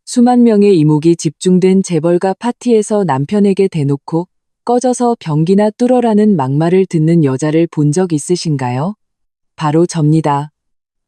수만 명의 이목이 집중된 재벌가 파티에서 남편에게 대놓고 꺼져서 변기나 뚫어라는 막말을 듣는 여자를 본 적 있으신가요? 바로 접니다.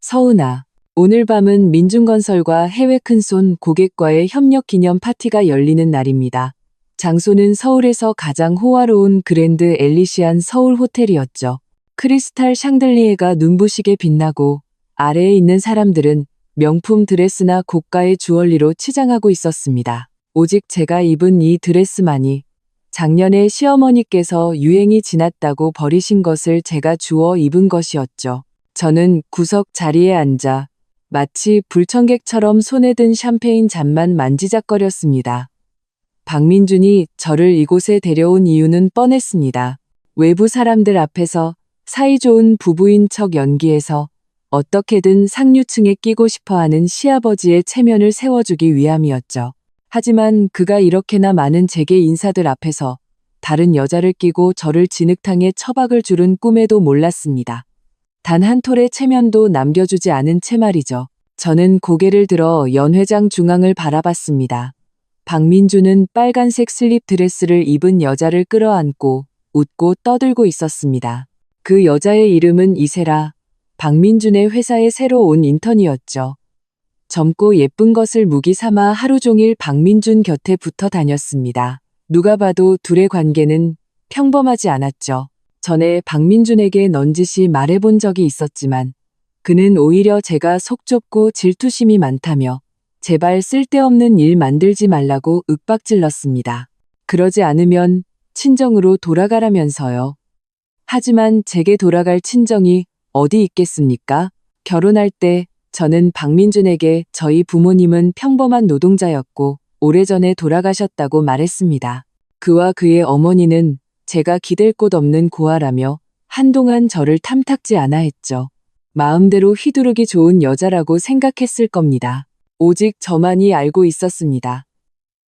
서은아. 오늘 밤은 민중건설과 해외 큰손 고객과의 협력 기념 파티가 열리는 날입니다. 장소는 서울에서 가장 호화로운 그랜드 엘리시안 서울 호텔이었죠. 크리스탈 샹들리에가 눈부시게 빛나고 아래에 있는 사람들은 명품 드레스나 고가의 주얼리로 치장하고 있었습니다. 오직 제가 입은 이 드레스만이 작년에 시어머니께서 유행이 지났다고 버리신 것을 제가 주워 입은 것이었죠. 저는 구석 자리에 앉아 마치 불청객처럼 손에 든 샴페인 잔만 만지작거렸습니다. 박민준이 저를 이곳에 데려온 이유는 뻔했습니다. 외부 사람들 앞에서 사이좋은 부부인 척 연기해서 어떻게든 상류층에 끼고 싶어하는 시아버지의 체면을 세워주기 위함이었죠. 하지만 그가 이렇게나 많은 재계 인사들 앞에서 다른 여자를 끼고 저를 진흙탕에 처박을 줄은 꿈에도 몰랐습니다. 단 한 톨의 체면도 남겨주지 않은 채 말이죠. 저는 고개를 들어 연회장 중앙을 바라봤습니다. 박민주는 빨간색 슬립 드레스를 입은 여자를 끌어안고 웃고 떠들고 있었습니다. 그 여자의 이름은 이세라. 박민준의 회사에 새로 온 인턴이었죠. 젊고 예쁜 것을 무기 삼아 하루 종일 박민준 곁에 붙어 다녔습니다. 누가 봐도 둘의 관계는 평범하지 않았죠. 전에 박민준에게 넌지시 말해본 적이 있었지만 그는 오히려 제가 속 좁고 질투심이 많다며 제발 쓸데없는 일 만들지 말라고 윽박질렀습니다. 그러지 않으면 친정으로 돌아가라면서요. 하지만 제게 돌아갈 친정이 어디 있겠습니까? 결혼할 때 저는 박민준에게 저희 부모님은 평범한 노동자였고 오래전에 돌아가셨다고 말했습니다. 그와 그의 어머니는 제가 기댈 곳 없는 고아라며 한동안 저를 탐탁지 않아 했죠. 마음대로 휘두르기 좋은 여자라고 생각했을 겁니다. 오직 저만이 알고 있었습니다.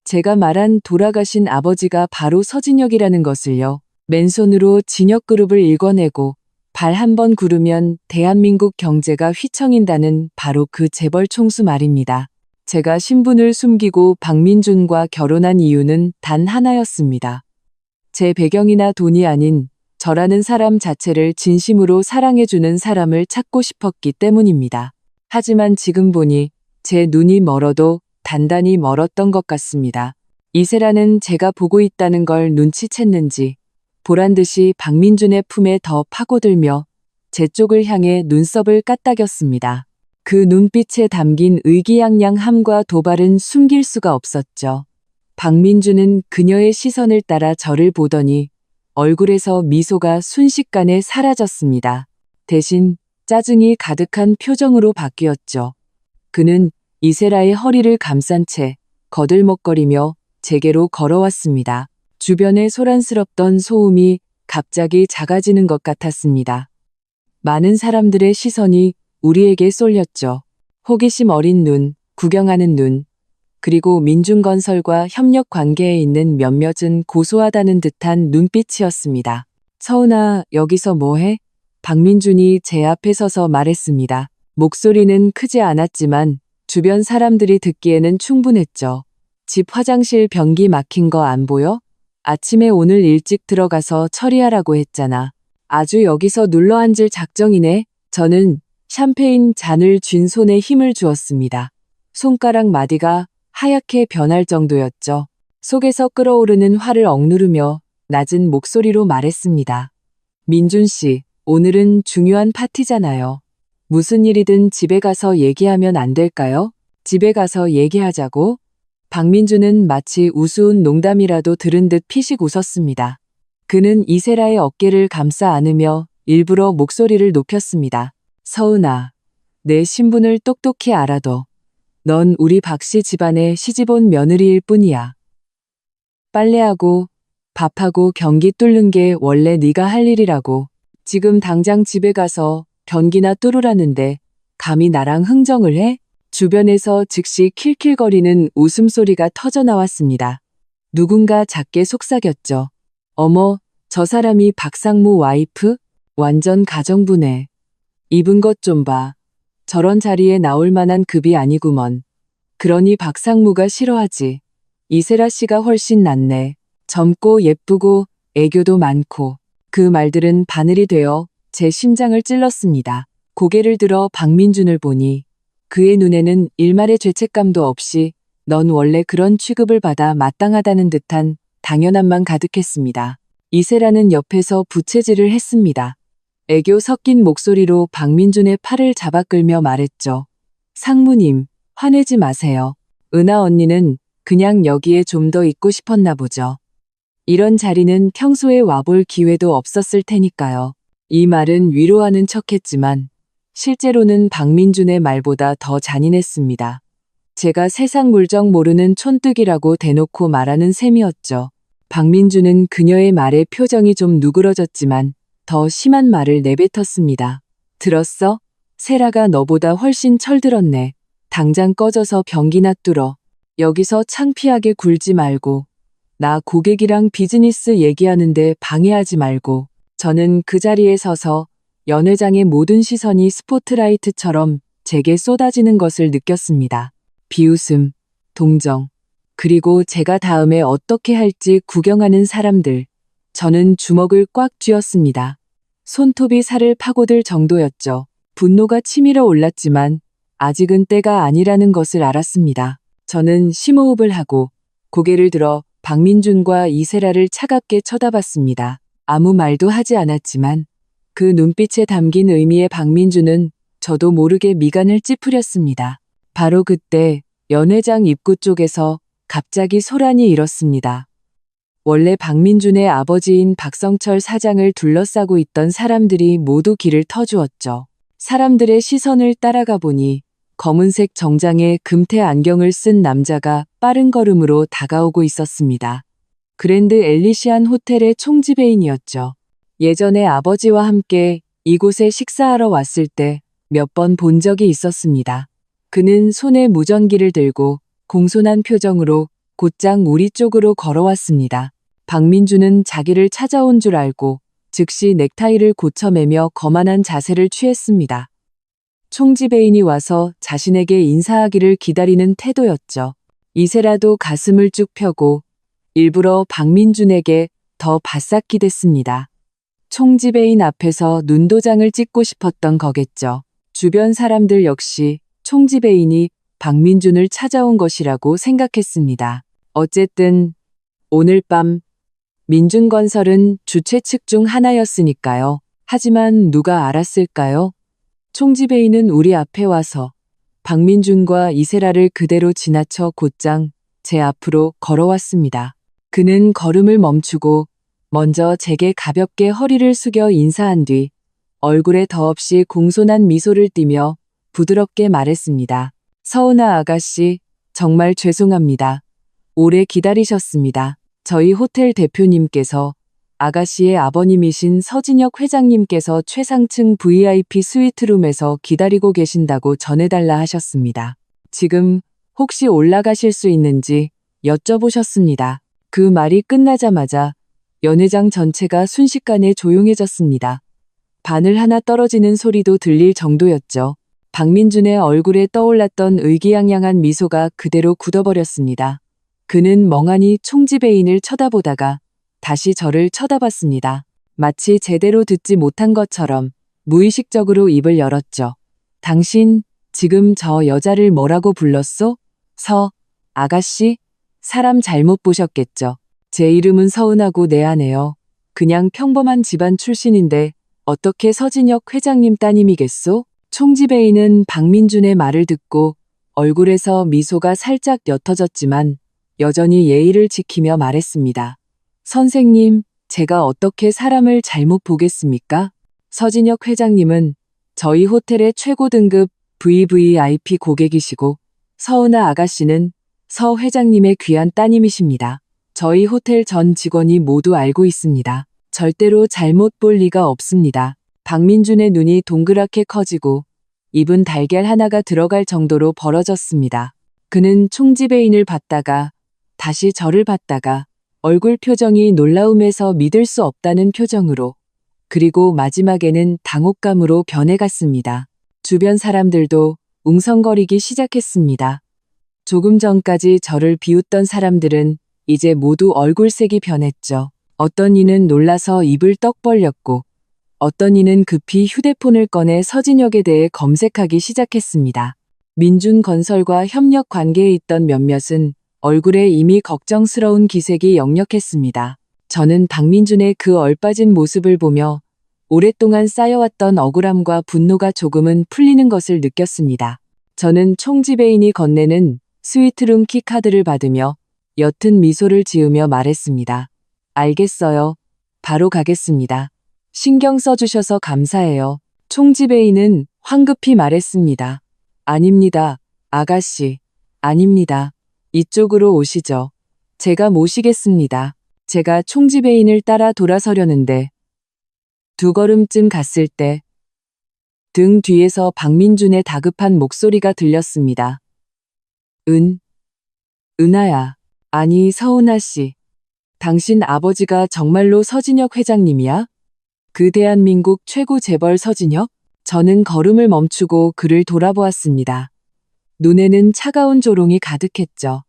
제가 말한 돌아가신 아버지가 바로 서진혁이라는 것을요. 맨손으로 진혁그룹을 일궈내고 발 한 번 구르면 대한민국 경제가 휘청인다는 바로 그 재벌 총수 말입니다. 제가 신분을 숨기고 박민준과 결혼한 이유는 단 하나였습니다. 제 배경이나 돈이 아닌 저라는 사람 자체를 진심으로 사랑해주는 사람을 찾고 싶었기 때문입니다. 하지만 지금 보니 제 눈이 멀어도 단단히 멀었던 것 같습니다. 이세라는 제가 보고 있다는 걸 눈치챘는지 보란듯이 박민준의 품에 더 파고들며 제 쪽을 향해 눈썹을 까딱였습니다. 그 눈빛에 담긴 의기양양함과 도발은 숨길 수가 없었죠. 박민준은 그녀의 시선을 따라 저를 보더니 얼굴에서 미소가 순식간에 사라졌습니다. 대신 짜증이 가득한 표정으로 바뀌었죠. 그는 이세라의 허리를 감싼 채 거들먹거리며 제게로 걸어왔습니다. 주변에 소란스럽던 소음이 갑자기 작아지는 것 같았습니다. 많은 사람들의 시선이 우리에게 쏠렸죠. 호기심 어린 눈, 구경하는 눈, 그리고 민중건설과 협력 관계에 있는 몇몇은 고소하다는 듯한 눈빛이었습니다. 서은아, 여기서 뭐해? 박민준이 제 앞에 서서 말했습니다. 목소리는 크지 않았지만 주변 사람들이 듣기에는 충분했죠. 집 화장실 변기 막힌 거 안 보여? 아침에 오늘 일찍 들어가서 처리하라고 했잖아. 아주 여기서 눌러앉을 작정이네. 저는 샴페인 잔을 쥔 손에 힘을 주었습니다. 손가락 마디가 하얗게 변할 정도였죠. 속에서 끓어오르는 화를 억누르며 낮은 목소리로 말했습니다. 민준 씨, 오늘은 중요한 파티잖아요. 무슨 일이든 집에 가서 얘기하면 안 될까요? 집에 가서 얘기하자고? 박민준은 마치 우스운 농담이라도 들은 듯 피식 웃었습니다. 그는 이세라의 어깨를 감싸 안으며 일부러 목소리를 높였습니다. 서은아, 내 신분을 똑똑히 알아둬. 넌 우리 박씨 집안의 시집온 며느리일 뿐이야. 빨래하고 밥하고 변기 뚫는 게 원래 네가 할 일이라고. 지금 당장 집에 가서 변기나 뚫으라는데 감히 나랑 흥정을 해? 주변에서 즉시 킬킬거리는 웃음소리가 터져나왔습니다. 누군가 작게 속삭였죠. 어머, 저 사람이 박상무 와이프? 완전 가정부네. 입은 것 좀 봐. 저런 자리에 나올 만한 급이 아니구먼. 그러니 박상무가 싫어하지. 이세라 씨가 훨씬 낫네. 젊고 예쁘고 애교도 많고. 그 말들은 바늘이 되어 제 심장을 찔렀습니다. 고개를 들어 박민준을 보니 그의 눈에는 일말의 죄책감도 없이 넌 원래 그런 취급을 받아 마땅하다는 듯한 당연함만 가득했습니다. 이세라는 옆에서 부채질을 했습니다. 애교 섞인 목소리로 박민준의 팔을 잡아 끌며 말했죠. 상무님, 화내지 마세요. 은하 언니는 그냥 여기에 좀 더 있고 싶었나 보죠. 이런 자리는 평소에 와볼 기회도 없었을 테니까요. 이 말은 위로하는 척했지만 실제로는 박민준의 말보다 더 잔인했습니다. 제가 세상 물정 모르는 촌뜨기라고 대놓고 말하는 셈이었죠. 박민준은 그녀의 말에 표정이 좀 누그러졌지만 더 심한 말을 내뱉었습니다. 들었어? 세라가 너보다 훨씬 철들었네. 당장 꺼져서 변기나 뚫어. 여기서 창피하게 굴지 말고. 나 고객이랑 비즈니스 얘기하는데 방해하지 말고. 저는 그 자리에 서서 연 회장의 모든 시선이 스포트라이트처럼 제게 쏟아지는 것을 느꼈습니다. 비웃음, 동정, 그리고 제가 다음에 어떻게 할지 구경하는 사람들. 저는 주먹을 꽉 쥐었습니다. 손톱이 살을 파고들 정도였죠. 분노가 치밀어 올랐지만 아직은 때가 아니라는 것을 알았습니다. 저는 심호흡을 하고 고개를 들어 박민준과 이세라를 차갑게 쳐다봤습니다. 아무 말도 하지 않았지만 그 눈빛에 담긴 의미의 박민준은 저도 모르게 미간을 찌푸렸습니다. 바로 그때 연회장 입구 쪽에서 갑자기 소란이 일었습니다. 원래 박민준의 아버지인 박성철 사장을 둘러싸고 있던 사람들이 모두 길을 터주었죠. 사람들의 시선을 따라가 보니 검은색 정장에 금태 안경을 쓴 남자가 빠른 걸음으로 다가오고 있었습니다. 그랜드 엘리시안 호텔의 총지배인이었죠. 예전에 아버지와 함께 이곳에 식사하러 왔을 때 몇 번 본 적이 있었습니다. 그는 손에 무전기를 들고 공손한 표정으로 곧장 우리 쪽으로 걸어왔습니다. 박민준은 자기를 찾아온 줄 알고 즉시 넥타이를 고쳐매며 거만한 자세를 취했습니다. 총지배인이 와서 자신에게 인사하기를 기다리는 태도였죠. 이세라도 가슴을 쭉 펴고 일부러 박민준에게 더 바싹 기댔습니다. 총지배인 앞에서 눈도장을 찍고 싶었던 거겠죠. 주변 사람들 역시 총지배인이 박민준을 찾아온 것이라고 생각했습니다. 어쨌든 오늘 밤 민준건설은 주최 측 중 하나였으니까요. 하지만 누가 알았을까요? 총지배인은 우리 앞에 와서 박민준과 이세라를 그대로 지나쳐 곧장 제 앞으로 걸어왔습니다. 그는 걸음을 멈추고 먼저 제게 가볍게 허리를 숙여 인사한 뒤 얼굴에 더없이 공손한 미소를 띠며 부드럽게 말했습니다. 서은아 아가씨, 정말 죄송합니다. 오래 기다리셨습니다. 저희 호텔 대표님께서 아가씨의 아버님이신 서진혁 회장님께서 최상층 VIP 스위트룸에서 기다리고 계신다고 전해달라 하셨습니다. 지금 혹시 올라가실 수 있는지 여쭤보셨습니다. 그 말이 끝나자마자 연회장 전체가 순식간에 조용해졌습니다. 바늘 하나 떨어지는 소리도 들릴 정도였죠. 박민준의 얼굴에 떠올랐던 의기양양한 미소가 그대로 굳어버렸습니다. 그는 멍하니 총지배인을 쳐다보다가 다시 저를 쳐다봤습니다. 마치 제대로 듣지 못한 것처럼 무의식적으로 입을 열었죠. 당신 지금 저 여자를 뭐라고 불렀소? 아가씨? 사람 잘못 보셨겠죠. 제 이름은 서은하고 내 아내요. 그냥 평범한 집안 출신인데 어떻게 서진혁 회장님 따님이겠소? 총지배인은 박민준의 말을 듣고 얼굴에서 미소가 살짝 옅어졌지만 여전히 예의를 지키며 말했습니다. 선생님, 제가 어떻게 사람을 잘못 보겠습니까? 서진혁 회장님은 저희 호텔의 최고 등급 VVIP 고객이시고 서은하 아가씨는 서 회장님의 귀한 따님이십니다. 저희 호텔 전 직원이 모두 알고 있습니다. 절대로 잘못 볼 리가 없습니다. 박민준의 눈이 동그랗게 커지고 입은 달걀 하나가 들어갈 정도로 벌어졌습니다. 그는 총지배인을 봤다가 다시 저를 봤다가 얼굴 표정이 놀라움에서 믿을 수 없다는 표정으로 그리고 마지막에는 당혹감으로 변해갔습니다. 주변 사람들도 웅성거리기 시작했습니다. 조금 전까지 저를 비웃던 사람들은 이제 모두 얼굴색이 변했죠. 어떤 이는 놀라서 입을 떡 벌렸고 어떤 이는 급히 휴대폰을 꺼내 서진혁에 대해 검색하기 시작했습니다. 민준건설과 협력 관계에 있던 몇몇은 얼굴에 이미 걱정스러운 기색이 역력했습니다. 저는 박민준의 그 얼빠진 모습을 보며 오랫동안 쌓여왔던 억울함과 분노가 조금은 풀리는 것을 느꼈습니다. 저는 총지배인이 건네는 스위트룸 키카드를 받으며 옅은 미소를 지으며 말했습니다. 알겠어요. 바로 가겠습니다. 신경 써주셔서 감사해요. 총지배인은 황급히 말했습니다. 아닙니다. 아가씨. 아닙니다. 이쪽으로 오시죠. 제가 모시겠습니다. 제가 총지배인을 따라 돌아서려는데 두 걸음쯤 갔을 때 등 뒤에서 박민준의 다급한 목소리가 들렸습니다. 은하야. 아니 서은하 씨. 당신 아버지가 정말로 서진혁 회장님이야? 그 대한민국 최고 재벌 서진혁? 저는 걸음을 멈추고 그를 돌아보았습니다. 눈에는 차가운 조롱이 가득했죠.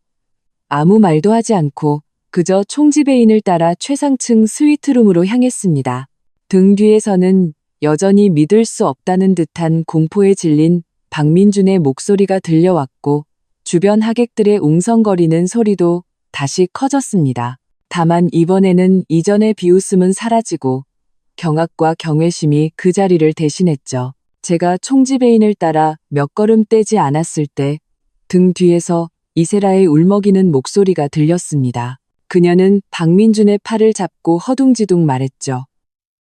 아무 말도 하지 않고 그저 총지배인을 따라 최상층 스위트룸으로 향했습니다. 등 뒤에서는 여전히 믿을 수 없다는 듯한 공포에 질린 박민준의 목소리가 들려왔고 주변 하객들의 웅성거리는 소리도 다시 커졌습니다. 다만 이번에는 이전의 비웃음은 사라지고 경악과 경외심이 그 자리를 대신했죠. 제가 총지배인을 따라 몇 걸음 떼지 않았을 때 등 뒤에서 이세라의 울먹이는 목소리가 들렸습니다. 그녀는 박민준의 팔을 잡고 허둥지둥 말했죠.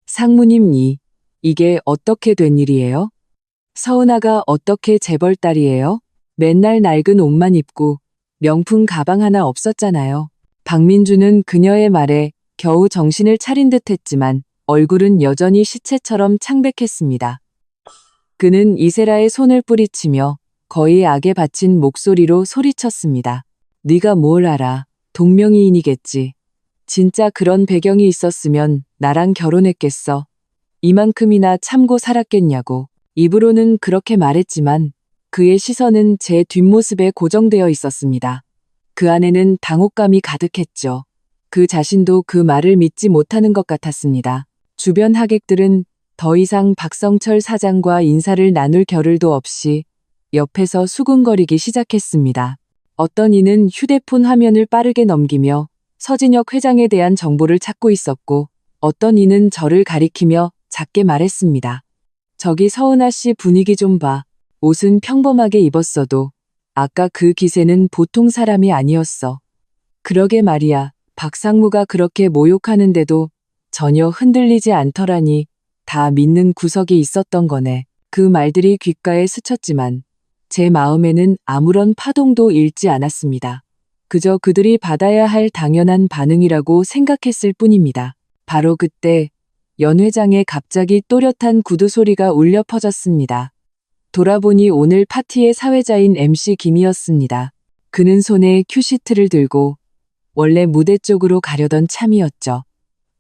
상무님 이게 어떻게 된 일이에요? 서은아가 어떻게 재벌 딸이에요? 맨날 낡은 옷만 입고 명품 가방 하나 없었잖아요. 박민준은 그녀의 말에 겨우 정신을 차린 듯 했지만 얼굴은 여전히 시체처럼 창백했습니다. 그는 이세라의 손을 뿌리치며 거의 악에 바친 목소리로 소리쳤습니다. 네가 뭘 알아. 동명이인이겠지. 진짜 그런 배경이 있었으면 나랑 결혼했겠어. 이만큼이나 참고 살았겠냐고. 입으로는 그렇게 말했지만 그의 시선은 제 뒷모습에 고정되어 있었습니다. 그 안에는 당혹감이 가득했죠. 그 자신도 그 말을 믿지 못하는 것 같았습니다. 주변 하객들은 더 이상 박성철 사장과 인사를 나눌 겨를도 없이 옆에서 수군거리기 시작했습니다. 어떤 이는 휴대폰 화면을 빠르게 넘기며 서진혁 회장에 대한 정보를 찾고 있었고 어떤 이는 저를 가리키며 작게 말했습니다. 저기 서은하 씨 분위기 좀 봐. 옷은 평범하게 입었어도 아까 그 기세는 보통 사람이 아니었어. 그러게 말이야. 박상무가 그렇게 모욕하는데도 전혀 흔들리지 않더라니. 다 믿는 구석이 있었던 거네. 그 말들이 귓가에 스쳤지만 제 마음에는 아무런 파동도 일지 않았습니다. 그저 그들이 받아야 할 당연한 반응이라고 생각했을 뿐입니다. 바로 그때 연 회장의 갑자기 또렷한 구두 소리가 울려 퍼졌습니다. 돌아보니 오늘 파티의 사회자인 MC 김이었습니다. 그는 손에 큐시트를 들고 원래 무대 쪽으로 가려던 참이었죠.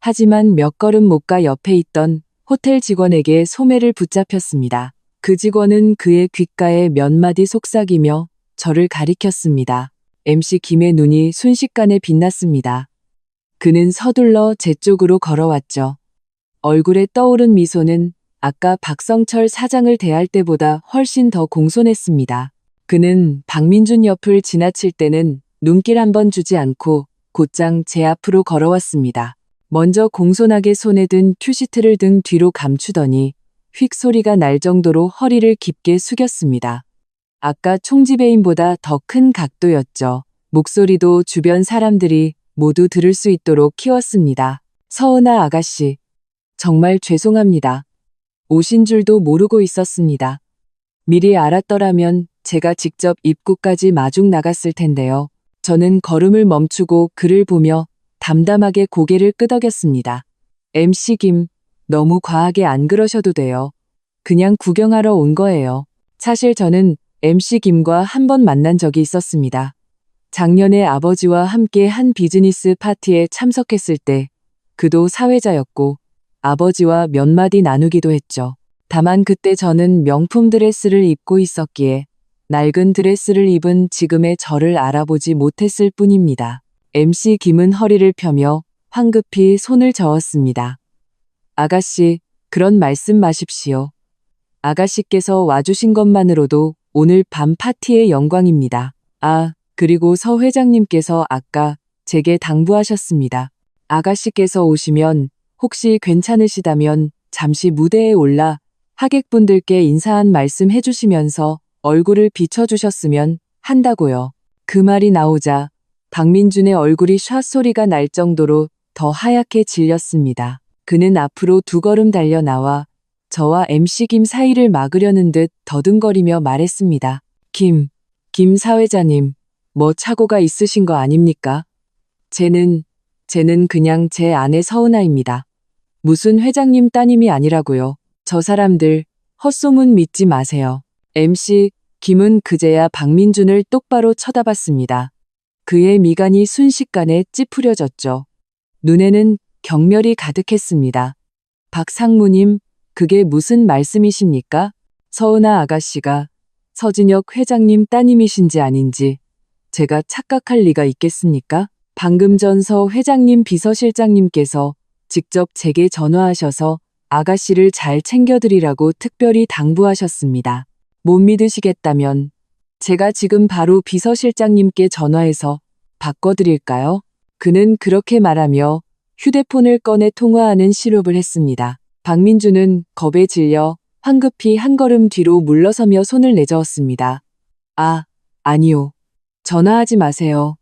하지만 몇 걸음 못 가 옆에 있던 호텔 직원에게 소매를 붙잡혔습니다. 그 직원은 그의 귓가에 몇 마디 속삭이며 저를 가리켰습니다. MC 김의 눈이 순식간에 빛났습니다. 그는 서둘러 제 쪽으로 걸어왔죠. 얼굴에 떠오른 미소는 아까 박성철 사장을 대할 때보다 훨씬 더 공손했습니다. 그는 박민준 옆을 지나칠 때는 눈길 한 번 주지 않고 곧장 제 앞으로 걸어왔습니다. 먼저 공손하게 손에 든 큐시트를 등 뒤로 감추더니 휙 소리가 날 정도로 허리를 깊게 숙였습니다. 아까 총지배인보다 더 큰 각도였죠. 목소리도 주변 사람들이 모두 들을 수 있도록 키웠습니다. 서은하 아가씨, 정말 죄송합니다. 오신 줄도 모르고 있었습니다. 미리 알았더라면 제가 직접 입구까지 마중 나갔을 텐데요. 저는 걸음을 멈추고 그를 보며 담담하게 고개를 끄덕였습니다. MC 김, 너무 과하게 안 그러셔도 돼요. 그냥 구경하러 온 거예요. 사실 저는 MC 김과 한 번 만난 적이 있었습니다. 작년에 아버지와 함께 한 비즈니스 파티에 참석했을 때 그도 사회자였고 아버지와 몇 마디 나누기도 했죠. 다만 그때 저는 명품 드레스를 입고 있었기에 낡은 드레스를 입은 지금의 저를 알아보지 못했을 뿐입니다. MC 김은 허리를 펴며 황급히 손을 저었습니다. 아가씨, 그런 말씀 마십시오. 아가씨께서 와주신 것만으로도 오늘 밤 파티의 영광입니다. 아, 그리고 서 회장님께서 아까 제게 당부하셨습니다. 아가씨께서 오시면 혹시 괜찮으시다면 잠시 무대에 올라 하객분들께 인사 한 말씀 해주시면서 얼굴을 비춰주셨으면 한다고요. 그 말이 나오자 박민준의 얼굴이 샷 소리가 날 정도로 더 하얗게 질렸습니다. 그는 앞으로 2걸음 달려 나와 저와 MC 김 사이를 막으려는 듯 더듬거리며 말했습니다. 김 사회자님, 뭐 착오가 있으신 거 아닙니까? 쟤는 그냥 제 아내 서은아입니다. 무슨 회장님 따님이 아니라고요. 저 사람들 헛소문 믿지 마세요. MC 김은 그제야 박민준을 똑바로 쳐다봤습니다. 그의 미간이 순식간에 찌푸려졌죠. 눈에는 경멸이 가득했습니다. 박 상무님, 그게 무슨 말씀이십니까? 서은아 아가씨가 서진혁 회장님 따님이신지 아닌지 제가 착각할 리가 있겠습니까? 방금 전 서 회장님 비서실장님께서 직접 제게 전화하셔서 아가씨를 잘 챙겨드리라고 특별히 당부하셨습니다. 못 믿으시겠다면 제가 지금 바로 비서실장님께 전화해서 바꿔드릴까요? 그는 그렇게 말하며 휴대폰을 꺼내 통화하는 시렵을 했습니다. 박민준은 겁에 질려 황급히 한 걸음 뒤로 물러서며 손을 내저었습니다. 아니요. 전화하지 마세요.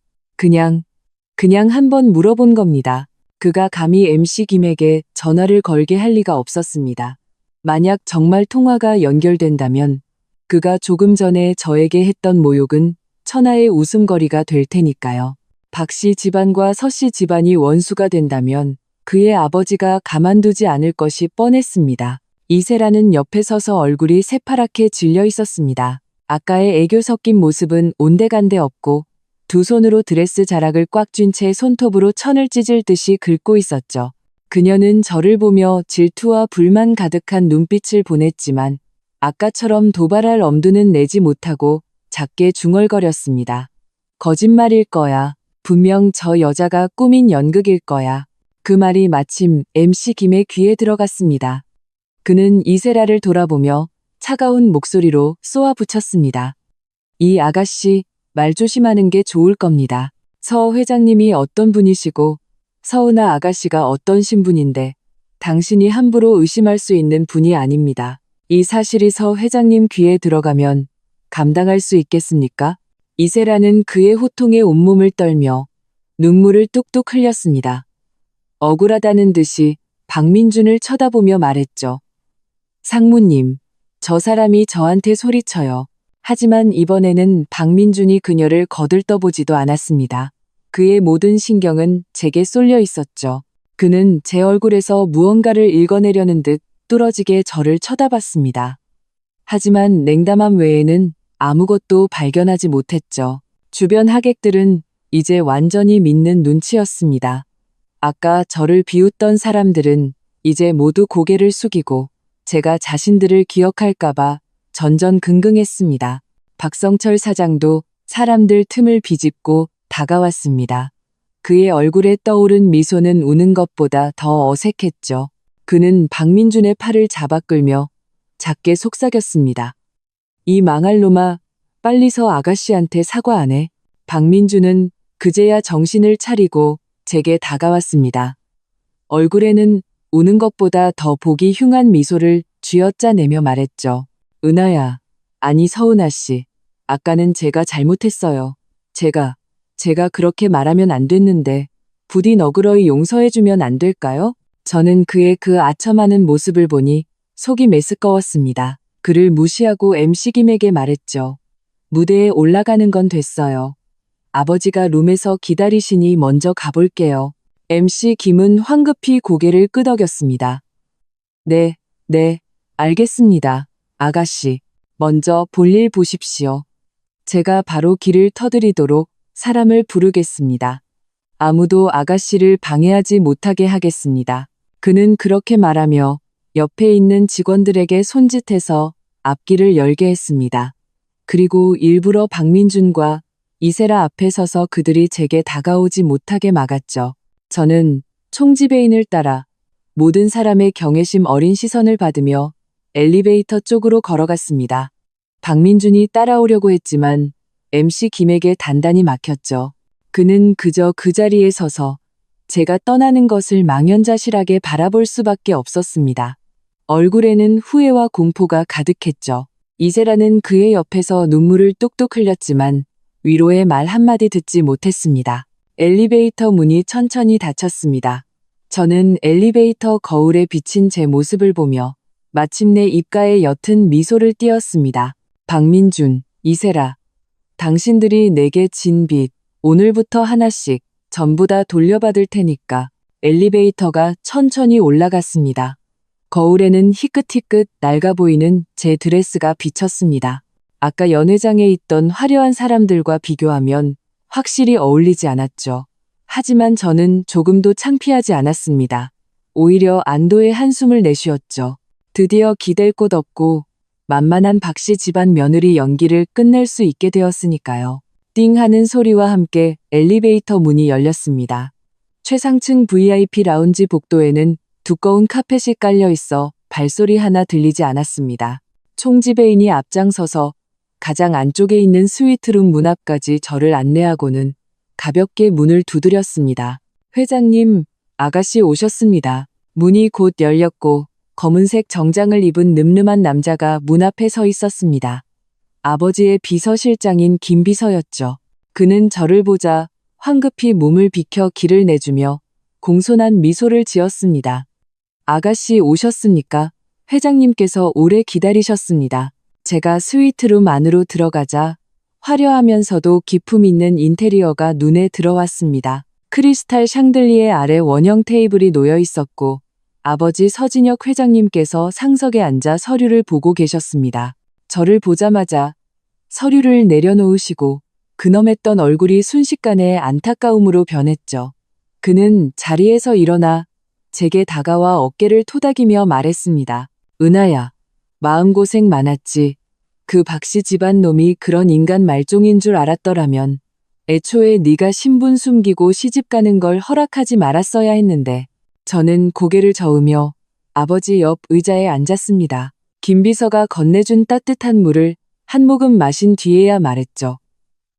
그냥 한번 물어본 겁니다. 그가 감히 MC 김에게 전화를 걸게 할 리가 없었습니다. 만약 정말 통화가 연결된다면 그가 조금 전에 저에게 했던 모욕은 천하의 웃음거리가 될 테니까요. 박 씨 집안과 서 씨 집안이 원수가 된다면 그의 아버지가 가만두지 않을 것이 뻔했습니다. 이세라는 옆에 서서 얼굴이 새파랗게 질려 있었습니다. 아까의 애교 섞인 모습은 온데간데 없고 두 손으로 드레스 자락을 꽉 쥔 채 손톱으로 천을 찢을 듯이 긁고 있었죠. 그녀는 저를 보며 질투와 불만 가득한 눈빛을 보냈지만 아까처럼 도발할 엄두는 내지 못하고 작게 중얼거렸습니다. 거짓말일 거야. 분명 저 여자가 꾸민 연극일 거야. 그 말이 마침 MC 김의 귀에 들어갔습니다. 그는 이세라를 돌아보며 차가운 목소리로 쏘아붙였습니다. 이 아가씨, 말 조심하는 게 좋을 겁니다. 서 회장님이 어떤 분이시고 서은아 아가씨가 어떤 신분인데 당신이 함부로 의심할 수 있는 분이 아닙니다. 이 사실이 서 회장님 귀에 들어가면 감당할 수 있겠습니까? 이세라는 그의 호통에 온몸을 떨며 눈물을 뚝뚝 흘렸습니다. 억울하다는 듯이 박민준을 쳐다보며 말했죠. 상무님, 저 사람이 저한테 소리쳐요. 하지만 이번에는 박민준이 그녀를 거들떠보지도 않았습니다. 그의 모든 신경은 제게 쏠려 있었죠. 그는 제 얼굴에서 무언가를 읽어내려는 듯 뚫어지게 저를 쳐다봤습니다. 하지만 냉담함 외에는 아무것도 발견하지 못했죠. 주변 하객들은 이제 완전히 믿는 눈치였습니다. 아까 저를 비웃던 사람들은 이제 모두 고개를 숙이고 제가 자신들을 기억할까봐 전전긍긍했습니다. 박성철 사장도 사람들 틈을 비집고 다가왔습니다. 그의 얼굴에 떠오른 미소는 우는 것보다 더 어색했죠. 그는 박민준의 팔을 잡아 끌며 작게 속삭였습니다. 이 망할 놈아, 빨리 서 아가씨한테 사과 안 해. 박민준은 그제야 정신을 차리고 제게 다가왔습니다. 얼굴에는 우는 것보다 더 보기 흉한 미소를 쥐어짜내며 말했죠. 은하야, 아니 서은아 씨, 아까는 제가 잘못했어요. 제가 그렇게 말하면 안 됐는데 부디 너그러이 용서해주면 안 될까요? 저는 그의 그 아첨하는 모습을 보니 속이 메스꺼웠습니다. 그를 무시하고 MC 김에게 말했죠. 무대에 올라가는 건 됐어요. 아버지가 룸에서 기다리시니 먼저 가볼게요. MC 김은 황급히 고개를 끄덕였습니다. 네, 알겠습니다. 아가씨, 먼저 볼일 보십시오. 제가 바로 길을 터드리도록 사람을 부르겠습니다. 아무도 아가씨를 방해하지 못하게 하겠습니다. 그는 그렇게 말하며 옆에 있는 직원들에게 손짓해서 앞길을 열게 했습니다. 그리고 일부러 박민준과 이세라 앞에 서서 그들이 제게 다가오지 못하게 막았죠. 저는 총지배인을 따라 모든 사람의 경외심 어린 시선을 받으며 엘리베이터 쪽으로 걸어갔습니다. 박민준이 따라오려고 했지만 MC 김에게 단단히 막혔죠. 그는 그저 그 자리에 서서 제가 떠나는 것을 망연자실하게 바라볼 수밖에 없었습니다. 얼굴에는 후회와 공포가 가득했죠. 이세라는 그의 옆에서 눈물을 뚝뚝 흘렸지만 위로의 말 한마디 듣지 못했습니다. 엘리베이터 문이 천천히 닫혔습니다. 저는 엘리베이터 거울에 비친 제 모습을 보며 마침내 입가에 옅은 미소를 띄었습니다. 박민준, 이세라, 당신들이 내게 진 빚, 오늘부터 하나씩 전부 다 돌려받을 테니까. 엘리베이터가 천천히 올라갔습니다. 거울에는 희끗희끗 낡아 보이는 제 드레스가 비쳤습니다. 아까 연회장에 있던 화려한 사람들과 비교하면 확실히 어울리지 않았죠. 하지만 저는 조금도 창피하지 않았습니다. 오히려 안도의 한숨을 내쉬었죠. 드디어 기댈 곳 없고 만만한 박씨 집안 며느리 연기를 끝낼 수 있게 되었으니까요. 띵 하는 소리와 함께 엘리베이터 문이 열렸습니다. 최상층 VIP 라운지 복도에는 두꺼운 카펫이 깔려 있어 발소리 하나 들리지 않았습니다. 총지배인이 앞장서서 가장 안쪽에 있는 스위트룸 문 앞까지 저를 안내하고는 가볍게 문을 두드렸습니다. 회장님, 아가씨 오셨습니다. 문이 곧 열렸고 검은색 정장을 입은 늠름한 남자가 문 앞에 서 있었습니다. 아버지의 비서실장인 김비서였죠. 그는 저를 보자 황급히 몸을 비켜 길을 내주며 공손한 미소를 지었습니다. 아가씨 오셨습니까? 회장님께서 오래 기다리셨습니다. 제가 스위트룸 안으로 들어가자 화려하면서도 기품 있는 인테리어가 눈에 들어왔습니다. 크리스탈 샹들리에 아래 원형 테이블이 놓여 있었고 아버지 서진혁 회장님께서 상석에 앉아 서류를 보고 계셨습니다. 저를 보자마자 서류를 내려놓으시고 근엄했던 얼굴이 순식간에 안타까움으로 변했죠. 그는 자리에서 일어나 제게 다가와 어깨를 토닥이며 말했습니다. 은하야, 마음고생 많았지. 그 박씨 집안 놈이 그런 인간 말종인 줄 알았더라면 애초에 네가 신분 숨기고 시집가는 걸 허락하지 말았어야 했는데. 저는 고개를 저으며 아버지 옆 의자에 앉았습니다. 김비서가 건네준 따뜻한 물을 한 모금 마신 뒤에야 말했죠.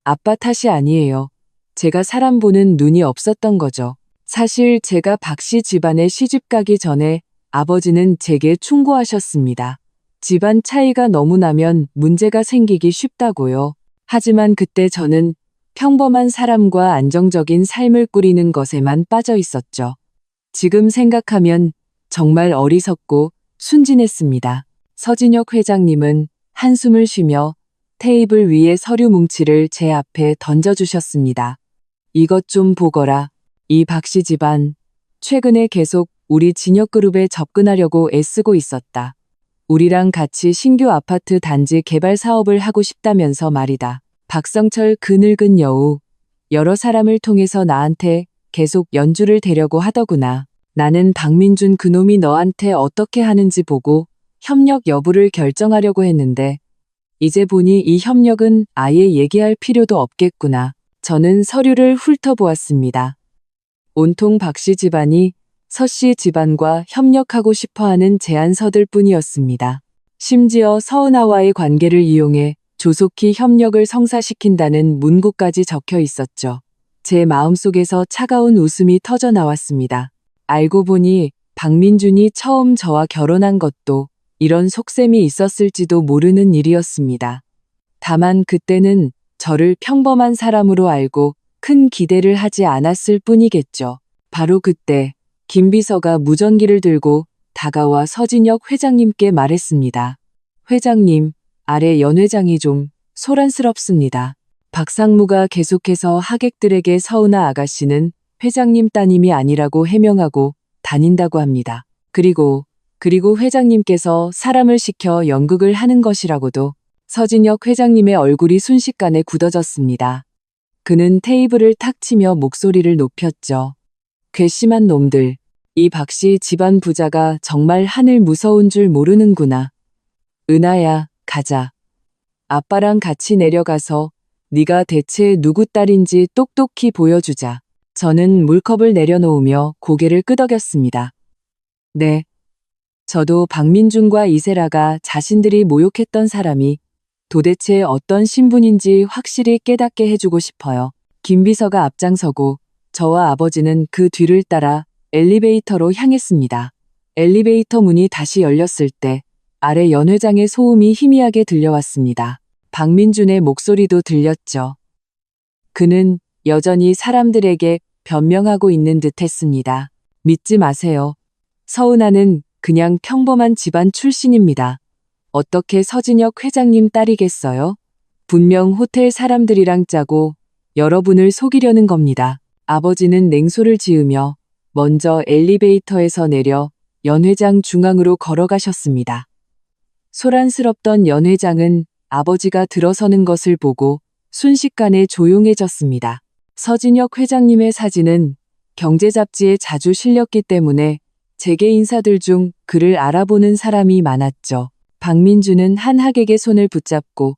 아빠 탓이 아니에요. 제가 사람 보는 눈이 없었던 거죠. 사실 제가 박씨 집안에 시집가기 전에 아버지는 제게 충고하셨습니다. 집안 차이가 너무 나면 문제가 생기기 쉽다고요. 하지만 그때 저는 평범한 사람과 안정적인 삶을 꾸리는 것에만 빠져 있었죠. 지금 생각하면 정말 어리석고 순진했습니다. 서진혁 회장님은 한숨을 쉬며 테이블 위에 서류 뭉치를 제 앞에 던져주셨습니다. 이것 좀 보거라. 이 박씨 집안, 최근에 계속 우리 진혁그룹에 접근하려고 애쓰고 있었다. 우리랑 같이 신규 아파트 단지 개발 사업을 하고 싶다면서 말이다. 박성철 그 늙은 여우, 여러 사람을 통해서 나한테 계속 연주를 대려고 하더구나. 나는 박민준 그놈이 너한테 어떻게 하는지 보고 협력 여부를 결정하려고 했는데 이제 보니 이 협력은 아예 얘기할 필요도 없겠구나. 저는 서류를 훑어보았습니다. 온통 박씨 집안이 서씨 집안과 협력하고 싶어하는 제안서들 뿐이었습니다. 심지어 서은하와의 관계를 이용해 조속히 협력을 성사시킨다는 문구까지 적혀 있었죠. 제 마음속에서 차가운 웃음이 터져 나왔습니다. 알고 보니 박민준이 처음 저와 결혼한 것도 이런 속셈이 있었을지도 모르는 일이었습니다. 다만 그때는 저를 평범한 사람으로 알고 큰 기대를 하지 않았을 뿐이겠죠. 바로 그때 김비서가 무전기를 들고 다가와 서진혁 회장님께 말했습니다. 회장님, 아래 연회장이 좀 소란스럽습니다. 박상무가 계속해서 하객들에게 서은하 아가씨는 회장님 따님이 아니라고 해명하고 다닌다고 합니다. 그리고 회장님께서 사람을 시켜 연극을 하는 것이라고도. 서진혁 회장님의 얼굴이 순식간에 굳어졌습니다. 그는 테이블을 탁 치며 목소리를 높였죠. 괘씸한 놈들. 이 박씨 집안 부자가 정말 하늘 무서운 줄 모르는구나. 은하야, 가자. 아빠랑 같이 내려가서 네가 대체 누구 딸인지 똑똑히 보여주자. 저는 물컵을 내려놓으며 고개를 끄덕였습니다. 네. 저도 박민준과 이세라가 자신들이 모욕했던 사람이 도대체 어떤 신분인지 확실히 깨닫게 해주고 싶어요. 김 비서가 앞장서고 저와 아버지는 그 뒤를 따라 엘리베이터로 향했습니다. 엘리베이터 문이 다시 열렸을 때 아래 연 회장의 소음이 희미하게 들려왔습니다. 박민준의 목소리도 들렸죠. 그는 여전히 사람들에게 변명하고 있는 듯 했습니다. 믿지 마세요. 서은아는 그냥 평범한 집안 출신입니다. 어떻게 서진혁 회장님 딸이겠어요? 분명 호텔 사람들이랑 짜고 여러분을 속이려는 겁니다. 아버지는 냉소를 지으며 먼저 엘리베이터에서 내려 연 회장 중앙으로 걸어가셨습니다. 소란스럽던 연 회장은 아버지가 들어서는 것을 보고 순식간에 조용해졌습니다. 서진혁 회장님의 사진은 경제 잡지에 자주 실렸기 때문에 재계 인사들 중 그를 알아보는 사람이 많았죠. 박민준은 한 하객의 손을 붙잡고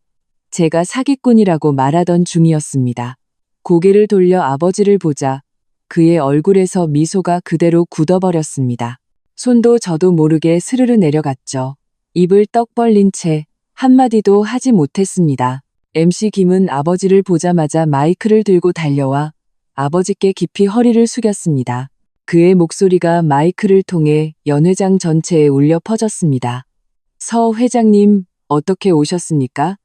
제가 사기꾼이라고 말하던 중이었습니다. 고개를 돌려 아버지를 보자 그의 얼굴에서 미소가 그대로 굳어버렸습니다. 손도 저도 모르게 스르르 내려갔죠. 입을 떡 벌린 채 한마디도 하지 못했습니다. MC 김은 아버지를 보자마자 마이크를 들고 달려와 아버지께 깊이 허리를 숙였습니다. 그의 목소리가 마이크를 통해 연 회장 전체에 울려 퍼졌습니다. 서 회장님, 어떻게 오셨습니까?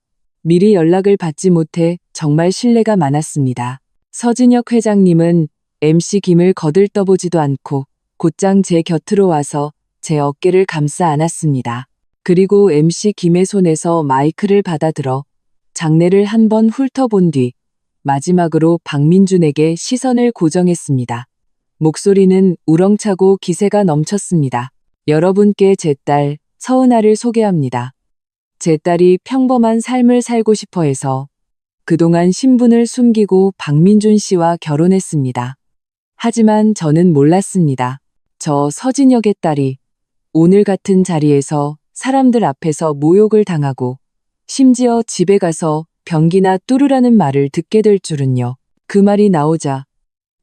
미리 연락을 받지 못해 정말 신뢰가 많았습니다. 서진혁 회장님은 MC 김을 거들떠보지도 않고 곧장 제 곁으로 와서 제 어깨를 감싸 안았습니다. 그리고 MC 김의 손에서 마이크를 받아들어 장례를 한번 훑어본 뒤 마지막으로 박민준에게 시선을 고정했습니다. 목소리는 우렁차고 기세가 넘쳤습니다. 여러분께 제 딸 서은아를 소개합니다. 제 딸이 평범한 삶을 살고 싶어 해서 그동안 신분을 숨기고 박민준 씨와 결혼했습니다. 하지만 저는 몰랐습니다. 저 서진혁의 딸이 오늘 같은 자리에서 사람들 앞에서 모욕을 당하고 심지어 집에 가서 변기나 뚫으라는 말을 듣게 될 줄은요. 그 말이 나오자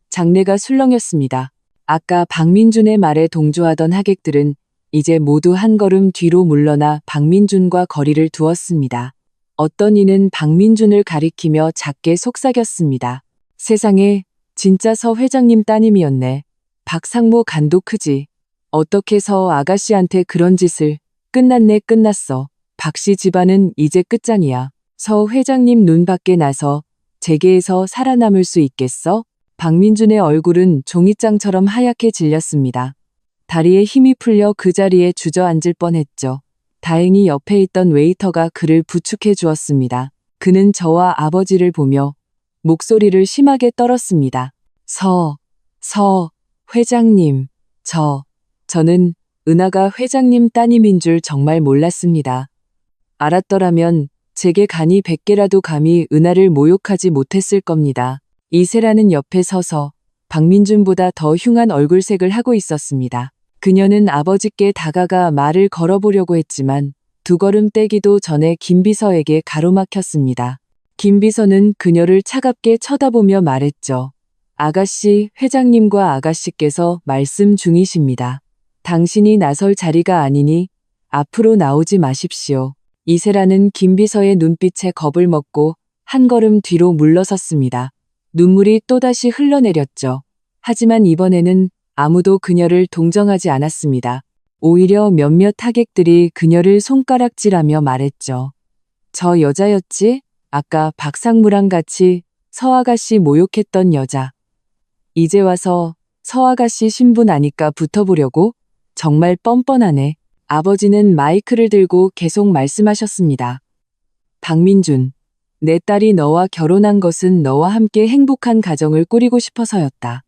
장내가 술렁였습니다. 아까 박민준의 말에 동조하던 하객들은 이제 모두 한 걸음 뒤로 물러나 박민준과 거리를 두었습니다. 어떤 이는 박민준을 가리키며 작게 속삭였습니다. 세상에 진짜 서 회장님 따님이었네. 박상무 간도 크지. 어떻게 서 아가씨한테 그런 짓을. 끝났네 끝났어. 박씨 집안은 이제 끝장이야. 서 회장님 눈 밖에 나서 재계에서 살아남을 수 있겠어? 박민준의 얼굴은 종이장처럼 하얗게 질렸습니다. 다리에 힘이 풀려 그 자리에 주저앉을 뻔했죠. 다행히 옆에 있던 웨이터가 그를 부축해 주었습니다. 그는 저와 아버지를 보며 목소리를 심하게 떨었습니다. 서 회장님, 저는 은하가 회장님 따님인 줄 정말 몰랐습니다. 알았더라면 제게 간이 100개라도 감히 은하를 모욕하지 못했을 겁니다. 이세라는 옆에 서서 박민준보다 더 흉한 얼굴색을 하고 있었습니다. 그녀는 아버지께 다가가 말을 걸어보려고 했지만 두 걸음 떼기도 전에 김 비서에게 가로막혔습니다. 김 비서는 그녀를 차갑게 쳐다보며 말했죠. 아가씨, 회장님과 아가씨께서 말씀 중이십니다. 당신이 나설 자리가 아니니 앞으로 나오지 마십시오. 이세라는 김 비서의 눈빛에 겁을 먹고 한 걸음 뒤로 물러섰습니다. 눈물이 또다시 흘러내렸죠. 하지만 이번에는 아무도 그녀를 동정하지 않았습니다. 오히려 몇몇 하객들이 그녀를 손가락질하며 말했죠. 저 여자였지? 아까 박상무랑 같이 서아가씨 모욕했던 여자. 이제 와서 서아가씨 신분 아니까 붙어보려고? 정말 뻔뻔하네. 아버지는 마이크를 들고 계속 말씀하셨습니다. 박민준, 내 딸이 너와 결혼한 것은 너와 함께 행복한 가정을 꾸리고 싶어서였다.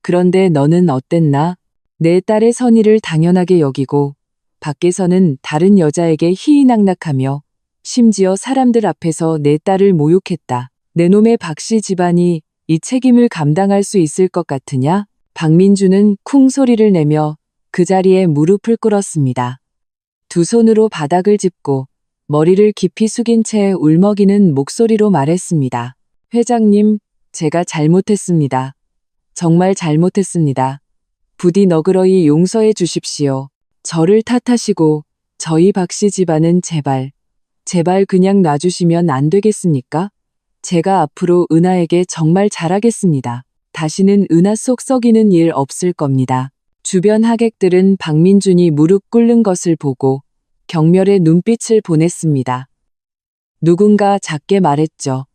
그런데 너는 어땠나? 내 딸의 선의를 당연하게 여기고 밖에서는 다른 여자에게 희희낙낙하며 심지어 사람들 앞에서 내 딸을 모욕했다. 내 놈의 박씨 집안이 이 책임을 감당할 수 있을 것 같으냐? 박민준은 쿵 소리를 내며 그 자리에 무릎을 꿇었습니다. 두 손으로 바닥을 짚고 머리를 깊이 숙인 채 울먹이는 목소리로 말했습니다. 회장님, 제가 잘못했습니다. 정말 잘못했습니다. 부디 너그러이 용서해 주십시오. 저를 탓하시고 저희 박씨 집안은 제발 그냥 놔주시면 안 되겠습니까? 제가 앞으로 은하에게 정말 잘하겠습니다. 다시는 은하 속 썩이는 일 없을 겁니다. 주변 하객들은 박민준이 무릎 꿇는 것을 보고 경멸의 눈빛을 보냈습니다. 누군가 작게 말했죠.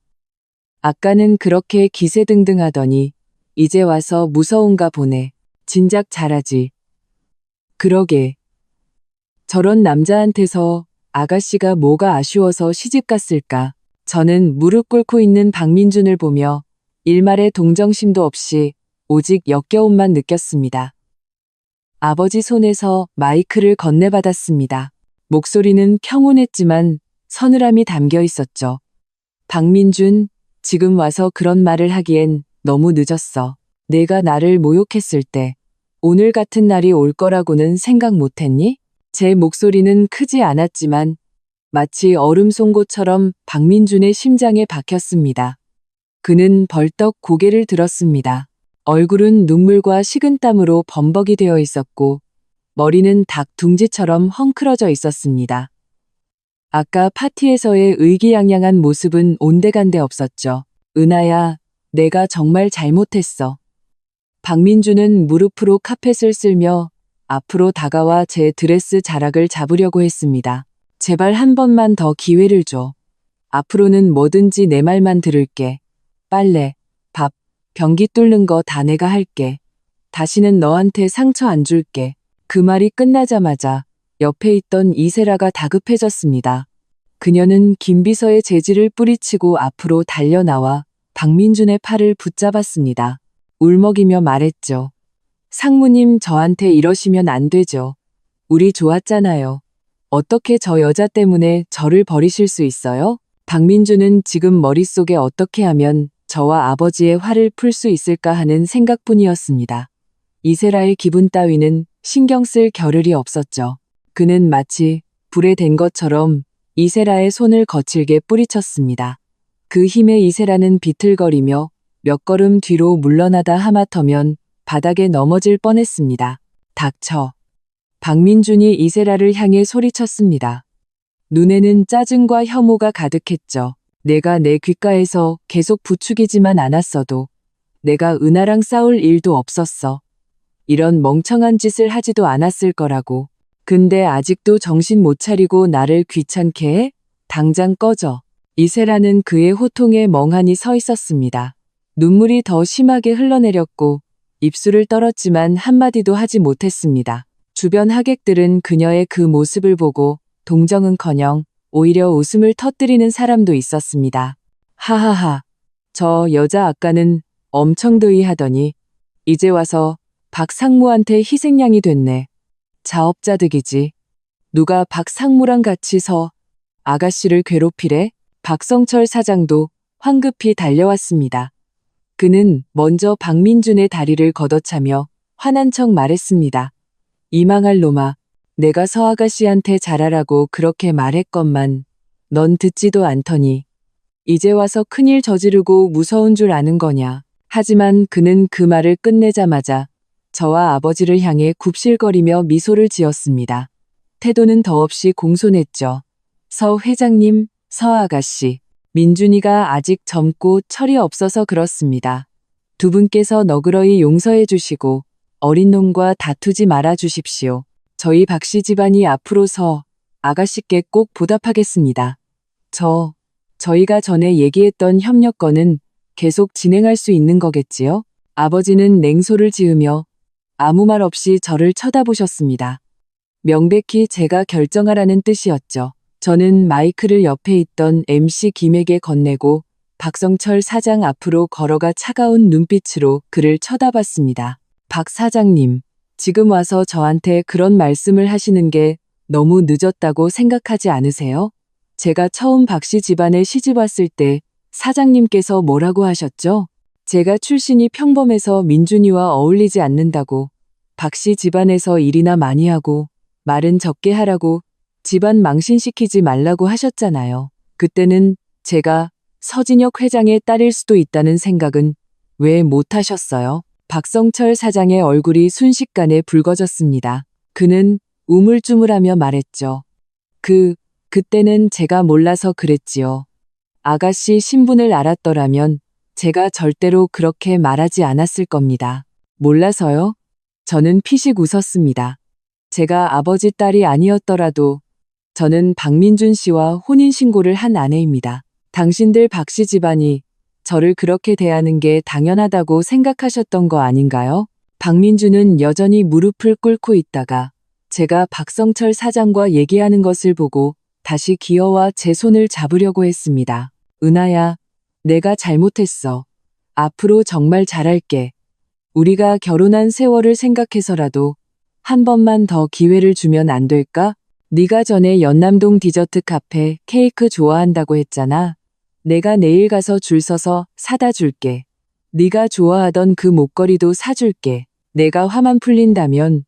아까는 그렇게 기세등등하더니 이제 와서 무서운가 보네. 진작 잘하지. 그러게. 저런 남자한테서 아가씨가 뭐가 아쉬워서 시집 갔을까. 저는 무릎 꿇고 있는 박민준을 보며 일말의 동정심도 없이 오직 역겨움만 느꼈습니다. 아버지 손에서 마이크를 건네받았습니다. 목소리는 평온했지만 서늘함이 담겨 있었죠. 박민준, 지금 와서 그런 말을 하기엔 너무 늦었어. 내가 나를 모욕했을 때 오늘 같은 날이 올 거라고는 생각 못했니? 제 목소리는 크지 않았지만 마치 얼음 송곳처럼 박민준의 심장에 박혔습니다. 그는 벌떡 고개를 들었습니다. 얼굴은 눈물과 식은땀으로 범벅이 되어 있었고 머리는 닭 둥지처럼 헝클어져 있었습니다. 아까 파티에서의 의기양양한 모습은 온데간데 없었죠. 은하야, 내가 정말 잘못했어. 박민준은 무릎으로 카펫을 쓸며 앞으로 다가와 제 드레스 자락을 잡으려고 했습니다. 제발 한 번만 더 기회를 줘. 앞으로는 뭐든지 내 말만 들을게. 빨래, 밥, 변기 뚫는 거 다 내가 할게. 다시는 너한테 상처 안 줄게. 그 말이 끝나자마자 옆에 있던 이세라가 다급해졌습니다. 그녀는 김비서의 재질을 뿌리치고 앞으로 달려나와 박민준의 팔을 붙잡았습니다. 울먹이며 말했죠. 상무님, 저한테 이러시면 안 되죠. 우리 좋았잖아요. 어떻게 저 여자 때문에 저를 버리실 수 있어요? 박민준은 지금 머릿속에 어떻게 하면 저와 아버지의 화를 풀 수 있을까 하는 생각뿐이었습니다. 이세라의 기분 따위는 신경 쓸 겨를이 없었죠. 그는 마치 불에 댄 것처럼 이세라의 손을 거칠게 뿌리쳤습니다. 그 힘에 이세라는 비틀거리며 몇 걸음 뒤로 물러나다 하마터면 바닥에 넘어질 뻔했습니다. 닥쳐. 박민준이 이세라를 향해 소리쳤습니다. 눈에는 짜증과 혐오가 가득했죠. 내가 내 귓가에서 계속 부추기지만 않았어도 내가 은하랑 싸울 일도 없었어. 이런 멍청한 짓을 하지도 않았을 거라고. 근데 아직도 정신 못 차리고 나를 귀찮게 해? 당장 꺼져. 이세라는 그의 호통에 멍하니 서 있었습니다. 눈물이 더 심하게 흘러내렸고 입술을 떨었지만 한마디도 하지 못했습니다. 주변 하객들은 그녀의 그 모습을 보고 동정은커녕 오히려 웃음을 터뜨리는 사람도 있었습니다. 하하하. 저 여자 아까는 엄청 더위하더니 이제 와서 박 상무한테 희생양이 됐네. 자업자득이지. 누가 박 상무랑 같이 서 아가씨를 괴롭히래? 박성철 사장도 황급히 달려왔습니다. 그는 먼저 박민준의 다리를 걷어차며 화난 척 말했습니다. 이 망할 놈아. 내가 서 아가씨한테 잘하라고 그렇게 말했건만 넌 듣지도 않더니 이제 와서 큰일 저지르고 무서운 줄 아는 거냐. 하지만 그는 그 말을 끝내자마자 저와 아버지를 향해 굽실거리며 미소를 지었습니다. 태도는 더없이 공손했죠. 서 회장님, 서 아가씨. 민준이가 아직 젊고 철이 없어서 그렇습니다. 두 분께서 너그러이 용서해 주시고 어린 놈과 다투지 말아 주십시오. 저희 박씨 집안이 앞으로 서 아가씨께 꼭 보답하겠습니다. 저희가 전에 얘기했던 협력건은 계속 진행할 수 있는 거겠지요? 아버지는 냉소를 지으며 아무 말 없이 저를 쳐다보셨습니다. 명백히 제가 결정하라는 뜻이었죠. 저는 마이크를 옆에 있던 MC 김에게 건네고 박성철 사장 앞으로 걸어가 차가운 눈빛으로 그를 쳐다봤습니다. 박 사장님, 지금 와서 저한테 그런 말씀을 하시는 게 너무 늦었다고 생각하지 않으세요? 제가 처음 박씨 집안에 시집 왔을 때 사장님께서 뭐라고 하셨죠? 제가 출신이 평범해서 민준이와 어울리지 않는다고, 박씨 집안에서 일이나 많이 하고 말은 적게 하라고 집안 망신시키지 말라고 하셨잖아요. 그때는 제가 서진혁 회장의 딸일 수도 있다는 생각은 왜 못하셨어요? 박성철 사장의 얼굴이 순식간에 붉어졌습니다. 그는 우물쭈물하며 말했죠. 그때는 제가 몰라서 그랬지요. 아가씨 신분을 알았더라면 제가 절대로 그렇게 말하지 않았을 겁니다. 몰라서요? 저는 피식 웃었습니다. 제가 아버지 딸이 아니었더라도 저는 박민준 씨와 혼인신고를 한 아내입니다. 당신들 박씨 집안이 저를 그렇게 대하는 게 당연하다고 생각하셨던 거 아닌가요? 박민준은 여전히 무릎을 꿇고 있다가 제가 박성철 사장과 얘기하는 것을 보고 다시 기어와 제 손을 잡으려고 했습니다. 은하야, 내가 잘못했어. 앞으로 정말 잘할게. 우리가 결혼한 세월을 생각해서라도 한 번만 더 기회를 주면 안 될까? 네가 전에 연남동 디저트 카페 케이크 좋아한다고 했잖아. 내가 내일 가서 줄 서서 사다 줄게. 네가 좋아하던 그 목걸이도 사줄게. 내가 화만 풀린다면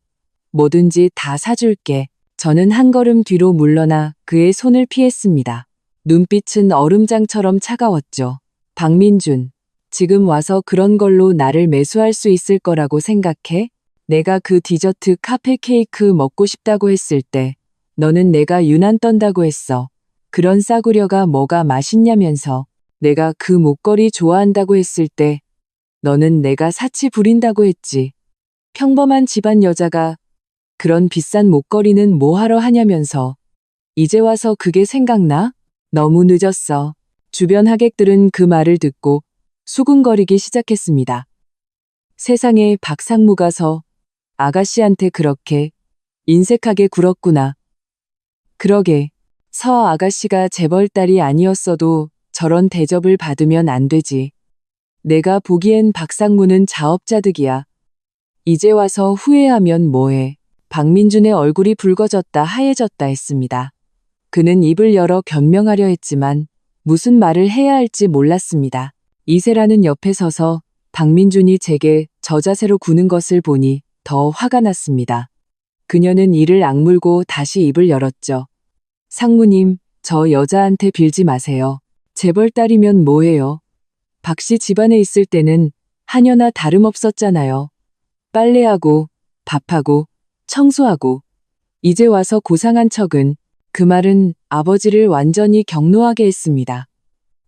뭐든지 다 사줄게. 저는 한 걸음 뒤로 물러나 그의 손을 피했습니다. 눈빛은 얼음장처럼 차가웠죠. 박민준, 지금 와서 그런 걸로 나를 매수할 수 있을 거라고 생각해? 내가 그 디저트 카페 케이크 먹고 싶다고 했을 때 너는 내가 유난 떤다고 했어. 그런 싸구려가 뭐가 맛있냐면서. 내가 그 목걸이 좋아한다고 했을 때 너는 내가 사치 부린다고 했지. 평범한 집안 여자가 그런 비싼 목걸이는 뭐하러 하냐면서. 이제 와서 그게 생각나? 너무 늦었어. 주변 하객들은 그 말을 듣고 수군거리기 시작했습니다. 세상에 박상무가 서 아가씨한테 그렇게 인색하게 굴었구나. 그러게, 서 아가씨가 재벌딸이 아니었어도 저런 대접을 받으면 안 되지. 내가 보기엔 박상무는 자업자득이야. 이제 와서 후회하면 뭐해. 박민준의 얼굴이 붉어졌다 하얘졌다 했습니다. 그는 입을 열어 변명하려 했지만 무슨 말을 해야 할지 몰랐습니다. 이세라는 옆에 서서 박민준이 제게 저자세로 구는 것을 보니 더 화가 났습니다. 그녀는 이를 악물고 다시 입을 열었죠. 상무님, 저 여자한테 빌지 마세요. 재벌딸이면 뭐해요. 박씨 집안에 있을 때는 하녀나 다름없었잖아요. 빨래하고 밥하고 청소하고. 이제 와서 고상한 척은. 그 말은 아버지를 완전히 격노하게 했습니다.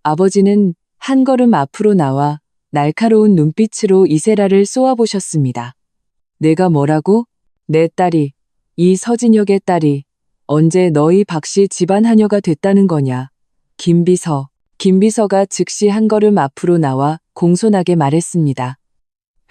아버지는 한 걸음 앞으로 나와 날카로운 눈빛으로 이세라를 쏘아보셨습니다. 내가 뭐라고? 내 딸이, 이 서진혁의 딸이 언제 너희 박씨 집안 하녀가 됐다는 거냐. 김비서가 즉시 한 걸음 앞으로 나와 공손하게 말했습니다.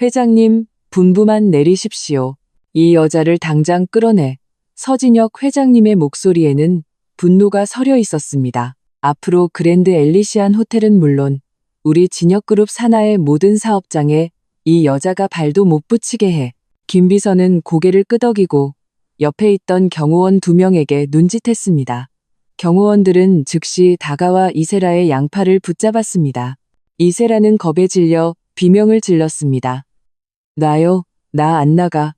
회장님, 분부만 내리십시오. 이 여자를 당장 끌어내. 서진혁 회장님의 목소리에는 분노가 서려 있었습니다. 앞으로 그랜드 엘리시안 호텔은 물론 우리 진혁그룹 산하의 모든 사업장에 이 여자가 발도 못 붙이게 해. 김비서는 고개를 끄덕이고 옆에 있던 경호원 2명에게 눈짓했습니다. 경호원들은 즉시 다가와 이세라의 양팔을 붙잡았습니다. 이세라는 겁에 질려 비명을 질렀습니다. 놔요, 나 안 나가.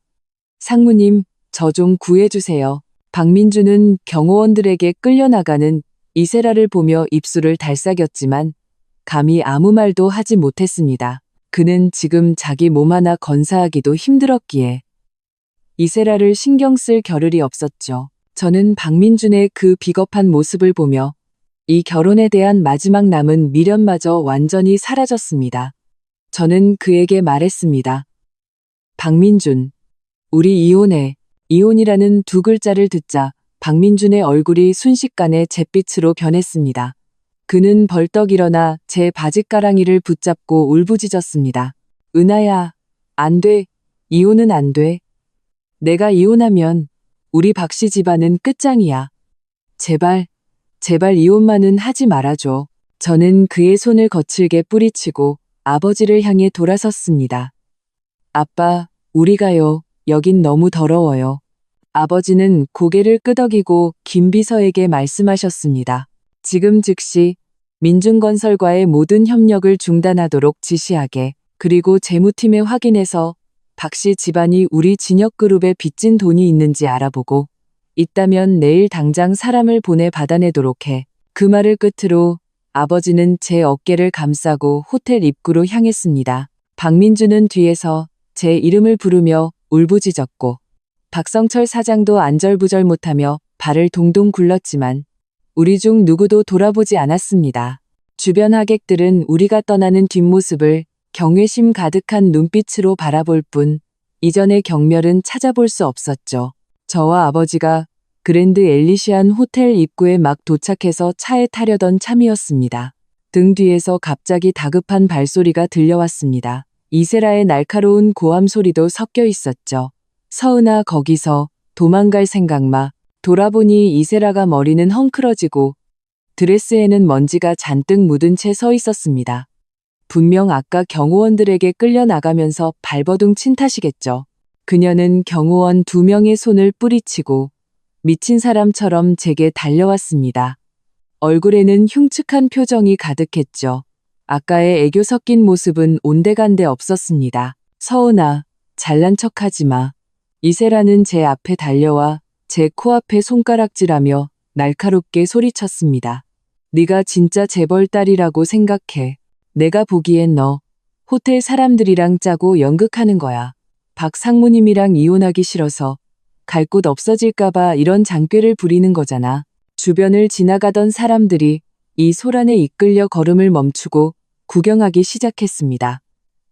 상무님, 저 좀 구해주세요. 박민준은 경호원들에게 끌려나가는 이세라를 보며 입술을 달싹였지만 감히 아무 말도 하지 못했습니다. 그는 지금 자기 몸 하나 건사하기도 힘들었기에 이세라를 신경 쓸 겨를이 없었죠. 저는 박민준의 그 비겁한 모습을 보며 이 결혼에 대한 마지막 남은 미련마저 완전히 사라졌습니다. 저는 그에게 말했습니다. 박민준, 우리 이혼해. 이혼이라는 2글자를 듣자 박민준의 얼굴이 순식간에 잿빛으로 변했습니다. 그는 벌떡 일어나 제 바짓가랑이를 붙잡고 울부짖었습니다. 은하야, 안 돼. 이혼은 안 돼. 내가 이혼하면 우리 박씨 집안은 끝장이야. 제발 이혼만은 하지 말아줘. 저는 그의 손을 거칠게 뿌리치고 아버지를 향해 돌아섰습니다. 아빠, 우리 가요. 여긴 너무 더러워요. 아버지는 고개를 끄덕이고 김비서에게 말씀하셨습니다. 지금 즉시 민중건설과의 모든 협력을 중단하도록 지시하게. 그리고 재무팀에 확인해서 박씨 집안이 우리 진혁그룹에 빚진 돈이 있는지 알아보고 있다면 내일 당장 사람을 보내 받아내도록 해. 그 말을 끝으로 아버지는 제 어깨를 감싸고 호텔 입구로 향했습니다. 박민주는 뒤에서 제 이름을 부르며 울부짖었고 박성철 사장도 안절부절 못하며 발을 동동 굴렀지만 우리 중 누구도 돌아보지 않았습니다. 주변 하객들은 우리가 떠나는 뒷모습을 경외심 가득한 눈빛으로 바라볼 뿐 이전의 경멸은 찾아볼 수 없었죠. 저와 아버지가 그랜드 엘리시안 호텔 입구에 막 도착해서 차에 타려던 참이었습니다. 등 뒤에서 갑자기 다급한 발소리가 들려왔습니다. 이세라의 날카로운 고함 소리도 섞여 있었죠. 서은아, 거기서 도망갈 생각 마. 돌아보니 이세라가 머리는 헝클어지고 드레스에는 먼지가 잔뜩 묻은 채 서 있었습니다. 분명 아까 경호원들에게 끌려나가면서 발버둥 친 탓이겠죠. 그녀는 경호원 2명의 손을 뿌리치고 미친 사람처럼 제게 달려왔습니다. 얼굴에는 흉측한 표정이 가득했죠. 아까의 애교 섞인 모습은 온데간데 없었습니다. 서은아, 잘난 척하지 마. 이세라는 제 앞에 달려와 제 코앞에 손가락질하며 날카롭게 소리쳤습니다. 네가 진짜 재벌 딸이라고 생각해. 내가 보기엔 너 호텔 사람들이랑 짜고 연극하는 거야. 박 상무님이랑 이혼하기 싫어서 갈 곳 없어질까봐 이런 장꾀를 부리는 거잖아. 주변을 지나가던 사람들이 이 소란에 이끌려 걸음을 멈추고 구경하기 시작했습니다.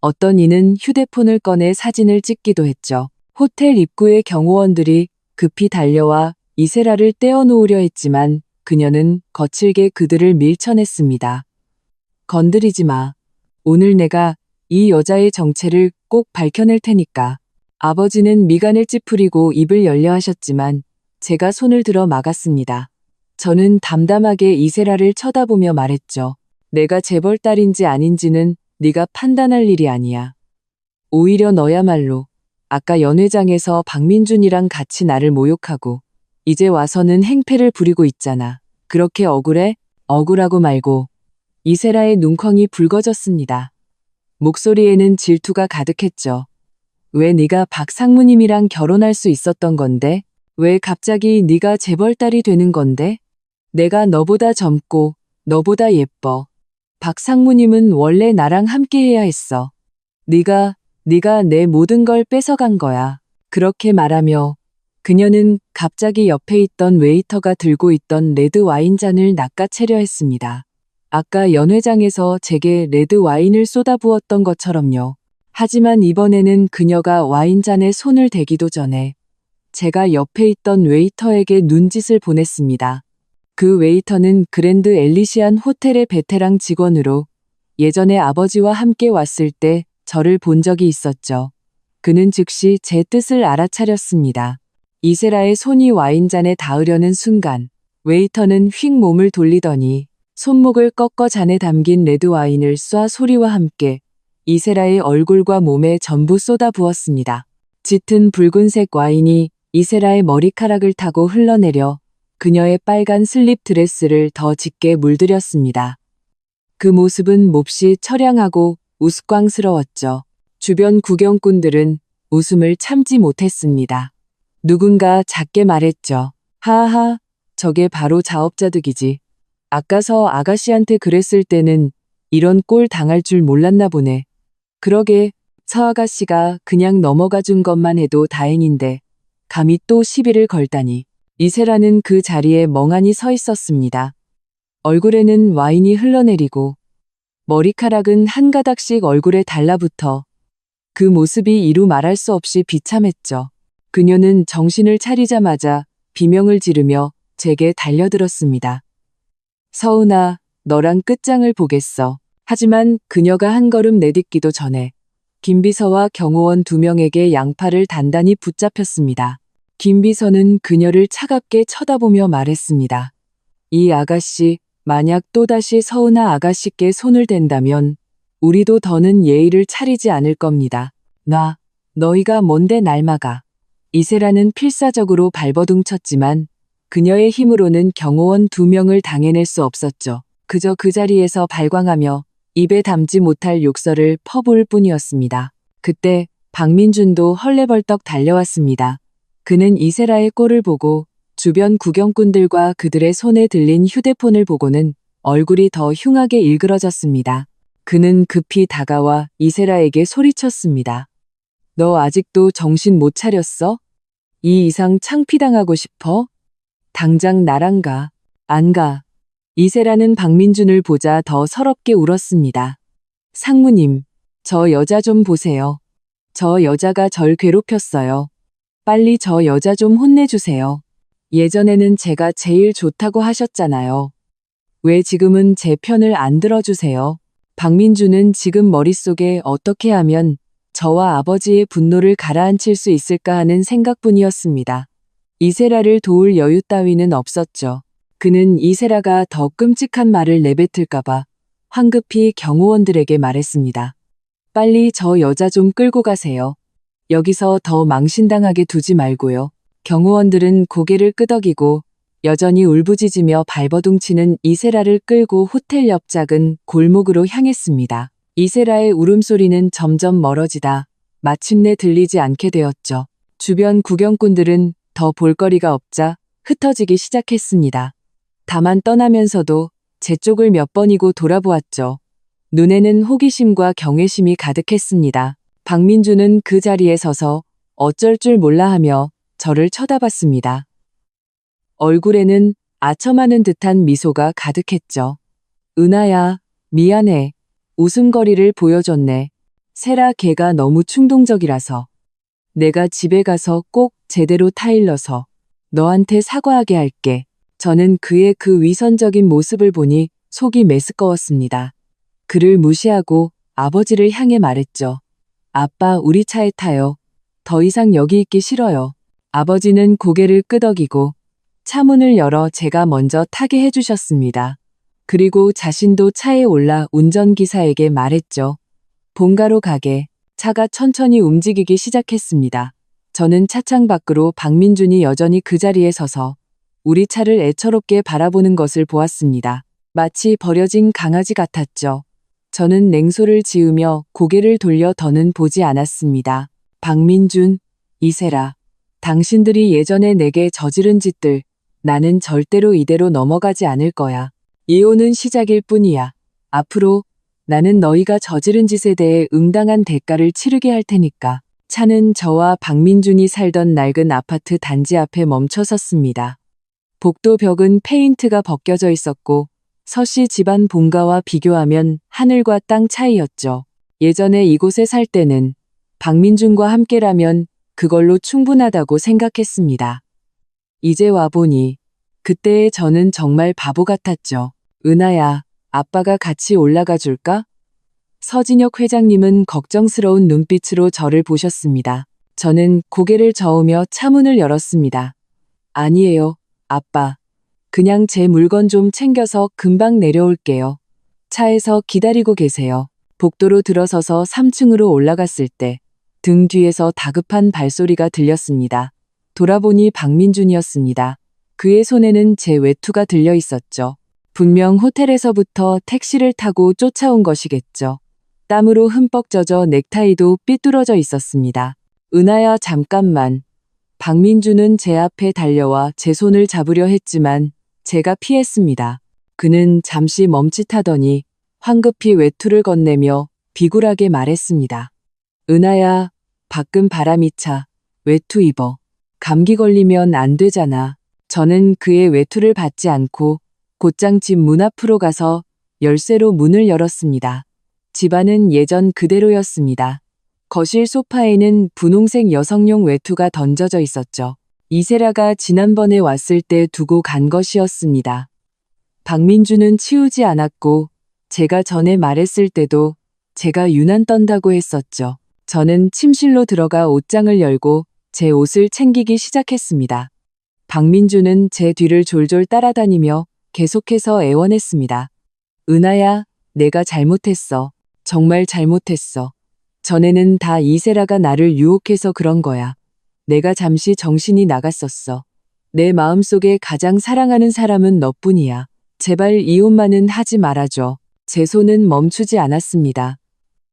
어떤 이는 휴대폰을 꺼내 사진을 찍기도 했죠. 호텔 입구의 경호원들이 급히 달려와 이세라를 떼어놓으려 했지만 그녀는 거칠게 그들을 밀쳐냈습니다. 건드리지 마. 오늘 내가 이 여자의 정체를 꼭 밝혀낼 테니까. 아버지는 미간을 찌푸리고 입을 열려 하셨지만 제가 손을 들어 막았습니다. 저는 담담하게 이세라를 쳐다보며 말했죠. 내가 재벌 딸인지 아닌지는 네가 판단할 일이 아니야. 오히려 너야말로 아까 연회장에서 박민준이랑 같이 나를 모욕하고 이제 와서는 행패를 부리고 있잖아. 그렇게 억울해? 억울하고 말고. 이세라의 눈컹이 붉어졌습니다. 목소리에는 질투가 가득했죠. 왜 네가 박 상무님이랑 결혼할 수 있었던 건데? 왜 갑자기 네가 재벌 딸이 되는 건데? 내가 너보다 젊고 너보다 예뻐. 박 상무님은 원래 나랑 함께해야 했어. 네가 내 모든 걸 뺏어간 거야. 그렇게 말하며 그녀는 갑자기 옆에 있던 웨이터가 들고 있던 레드 와인잔을 낚아채려 했습니다. 아까 연회장에서 제게 레드 와인을 쏟아부었던 것처럼요. 하지만 이번에는 그녀가 와인잔에 손을 대기도 전에 제가 옆에 있던 웨이터에게 눈짓을 보냈습니다. 그 웨이터는 그랜드 엘리시안 호텔의 베테랑 직원으로 예전에 아버지와 함께 왔을 때 저를 본 적이 있었죠. 그는 즉시 제 뜻을 알아차렸습니다. 이세라의 손이 와인잔에 닿으려는 순간 웨이터는 휙 몸을 돌리더니 손목을 꺾어 잔에 담긴 레드와인을 쏴 소리와 함께 이세라의 얼굴과 몸에 전부 쏟아부었습니다. 짙은 붉은색 와인이 이세라의 머리카락을 타고 흘러내려 그녀의 빨간 슬립 드레스를 더 짙게 물들였습니다. 그 모습은 몹시 처량하고 우스꽝스러웠죠. 주변 구경꾼들은 웃음을 참지 못했습니다. 누군가 작게 말했죠. 하하, 저게 바로 자업자득이지. 아까 서 아가씨한테 그랬을 때는 이런 꼴 당할 줄 몰랐나 보네. 그러게, 서 아가씨가 그냥 넘어가 준 것만 해도 다행인데 감히 또 시비를 걸다니. 이세라는 그 자리에 멍하니 서 있었습니다. 얼굴에는 와인이 흘러내리고 머리카락은 한 가닥씩 얼굴에 달라붙어 그 모습이 이루 말할 수 없이 비참했죠. 그녀는 정신을 차리자마자 비명을 지르며 제게 달려들었습니다. 서은아, 너랑 끝장을 보겠어. 하지만 그녀가 한 걸음 내딛기도 전에 김비서와 경호원 2명에게 양팔을 단단히 붙잡혔습니다. 김비서는 그녀를 차갑게 쳐다보며 말했습니다. 이 아가씨, 만약 또다시 서은아 아가씨께 손을 댄다면 우리도 더는 예의를 차리지 않을 겁니다. 너희가 뭔데 날 막아. 이세라는 필사적으로 발버둥 쳤지만 그녀의 힘으로는 경호원 2명을 당해낼 수 없었죠. 그저 그 자리에서 발광하며 입에 담지 못할 욕설을 퍼부을 뿐이었습니다. 그때 박민준도 헐레벌떡 달려왔습니다. 그는 이세라의 꼴을 보고 주변 구경꾼들과 그들의 손에 들린 휴대폰을 보고는 얼굴이 더 흉하게 일그러졌습니다. 그는 급히 다가와 이세라에게 소리쳤습니다. 너 아직도 정신 못 차렸어? 이 이상 창피당하고 싶어? 당장 나랑 가. 안 가. 이세라는 박민준을 보자 더 서럽게 울었습니다. 상무님, 저 여자 좀 보세요. 저 여자가 절 괴롭혔어요. 빨리 저 여자 좀 혼내주세요. 예전에는 제가 제일 좋다고 하셨잖아요. 왜 지금은 제 편을 안 들어주세요? 박민준은 지금 머릿속에 어떻게 하면 저와 아버지의 분노를 가라앉힐 수 있을까 하는 생각뿐이었습니다. 이세라를 도울 여유 따위는 없었죠. 그는 이세라가 더 끔찍한 말을 내뱉을까봐 황급히 경호원들에게 말했습니다. 빨리 저 여자 좀 끌고 가세요. 여기서 더 망신당하게 두지 말고요. 경호원들은 고개를 끄덕이고 여전히 울부짖으며 발버둥치는 이세라를 끌고 호텔 옆 작은 골목으로 향했습니다. 이세라의 울음소리는 점점 멀어지다 마침내 들리지 않게 되었죠. 주변 구경꾼들은 더 볼거리가 없자 흩어지기 시작했습니다. 다만 떠나면서도 제 쪽을 몇 번이고 돌아보았죠. 눈에는 호기심과 경외심이 가득했습니다. 박민준은 그 자리에 서서 어쩔 줄 몰라 하며 저를 쳐다봤습니다. 얼굴에는 아첨하는 듯한 미소가 가득했죠. 은하야, 미안해. 웃음거리를 보여줬네. 세라 걔가 너무 충동적이라서. 내가 집에 가서 꼭 제대로 타일러서 너한테 사과하게 할게. 저는 그의 그 위선적인 모습을 보니 속이 메스꺼웠습니다. 그를 무시하고 아버지를 향해 말했죠. 아빠, 우리 차에 타요. 더 이상 여기 있기 싫어요. 아버지는 고개를 끄덕이고 차 문을 열어 제가 먼저 타게 해주셨습니다. 그리고 자신도 차에 올라 운전기사에게 말했죠. 본가로 가게. 차가 천천히 움직이기 시작했습니다. 저는 차창 밖으로 박민준이 여전히 그 자리에 서서 우리 차를 애처롭게 바라보는 것을 보았습니다. 마치 버려진 강아지 같았죠. 저는 냉소를 지으며 고개를 돌려 더는 보지 않았습니다. 박민준, 이세라, 당신들이 예전에 내게 저지른 짓들, 나는 절대로 이대로 넘어가지 않을 거야. 이혼은 시작일 뿐이야. 앞으로 나는 너희가 저지른 짓에 대해 응당한 대가를 치르게 할 테니까. 차는 저와 박민준이 살던 낡은 아파트 단지 앞에 멈춰 섰습니다. 복도 벽은 페인트가 벗겨져 있었고 서씨 집안 본가와 비교하면 하늘과 땅 차이였죠. 예전에 이곳에 살 때는 박민준과 함께라면 그걸로 충분하다고 생각했습니다. 이제 와보니 그때의 저는 정말 바보 같았죠. 은하야, 아빠가 같이 올라가 줄까? 서진혁 회장님은 걱정스러운 눈빛으로 저를 보셨습니다. 저는 고개를 저으며 차문을 열었습니다. 아니에요, 아빠. 그냥 제 물건 좀 챙겨서 금방 내려올게요. 차에서 기다리고 계세요. 복도로 들어서서 3층으로 올라갔을 때 등 뒤에서 다급한 발소리가 들렸습니다. 돌아보니 박민준이었습니다. 그의 손에는 제 외투가 들려 있었죠. 분명 호텔에서부터 택시를 타고 쫓아온 것이겠죠. 땀으로 흠뻑 젖어 넥타이도 삐뚤어져 있었습니다. 은하야, 잠깐만. 박민준은 제 앞에 달려와 제 손을 잡으려 했지만 제가 피했습니다. 그는 잠시 멈칫하더니 황급히 외투를 건네며 비굴하게 말했습니다. 은하야, 밖은 바람이 차. 외투 입어. 감기 걸리면 안 되잖아. 저는 그의 외투를 받지 않고 곧장 집 문 앞으로 가서 열쇠로 문을 열었습니다. 집안은 예전 그대로였습니다. 거실 소파에는 분홍색 여성용 외투가 던져져 있었죠. 이세라가 지난번에 왔을 때 두고 간 것이었습니다. 박민준은 치우지 않았고 제가 전에 말했을 때도 제가 유난 떤다고 했었죠. 저는 침실로 들어가 옷장을 열고 제 옷을 챙기기 시작했습니다. 박민준은 제 뒤를 졸졸 따라다니며 계속해서 애원했습니다. 은하야, 내가 잘못했어. 정말 잘못했어. 전에는 다 이세라가 나를 유혹해서 그런 거야. 내가 잠시 정신이 나갔었어. 내 마음속에 가장 사랑하는 사람은 너뿐이야. 제발 이혼만은 하지 말아줘. 제 손은 멈추지 않았습니다.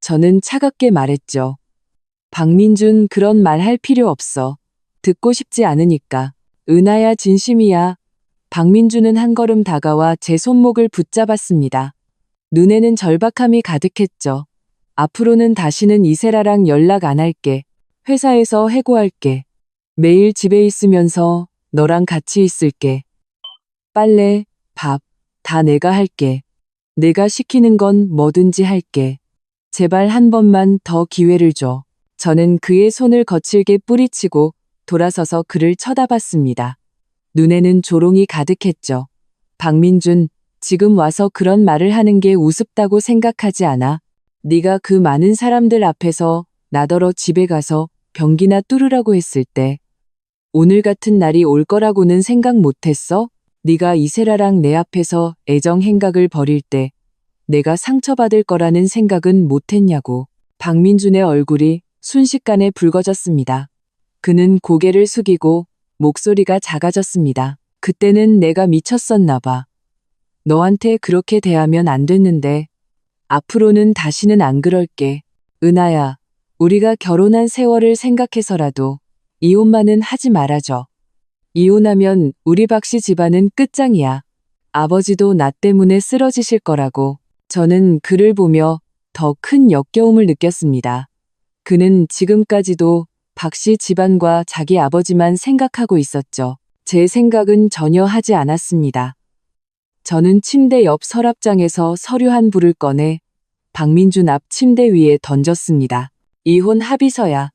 저는 차갑게 말했죠. 박민준, 그런 말 할 필요 없어. 듣고 싶지 않으니까. 은하야, 진심이야. 박민주는 한 걸음 다가와 제 손목을 붙잡았습니다. 눈에는 절박함이 가득했죠. 앞으로는 다시는 이세라랑 연락 안 할게. 회사에서 해고할게. 매일 집에 있으면서 너랑 같이 있을게. 빨래, 밥, 다 내가 할게. 내가 시키는 건 뭐든지 할게. 제발 한 번만 더 기회를 줘. 저는 그의 손을 거칠게 뿌리치고 돌아서서 그를 쳐다봤습니다. 눈에는 조롱이 가득했죠. 박민준, 지금 와서 그런 말을 하는 게 우습다고 생각하지 않아? 네가 그 많은 사람들 앞에서 나더러 집에 가서 변기나 뚫으라고 했을 때 오늘 같은 날이 올 거라고는 생각 못했어? 네가 이세라랑 내 앞에서 애정 행각을 벌일 때 내가 상처받을 거라는 생각은 못했냐고. 박민준의 얼굴이 순식간에 붉어졌습니다. 그는 고개를 숙이고 목소리가 작아졌습니다. 그때는 내가 미쳤었나 봐. 너한테 그렇게 대하면 안 됐는데 앞으로는 다시는 안 그럴게. 은하야, 우리가 결혼한 세월을 생각해서라도 이혼만은 하지 말아줘. 이혼하면 우리 박씨 집안은 끝장이야. 아버지도 나 때문에 쓰러지실 거라고. 저는 그를 보며 더 큰 역겨움을 느꼈습니다. 그는 지금까지도 박씨 집안과 자기 아버지만 생각하고 있었죠. 제 생각은 전혀 하지 않았습니다. 저는 침대 옆 서랍장에서 서류 한 부를 꺼내 박민준 앞 침대 위에 던졌습니다. 이혼 합의서야.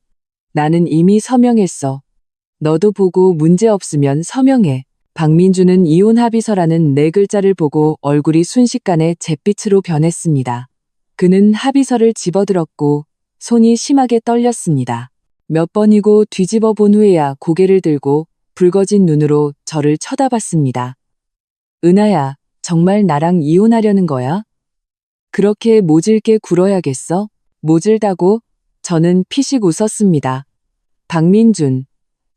나는 이미 서명했어. 너도 보고 문제 없으면 서명해. 박민준은 이혼 합의서라는 네 글자를 보고 얼굴이 순식간에 잿빛으로 변했습니다. 그는 합의서를 집어들었고 손이 심하게 떨렸습니다. 몇 번이고 뒤집어 본 후에야 고개를 들고 붉어진 눈으로 저를 쳐다봤습니다. 은하야, 정말 나랑 이혼하려는 거야? 그렇게 모질게 굴어야겠어? 모질다고? 저는 피식 웃었습니다. 박민준,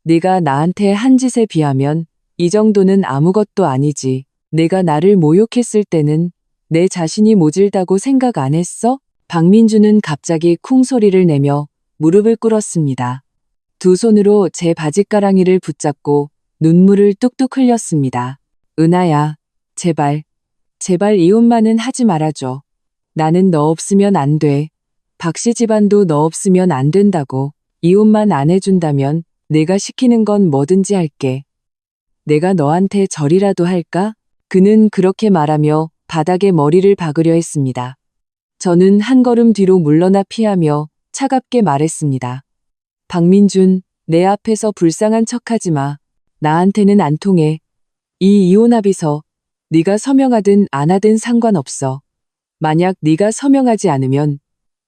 네가 나한테 한 짓에 비하면 이 정도는 아무것도 아니지. 내가 나를 모욕했을 때는 내 자신이 모질다고 생각 안 했어? 박민준은 갑자기 쿵 소리를 내며 무릎을 꿇었습니다. 두 손으로 제 바짓가랑이를 붙잡고 눈물을 뚝뚝 흘렸습니다. 은하야, 제발, 제발 이혼만은 하지 말아줘. 나는 너 없으면 안 돼. 박씨 집안도 너 없으면 안 된다고. 이혼만 안 해준다면 내가 시키는 건 뭐든지 할게. 내가 너한테 절이라도 할까? 그는 그렇게 말하며 바닥에 머리를 박으려 했습니다. 저는 한 걸음 뒤로 물러나 피하며 차갑게 말했습니다. 박민준, 내 앞에서 불쌍한 척하지 마. 나한테는 안 통해. 이 이혼 합의서 네가 서명하든 안 하든 상관없어. 만약 네가 서명하지 않으면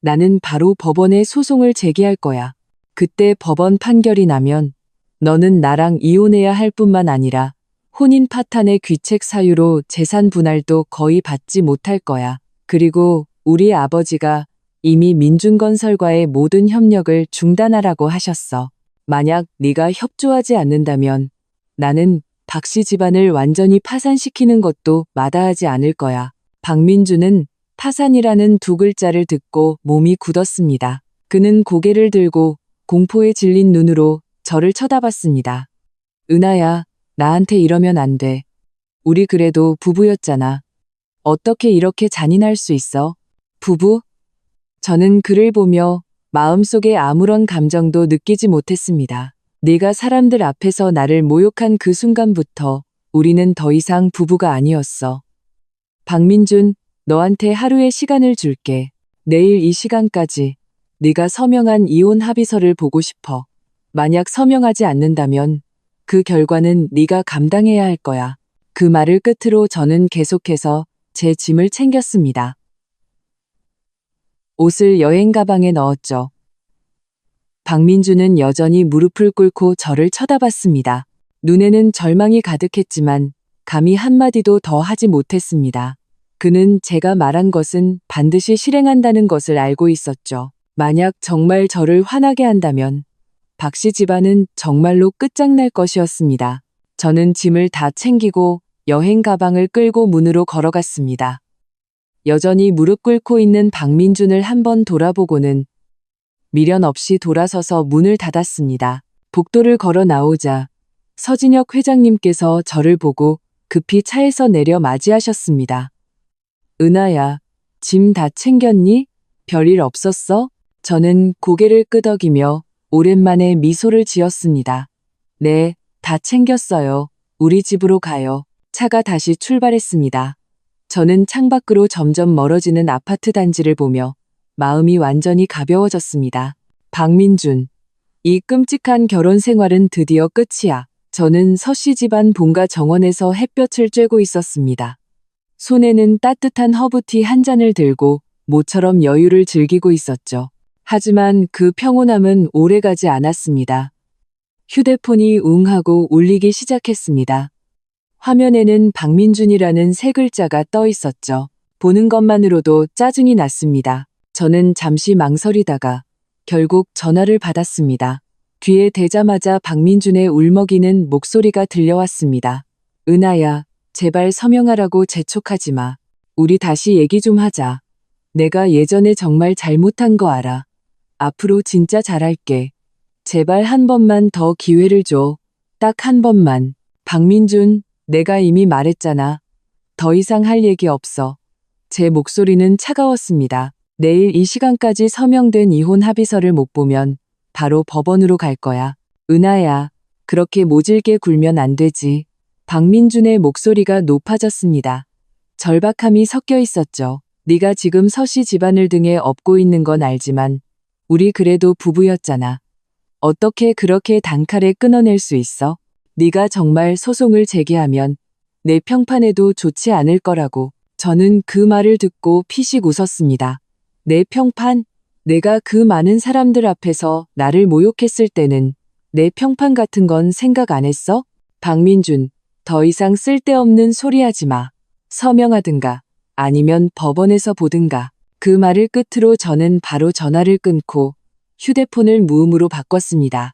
나는 바로 법원에 소송을 제기할 거야. 그때 법원 판결이 나면 너는 나랑 이혼해야 할 뿐만 아니라 혼인 파탄의 귀책 사유로 재산 분할도 거의 받지 못할 거야. 그리고 우리 아버지가 이미 민준건설과의 모든 협력을 중단하라고 하셨어. 만약 네가 협조하지 않는다면 나는 박씨 집안을 완전히 파산시키는 것도 마다하지 않을 거야. 박민주는 파산이라는 두 글자를 듣고 몸이 굳었습니다. 그는 고개를 들고 공포에 질린 눈으로 저를 쳐다봤습니다. 은하야, 나한테 이러면 안 돼. 우리 그래도 부부였잖아. 어떻게 이렇게 잔인할 수 있어? 부부? 저는 그를 보며 마음속에 아무런 감정도 느끼지 못했습니다. 네가 사람들 앞에서 나를 모욕한 그 순간부터 우리는 더 이상 부부가 아니었어. 박민준, 너한테 하루의 시간을 줄게. 내일 이 시간까지 네가 서명한 이혼 합의서를 보고 싶어. 만약 서명하지 않는다면 그 결과는 네가 감당해야 할 거야. 그 말을 끝으로 저는 계속해서 제 짐을 챙겼습니다. 옷을 여행 가방에 넣었죠. 박민주는 여전히 무릎을 꿇고 저를 쳐다봤습니다. 눈에는 절망이 가득했지만 감히 한마디도 더 하지 못했습니다. 그는 제가 말한 것은 반드시 실행한다는 것을 알고 있었죠. 만약 정말 저를 화나게 한다면 박씨 집안은 정말로 끝장날 것이었습니다. 저는 짐을 다 챙기고 여행 가방을 끌고 문으로 걸어갔습니다. 여전히 무릎 꿇고 있는 박민준을 한번 돌아보고는 미련 없이 돌아서서 문을 닫았습니다. 복도를 걸어 나오자 서진혁 회장님께서 저를 보고 급히 차에서 내려 맞이하셨습니다. 은하야, 짐 다 챙겼니? 별일 없었어? 저는 고개를 끄덕이며 오랜만에 미소를 지었습니다. 네, 다 챙겼어요. 우리 집으로 가요. 차가 다시 출발했습니다. 저는 창밖으로 점점 멀어지는 아파트 단지를 보며 마음이 완전히 가벼워졌습니다. 박민준. 이 끔찍한 결혼 생활은 드디어 끝이야. 저는 서씨 집안 본가 정원에서 햇볕을 쬐고 있었습니다. 손에는 따뜻한 허브티 한 잔을 들고 모처럼 여유를 즐기고 있었죠. 하지만 그 평온함은 오래가지 않았습니다. 휴대폰이 웅 하고 울리기 시작했습니다. 화면에는 박민준이라는 세 글자가 떠 있었죠. 보는 것만으로도 짜증이 났습니다. 저는 잠시 망설이다가 결국 전화를 받았습니다. 귀에 대자마자 박민준의 울먹이는 목소리가 들려왔습니다. 은하야, 제발 서명하라고 재촉하지 마. 우리 다시 얘기 좀 하자. 내가 예전에 정말 잘못한 거 알아. 앞으로 진짜 잘할게. 제발 한 번만 더 기회를 줘. 딱 한 번만. 박민준, 내가 이미 말했잖아. 더 이상 할 얘기 없어. 제 목소리는 차가웠습니다. 내일 이 시간까지 서명된 이혼 합의서를 못 보면 바로 법원으로 갈 거야. 은하야, 그렇게 모질게 굴면 안 되지. 박민준의 목소리가 높아졌습니다. 절박함이 섞여 있었죠. 네가 지금 서씨 집안을 등에 업고 있는 건 알지만 우리 그래도 부부였잖아. 어떻게 그렇게 단칼에 끊어낼 수 있어? 네가 정말 소송을 제기하면 내 평판에도 좋지 않을 거라고. 저는 그 말을 듣고 피식 웃었습니다. 내 평판? 내가 그 많은 사람들 앞에서 나를 모욕했을 때는 내 평판 같은 건 생각 안 했어? 박민준, 더 이상 쓸데없는 소리 하지 마. 서명하든가 아니면 법원에서 보든가. 그 말을 끝으로 저는 바로 전화를 끊고 휴대폰을 무음으로 바꿨습니다.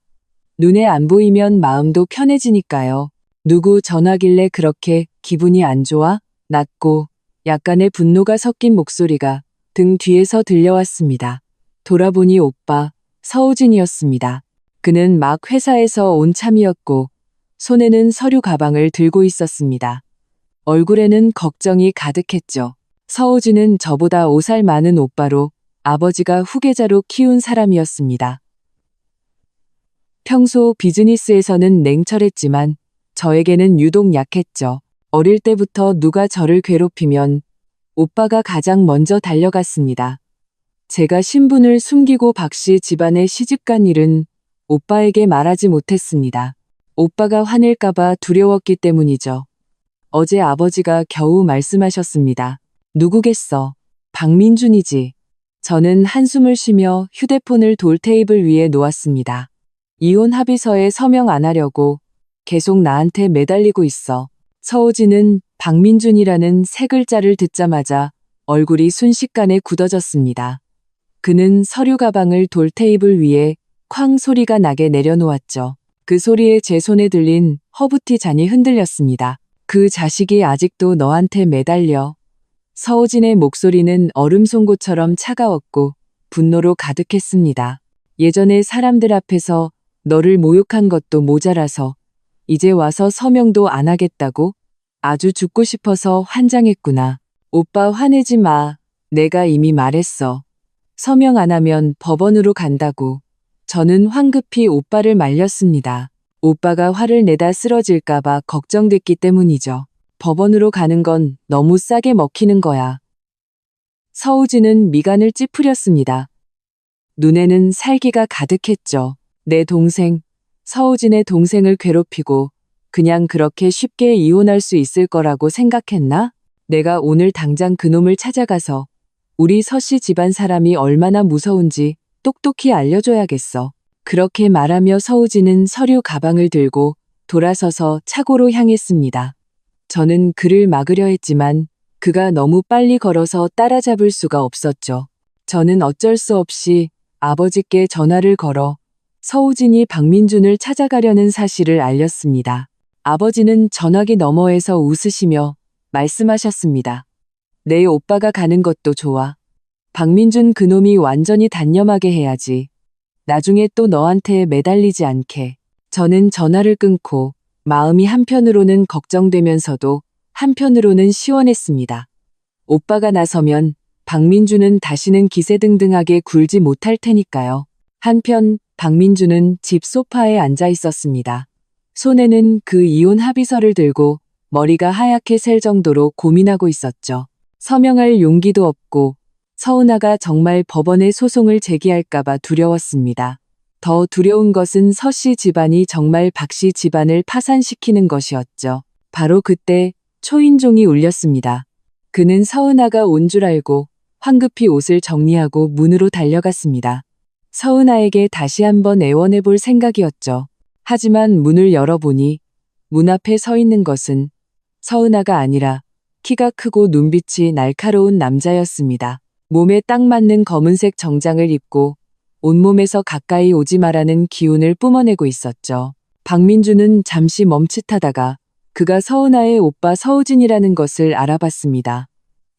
눈에 안 보이면 마음도 편해지니까요. 누구 전화길래 그렇게 기분이 안 좋아? 낮고 약간의 분노가 섞인 목소리가 등 뒤에서 들려왔습니다. 돌아보니 오빠, 서우진이었습니다. 그는 막 회사에서 온 참이었고 손에는 서류 가방을 들고 있었습니다. 얼굴에는 걱정이 가득했죠. 서우진은 저보다 5살 많은 오빠로 아버지가 후계자로 키운 사람이었습니다. 평소 비즈니스에서는 냉철했지만 저에게는 유독 약했죠. 어릴 때부터 누가 저를 괴롭히면 오빠가 가장 먼저 달려갔습니다. 제가 신분을 숨기고 박씨 집안에 시집간 일은 오빠에게 말하지 못했습니다. 오빠가 화낼까봐 두려웠기 때문이죠. 어제 아버지가 겨우 말씀하셨습니다. 누구겠어? 박민준이지. 저는 한숨을 쉬며 휴대폰을 돌 테이블 위에 놓았습니다. 이혼 합의서에 서명 안 하려고 계속 나한테 매달리고 있어. 서우진은 박민준이라는 세 글자를 듣자마자 얼굴이 순식간에 굳어졌습니다. 그는 서류 가방을 돌 테이블 위에 쾅 소리가 나게 내려놓았죠. 그 소리에 제 손에 들린 허브티 잔이 흔들렸습니다. 그 자식이 아직도 너한테 매달려. 서우진의 목소리는 얼음 송곳처럼 차가웠고 분노로 가득했습니다. 예전에 사람들 앞에서 너를 모욕한 것도 모자라서 이제 와서 서명도 안 하겠다고? 아주 죽고 싶어서 환장했구나. 오빠 화내지 마. 내가 이미 말했어. 서명 안 하면 법원으로 간다고. 저는 황급히 오빠를 말렸습니다. 오빠가 화를 내다 쓰러질까봐 걱정됐기 때문이죠. 법원으로 가는 건 너무 싸게 먹히는 거야. 서우진은 미간을 찌푸렸습니다. 눈에는 살기가 가득했죠. 내 동생, 서우진의 동생을 괴롭히고 그냥 그렇게 쉽게 이혼할 수 있을 거라고 생각했나? 내가 오늘 당장 그놈을 찾아가서 우리 서씨 집안 사람이 얼마나 무서운지 똑똑히 알려줘야겠어. 그렇게 말하며 서우진은 서류 가방을 들고 돌아서서 차고로 향했습니다. 저는 그를 막으려 했지만 그가 너무 빨리 걸어서 따라잡을 수가 없었죠. 저는 어쩔 수 없이 아버지께 전화를 걸어 서우진이 박민준을 찾아가려는 사실을 알렸습니다. 아버지는 전화기 너머에서 웃으시며 말씀하셨습니다. 내 오빠가 가는 것도 좋아. 박민준 그놈이 완전히 단념하게 해야지. 나중에 또 너한테 매달리지 않게. 저는 전화를 끊고 마음이 한편으로는 걱정되면서도 한편으로는 시원했습니다. 오빠가 나서면 박민주는 다시는 기세등등하게 굴지 못할 테니까요. 한편 박민주는 집 소파에 앉아 있었습니다. 손에는 그 이혼 합의서를 들고 머리가 하얗게 셀 정도로 고민하고 있었죠. 서명할 용기도 없고 서은아가 정말 법원에 소송을 제기할까봐 두려웠습니다. 더 두려운 것은 서씨 집안이 정말 박씨 집안을 파산시키는 것이었죠. 바로 그때 초인종이 울렸습니다. 그는 서은아가 온 줄 알고 황급히 옷을 정리하고 문으로 달려갔습니다. 서은아에게 다시 한번 애원해 볼 생각이었죠. 하지만 문을 열어보니 문 앞에 서 있는 것은 서은아가 아니라 키가 크고 눈빛이 날카로운 남자였습니다. 몸에 딱 맞는 검은색 정장을 입고 온몸에서 가까이 오지 마라는 기운을 뿜어내고 있었죠. 박민주는 잠시 멈칫하다가 그가 서은아의 오빠 서우진이라는 것을 알아봤습니다.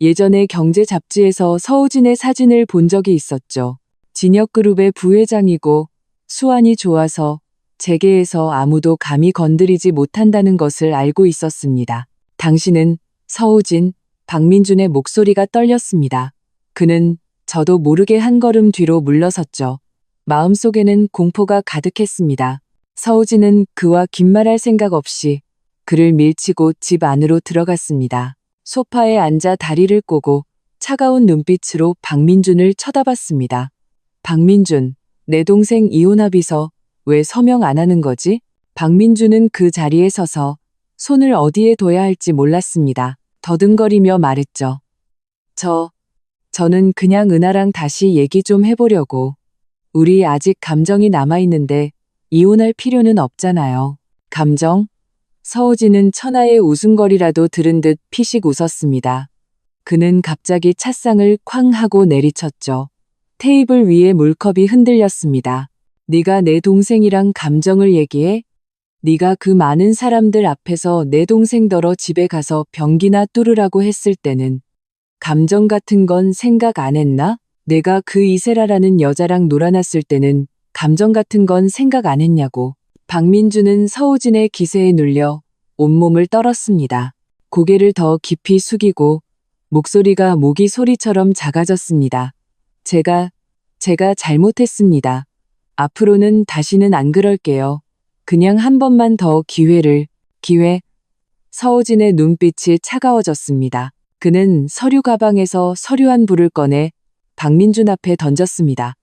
예전에 경제 잡지에서 서우진의 사진을 본 적이 있었죠. 진혁그룹의 부회장이고 수완이 좋아서 재계에서 아무도 감히 건드리지 못한다는 것을 알고 있었습니다. 당신은 서우진, 박민준의 목소리가 떨렸습니다. 그는 저도 모르게 한 걸음 뒤로 물러섰죠. 마음속에는 공포가 가득했습니다. 서우진은 그와 긴 말할 생각 없이 그를 밀치고 집 안으로 들어갔습니다. 소파에 앉아 다리를 꼬고 차가운 눈빛으로 박민준을 쳐다봤습니다. 박민준, 내 동생 이혼 합의서 왜 서명 안 하는 거지? 박민준은 그 자리에 서서 손을 어디에 둬야 할지 몰랐습니다. 더듬거리며 말했죠. 저는 그냥 은하랑 다시 얘기 좀 해보려고. 우리 아직 감정이 남아있는데 이혼할 필요는 없잖아요. 감정? 서우진은 천하의 웃음거리라도 들은 듯 피식 웃었습니다. 그는 갑자기 찻상을 쾅 하고 내리쳤죠. 테이블 위에 물컵이 흔들렸습니다. 네가 내 동생이랑 감정을 얘기해? 네가 그 많은 사람들 앞에서 내 동생더러 집에 가서 변기나 뚫으라고 했을 때는 감정 같은 건 생각 안 했나? 내가 그 이세라라는 여자랑 놀아났을 때는 감정 같은 건 생각 안 했냐고. 박민주는 서우진의 기세에 눌려 온몸을 떨었습니다. 고개를 더 깊이 숙이고 목소리가 모기 소리처럼 작아졌습니다. 제가 잘못했습니다. 앞으로는 다시는 안 그럴게요. 그냥 한 번만 더 기회. 서우진의 눈빛이 차가워졌습니다. 그는 서류 가방에서 서류 한 부를 꺼내 박민준 앞에 던졌습니다.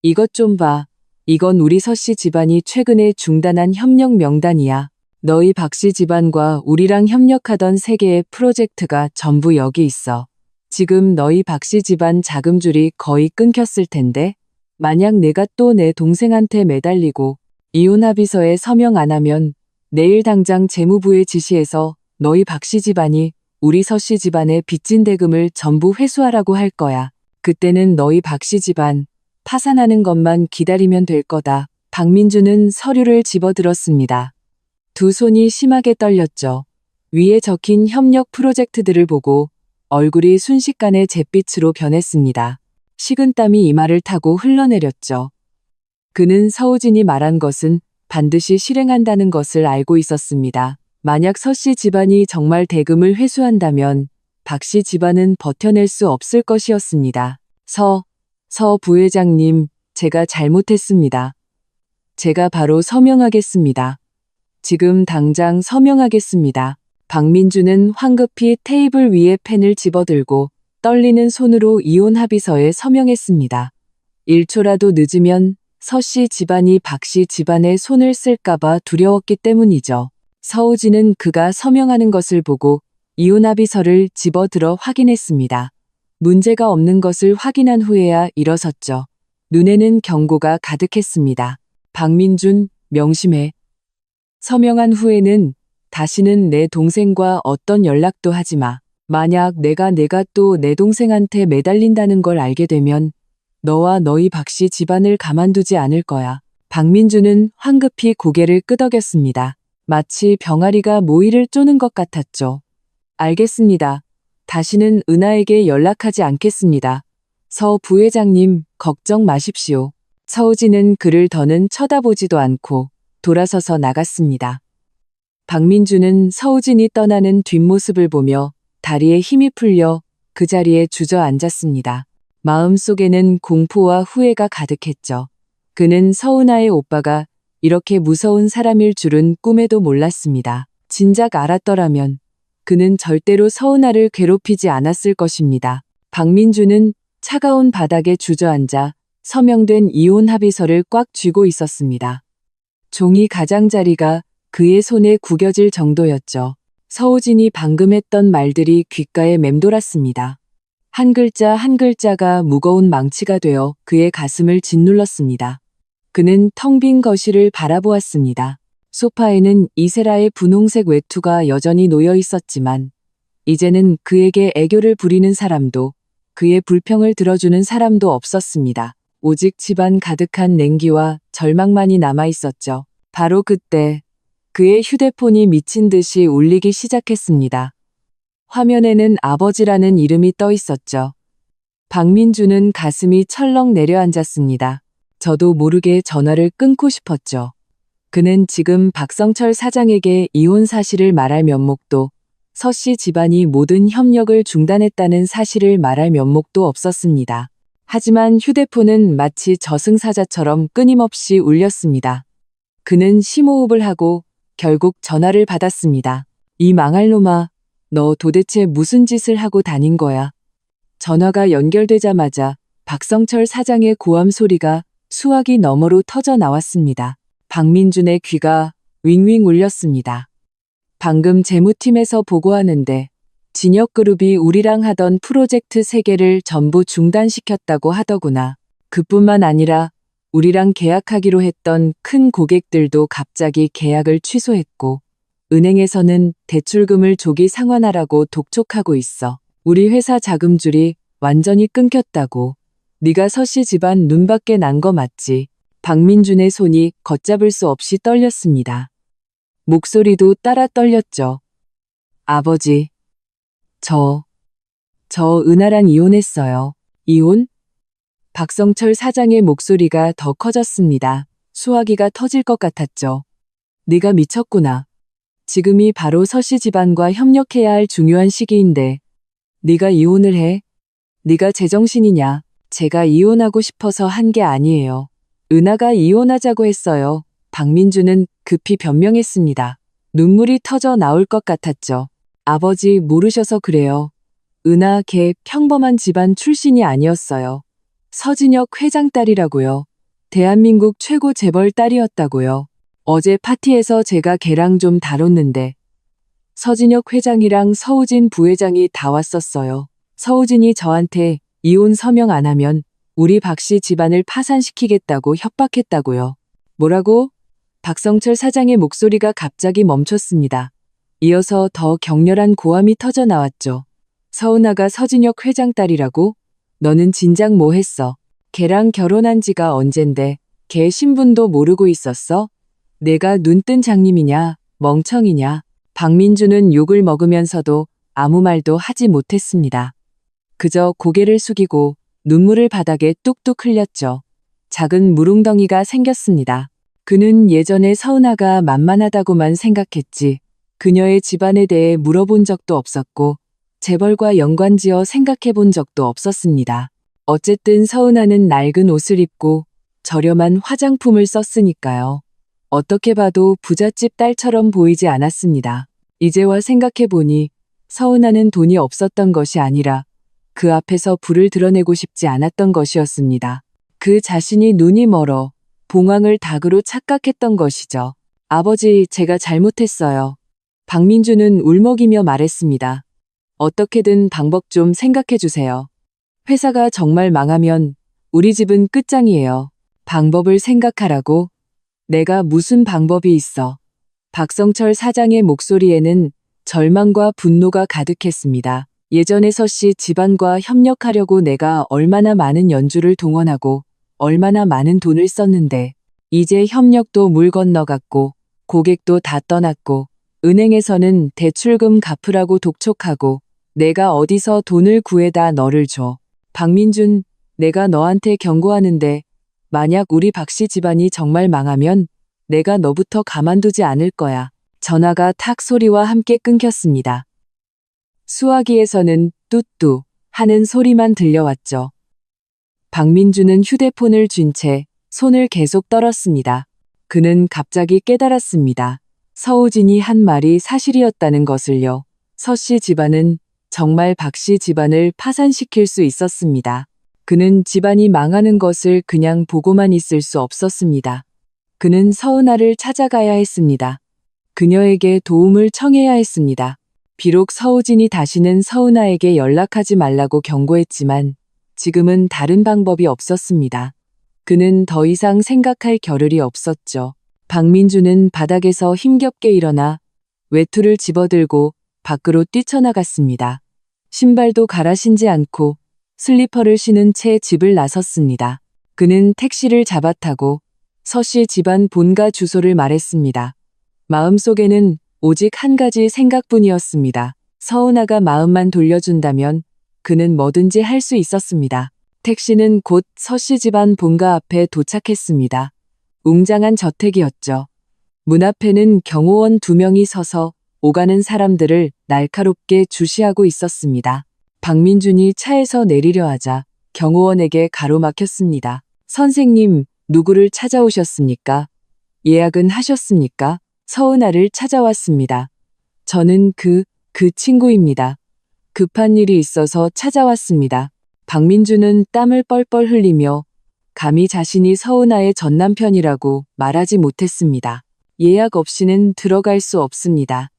이것 좀 봐. 이건 우리 서씨 집안이 최근에 중단한 협력 명단이야. 너희 박씨 집안과 우리랑 협력하던 3개의 프로젝트가 전부 여기 있어. 지금 너희 박씨 집안 자금줄이 거의 끊겼을 텐데 만약 내가 또 내 동생한테 매달리고 이혼 합의서에 서명 안 하면 내일 당장 재무부에 지시해서 너희 박씨 집안이 우리 서씨 집안의 빚진 대금을 전부 회수하라고 할 거야. 그때는 너희 박씨 집안 파산하는 것만 기다리면 될 거다. 박민주는 서류를 집어들었습니다. 두 손이 심하게 떨렸죠. 위에 적힌 협력 프로젝트들을 보고 얼굴이 순식간에 잿빛으로 변했습니다. 식은땀이 이마를 타고 흘러내렸죠. 그는 서우진이 말한 것은 반드시 실행한다는 것을 알고 있었습니다. 만약 서씨 집안이 정말 대금을 회수한다면 박씨 집안은 버텨낼 수 없을 것이었습니다. 서 부회장님, 제가 잘못했습니다. 제가 바로 서명하겠습니다. 지금 당장 서명하겠습니다. 박민주는 황급히 테이블 위에 펜을 집어들고 떨리는 손으로 이혼 합의서에 서명했습니다. 1초라도 늦으면 서씨 집안이 박씨 집안에 손을 쓸까봐 두려웠기 때문이죠. 서우진은 그가 서명하는 것을 보고 이혼 합의서를 집어들어 확인했습니다. 문제가 없는 것을 확인한 후에야 일어섰죠. 눈에는 경고가 가득했습니다. 박민준, 명심해. 서명한 후에는 다시는 내 동생과 어떤 연락도 하지 마. 만약 내가 또 내 동생한테 매달린다는 걸 알게 되면 너와 너희 박씨 집안을 가만두지 않을 거야. 박민주는 황급히 고개를 끄덕였습니다. 마치 병아리가 모이를 쪼는 것 같았죠. 알겠습니다. 다시는 은하에게 연락하지 않겠습니다. 서 부회장님, 걱정 마십시오. 서우진은 그를 더는 쳐다보지도 않고 돌아서서 나갔습니다. 박민주는 서우진이 떠나는 뒷모습을 보며 다리에 힘이 풀려 그 자리에 주저앉았습니다. 마음속에는 공포와 후회가 가득했죠. 그는 서은아의 오빠가 이렇게 무서운 사람일 줄은 꿈에도 몰랐습니다. 진작 알았더라면 그는 절대로 서은아를 괴롭히지 않았을 것입니다. 박민주는 차가운 바닥에 주저앉아 서명된 이혼 합의서를 꽉 쥐고 있었습니다. 종이 가장자리가 그의 손에 구겨질 정도였죠. 서우진이 방금 했던 말들이 귓가에 맴돌았습니다. 한 글자 한 글자가 무거운 망치가 되어 그의 가슴을 짓눌렀습니다. 그는 텅 빈 거실을 바라보았습니다. 소파에는 이세라의 분홍색 외투가 여전히 놓여 있었지만 이제는 그에게 애교를 부리는 사람도 그의 불평을 들어주는 사람도 없었습니다. 오직 집안 가득한 냉기와 절망만이 남아 있었죠. 바로 그때 그의 휴대폰이 미친 듯이 울리기 시작했습니다. 화면에는 아버지라는 이름이 떠 있었죠. 박민주는 가슴이 철렁 내려앉았습니다. 저도 모르게 전화를 끊고 싶었죠. 그는 지금 박성철 사장에게 이혼 사실을 말할 면목도, 서씨 집안이 모든 협력을 중단했다는 사실을 말할 면목도 없었습니다. 하지만 휴대폰은 마치 저승사자처럼 끊임없이 울렸습니다. 그는 심호흡을 하고 결국 전화를 받았습니다. 이 망할 놈아, 너 도대체 무슨 짓을 하고 다닌 거야? 전화가 연결되자마자 박성철 사장의 고함 소리가 수화기 너머로 터져 나왔습니다. 박민준의 귀가 윙윙 울렸습니다. 방금 재무팀에서 보고하는데 진역그룹이 우리랑 하던 프로젝트 3개를 전부 중단시켰다고 하더구나. 그뿐만 아니라 우리랑 계약하기로 했던 큰 고객들도 갑자기 계약을 취소했고 은행에서는 대출금을 조기 상환하라고 독촉하고 있어. 우리 회사 자금줄이 완전히 끊겼다고. 네가 서씨 집안 눈밖에 난 거 맞지? 박민준의 손이 걷잡을 수 없이 떨렸습니다. 목소리도 따라 떨렸죠. 아버지, 저 은하랑 이혼했어요. 이혼? 박성철 사장의 목소리가 더 커졌습니다. 수화기가 터질 것 같았죠. 네가 미쳤구나. 지금이 바로 서씨 집안과 협력해야 할 중요한 시기인데 네가 이혼을 해? 네가 제정신이냐? 제가 이혼하고 싶어서 한 게 아니에요. 은하가 이혼하자고 했어요. 박민주는 급히 변명했습니다. 눈물이 터져 나올 것 같았죠. 아버지 모르셔서 그래요. 은하 걔 평범한 집안 출신이 아니었어요. 서진혁 회장 딸이라고요. 대한민국 최고 재벌 딸이었다고요. 어제 파티에서 제가 걔랑 좀 다뤘는데 서진혁 회장이랑 서우진 부회장이 다 왔었어요. 서우진이 저한테 이혼 서명 안 하면 우리 박씨 집안을 파산시키겠다고 협박했다고요. 뭐라고? 박성철 사장의 목소리가 갑자기 멈췄습니다. 이어서 더 격렬한 고함이 터져 나왔죠. 서은아가 서진혁 회장 딸이라고? 너는 진작 뭐 했어? 걔랑 결혼한 지가 언젠데 걔 신분도 모르고 있었어? 내가 눈뜬 장님이냐, 멍청이냐. 박민주는 욕을 먹으면서도 아무 말도 하지 못했습니다. 그저 고개를 숙이고 눈물을 바닥에 뚝뚝 흘렸죠. 작은 물웅덩이가 생겼습니다. 그는 예전에 서은아가 만만하다고만 생각했지 그녀의 집안에 대해 물어본 적도 없었고 재벌과 연관지어 생각해 본 적도 없었습니다. 어쨌든 서은아는 낡은 옷을 입고 저렴한 화장품을 썼으니까요. 어떻게 봐도 부잣집 딸처럼 보이지 않았습니다. 이제와 생각해 보니 서은아는 돈이 없었던 것이 아니라 그 앞에서 불을 드러내고 싶지 않았던 것이었습니다. 그 자신이 눈이 멀어 봉황을 닭으로 착각했던 것이죠. 아버지, 제가 잘못했어요. 박민주는 울먹이며 말했습니다. 어떻게든 방법 좀 생각해 주세요. 회사가 정말 망하면 우리 집은 끝장이에요. 방법을 생각하라고? 내가 무슨 방법이 있어? 박성철 사장의 목소리에는 절망과 분노가 가득했습니다. 예전에 서씨 집안과 협력하려고 내가 얼마나 많은 연주를 동원하고 얼마나 많은 돈을 썼는데 이제 협력도 물 건너갔고 고객도 다 떠났고 은행에서는 대출금 갚으라고 독촉하고 내가 어디서 돈을 구해다 너를 줘. 박민준, 내가 너한테 경고하는데 만약 우리 박씨 집안이 정말 망하면 내가 너부터 가만두지 않을 거야. 전화가 탁 소리와 함께 끊겼습니다. 수화기에서는 뚜뚜 하는 소리만 들려왔죠. 박민주는 휴대폰을 쥔 채 손을 계속 떨었습니다. 그는 갑자기 깨달았습니다. 서우진이 한 말이 사실이었다는 것을요. 서씨 집안은 정말 박씨 집안을 파산시킬 수 있었습니다. 그는 집안이 망하는 것을 그냥 보고만 있을 수 없었습니다. 그는 서은아를 찾아가야 했습니다. 그녀에게 도움을 청해야 했습니다. 비록 서우진이 다시는 서은아에게 연락하지 말라고 경고했지만 지금은 다른 방법이 없었습니다. 그는 더 이상 생각할 겨를이 없었죠. 박민주는 바닥에서 힘겹게 일어나 외투를 집어들고 밖으로 뛰쳐나갔습니다. 신발도 갈아 신지 않고 슬리퍼를 신은 채 집을 나섰습니다. 그는 택시를 잡아 타고 서씨 집안 본가 주소를 말했습니다. 마음속에는 오직 한 가지 생각뿐이었습니다. 서은아가 마음만 돌려준다면 그는 뭐든지 할 수 있었습니다. 택시는 곧 서씨 집안 본가 앞에 도착했습니다. 웅장한 저택이었죠. 문 앞에는 경호원 2명이 서서 오가는 사람들을 날카롭게 주시하고 있었습니다. 박민준이 차에서 내리려 하자 경호원에게 가로막혔습니다. 선생님, 누구를 찾아오셨습니까? 예약은 하셨습니까? 서은아를 찾아왔습니다. 저는 그 친구입니다. 급한 일이 있어서 찾아왔습니다. 박민주는 땀을 뻘뻘 흘리며 감히 자신이 서은아의 전남편이라고 말하지 못했습니다. 예약 없이는 들어갈 수 없습니다.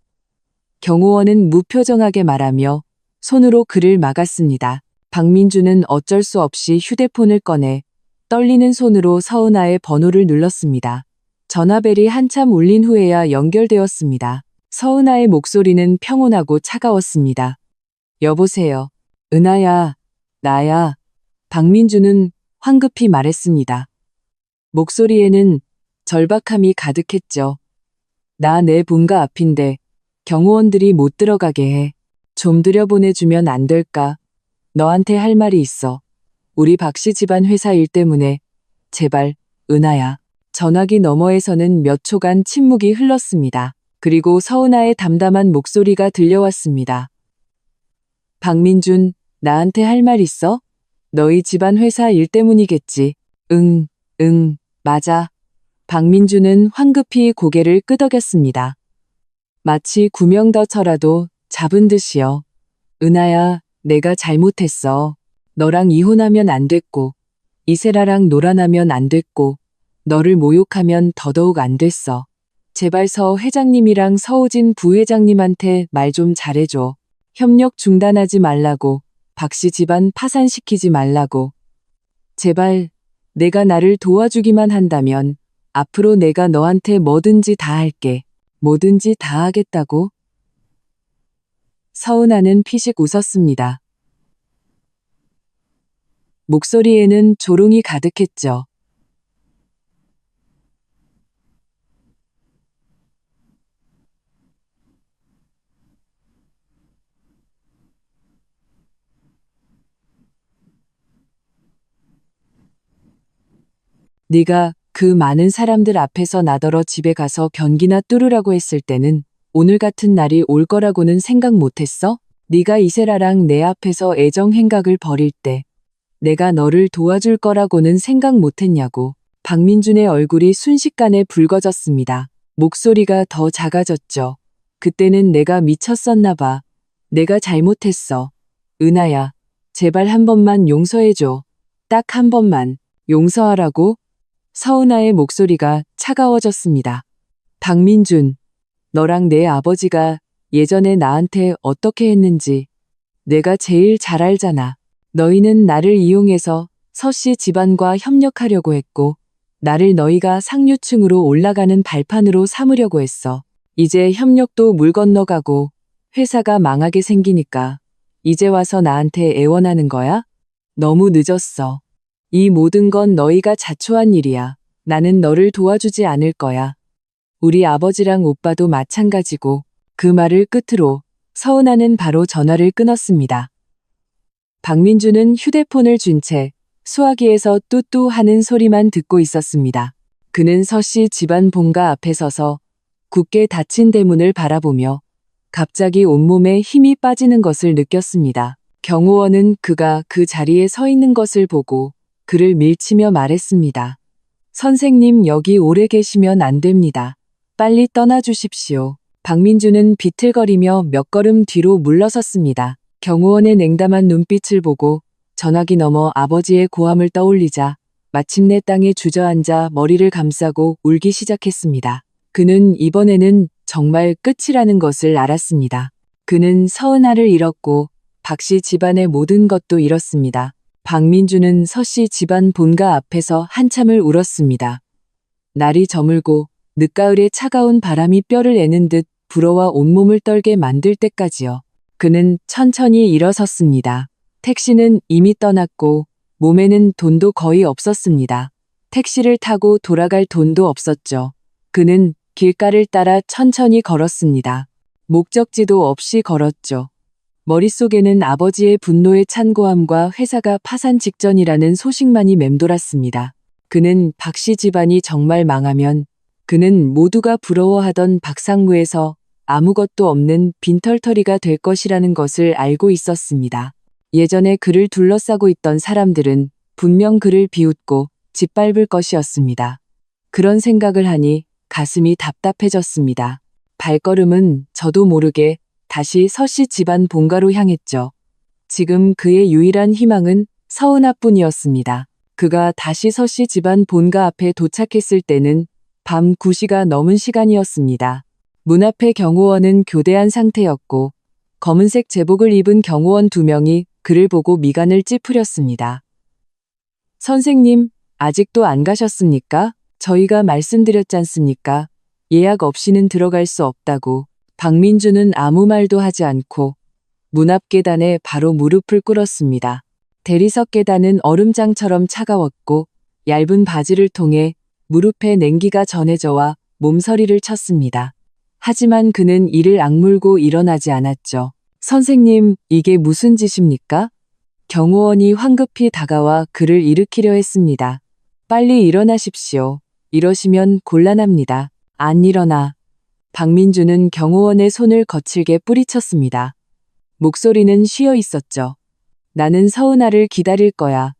경호원은 무표정하게 말하며 손으로 그를 막았습니다. 박민주는 어쩔 수 없이 휴대폰을 꺼내 떨리는 손으로 서은아의 번호를 눌렀습니다. 전화벨이 한참 울린 후에야 연결되었습니다. 서은아의 목소리는 평온하고 차가웠습니다. 여보세요. 은하야, 나야. 박민주는 황급히 말했습니다. 목소리에는 절박함이 가득했죠. 나 내 본가 앞인데 경호원들이 못 들어가게 해. 좀 들여보내주면 안 될까? 너한테 할 말이 있어. 우리 박씨 집안 회사 일 때문에. 제발, 은하야. 전화기 너머에서는 몇 초간 침묵이 흘렀습니다. 그리고 서은아의 담담한 목소리가 들려왔습니다. 박민준, 나한테 할 말 있어? 너희 집안 회사 일 때문이겠지. 응, 맞아. 박민준은 황급히 고개를 끄덕였습니다. 마치 구명더처라도 잡은 듯이요. 은하야, 내가 잘못했어. 너랑 이혼하면 안 됐고, 이세라랑 놀아나면 안 됐고, 너를 모욕하면 더더욱 안 됐어. 제발 서 회장님이랑 서우진 부회장님한테 말 좀 잘해줘. 협력 중단하지 말라고, 박씨 집안 파산시키지 말라고. 제발, 내가 나를 도와주기만 한다면 앞으로 내가 너한테 뭐든지 다 할게. 뭐든지 다 하겠다고? 서은아는 피식 웃었습니다. 목소리에는 조롱이 가득했죠. 네가 그 많은 사람들 앞에서 나더러 집에 가서 변기나 뚫으라고 했을 때는 오늘 같은 날이 올 거라고는 생각 못했어? 네가 이세라랑 내 앞에서 애정 행각을 벌일 때 내가 너를 도와줄 거라고는 생각 못했냐고. 박민준의 얼굴이 순식간에 붉어졌습니다. 목소리가 더 작아졌죠. 그때는 내가 미쳤었나 봐. 내가 잘못했어. 은하야, 제발 한 번만 용서해줘. 딱 한 번만 용서하라고? 서은아의 목소리가 차가워졌습니다. 박민준, 너랑 내 아버지가 예전에 나한테 어떻게 했는지 내가 제일 잘 알잖아. 너희는 나를 이용해서 서씨 집안과 협력하려고 했고 나를 너희가 상류층으로 올라가는 발판으로 삼으려고 했어. 이제 협력도 물 건너가고 회사가 망하게 생기니까 이제 와서 나한테 애원하는 거야? 너무 늦었어. 이 모든 건 너희가 자초한 일이야. 나는 너를 도와주지 않을 거야. 우리 아버지랑 오빠도 마찬가지고. 그 말을 끝으로 서은아는 바로 전화를 끊었습니다. 박민주는 휴대폰을 쥔 채 수화기에서 뚜뚜 하는 소리만 듣고 있었습니다. 그는 서씨 집안 본가 앞에 서서 굳게 닫힌 대문을 바라보며 갑자기 온몸에 힘이 빠지는 것을 느꼈습니다. 경호원은 그가 그 자리에 서 있는 것을 보고 그를 밀치며 말했습니다. 선생님, 여기 오래 계시면 안 됩니다. 빨리 떠나주십시오. 박민주는 비틀거리며 몇 걸음 뒤로 물러섰습니다. 경호원의 냉담한 눈빛을 보고 전화기 너머 아버지의 고함을 떠올리자 마침내 땅에 주저앉아 머리를 감싸고 울기 시작했습니다. 그는 이번에는 정말 끝이라는 것을 알았습니다. 그는 서은아를 잃었고 박씨 집안의 모든 것도 잃었습니다. 박민주는 서씨 집안 본가 앞에서 한참을 울었습니다. 날이 저물고 늦가을의 차가운 바람이 뼈를 애는 듯 불어와 온몸을 떨게 만들 때까지요. 그는 천천히 일어섰습니다. 택시는 이미 떠났고 몸에는 돈도 거의 없었습니다. 택시를 타고 돌아갈 돈도 없었죠. 그는 길가를 따라 천천히 걸었습니다. 목적지도 없이 걸었죠. 머릿속에는 아버지의 분노에 찬 고함과 회사가 파산 직전이라는 소식만이 맴돌았습니다. 그는 박씨 집안이 정말 망하면 그는 모두가 부러워하던 박상무에서 아무것도 없는 빈털터리가 될 것이라는 것을 알고 있었습니다. 예전에 그를 둘러싸고 있던 사람들은 분명 그를 비웃고 짓밟을 것이었습니다. 그런 생각을 하니 가슴이 답답해졌습니다. 발걸음은 저도 모르게 다시 서씨 집안 본가로 향했죠. 지금 그의 유일한 희망은 서은아뿐이었습니다. 그가 다시 서씨 집안 본가 앞에 도착했을 때는 밤 9시가 넘은 시간이었습니다. 문 앞에 경호원은 교대한 상태였고 검은색 제복을 입은 경호원 2명이 그를 보고 미간을 찌푸렸습니다. 선생님, 아직도 안 가셨습니까? 저희가 말씀드렸지 않습니까? 예약 없이는 들어갈 수 없다고. 박민주는 아무 말도 하지 않고 문 앞 계단에 바로 무릎을 꿇었습니다. 대리석 계단은 얼음장처럼 차가웠고 얇은 바지를 통해 무릎에 냉기가 전해져와 몸서리를 쳤습니다. 하지만 그는 이를 악물고 일어나지 않았죠. 선생님, 이게 무슨 짓입니까? 경호원이 황급히 다가와 그를 일으키려 했습니다. 빨리 일어나십시오. 이러시면 곤란합니다. 안 일어나. 박민주는 경호원의 손을 거칠게 뿌리쳤습니다. 목소리는 쉬어 있었죠. 나는 서은아를 기다릴 거야.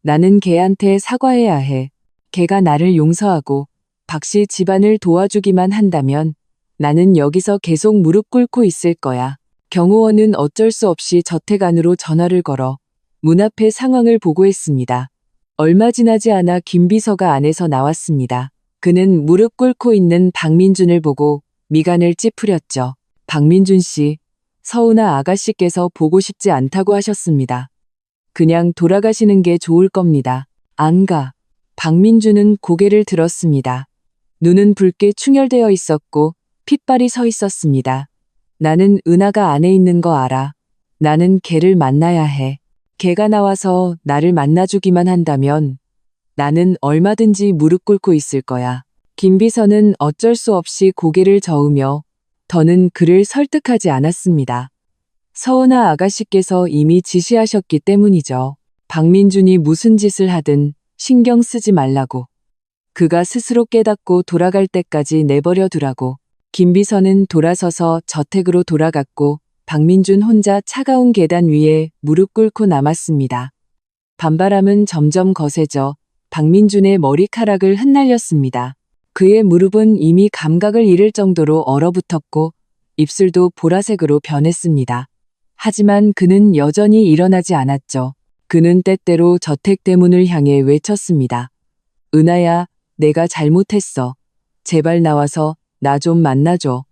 나는 걔한테 사과해야 해. 걔가 나를 용서하고 박씨 집안을 도와주기만 한다면 나는 여기서 계속 무릎 꿇고 있을 거야. 경호원은 어쩔 수 없이 저택 안으로 전화를 걸어 문 앞의 상황을 보고했습니다. 얼마 지나지 않아 김 비서가 안에서 나왔습니다. 그는 무릎 꿇고 있는 박민준을 보고 미간을 찌푸렸죠. 박민준 씨, 서은아 아가씨께서 보고 싶지 않다고 하셨습니다. 그냥 돌아가시는 게 좋을 겁니다. 안 가. 박민준은 고개를 들었습니다. 눈은 붉게 충혈되어 있었고 핏발이 서 있었습니다. 나는 은하가 안에 있는 거 알아. 나는 걔를 만나야 해. 걔가 나와서 나를 만나주기만 한다면 나는 얼마든지 무릎 꿇고 있을 거야. 김 비서는 어쩔 수 없이 고개를 저으며 더는 그를 설득하지 않았습니다. 서은아 아가씨께서 이미 지시하셨기 때문이죠. 박민준이 무슨 짓을 하든 신경 쓰지 말라고. 그가 스스로 깨닫고 돌아갈 때까지 내버려 두라고. 김 비서는 돌아서서 저택으로 돌아갔고 박민준 혼자 차가운 계단 위에 무릎 꿇고 남았습니다. 밤바람은 점점 거세져 박민준의 머리카락을 흩날렸습니다. 그의 무릎은 이미 감각을 잃을 정도로 얼어붙었고 입술도 보라색으로 변했습니다. 하지만 그는 여전히 일어나지 않았죠. 그는 때때로 저택 대문을 향해 외쳤습니다. 은하야, 내가 잘못했어. 제발 나와서 나 좀 만나줘.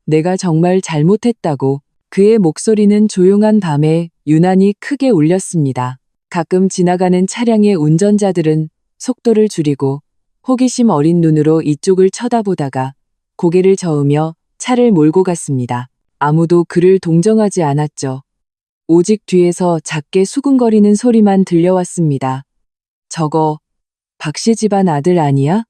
내가 정말 잘못했다고. 그의 목소리는 조용한 밤에 유난히 크게 울렸습니다. 가끔 지나가는 차량의 운전자들은 속도를 줄이고 호기심 어린 눈으로 이쪽을 쳐다보다가 고개를 저으며 차를 몰고 갔습니다. 아무도 그를 동정하지 않았죠. 오직 뒤에서 작게 수근거리는 소리만 들려왔습니다. 저거 박씨 집안 아들 아니야?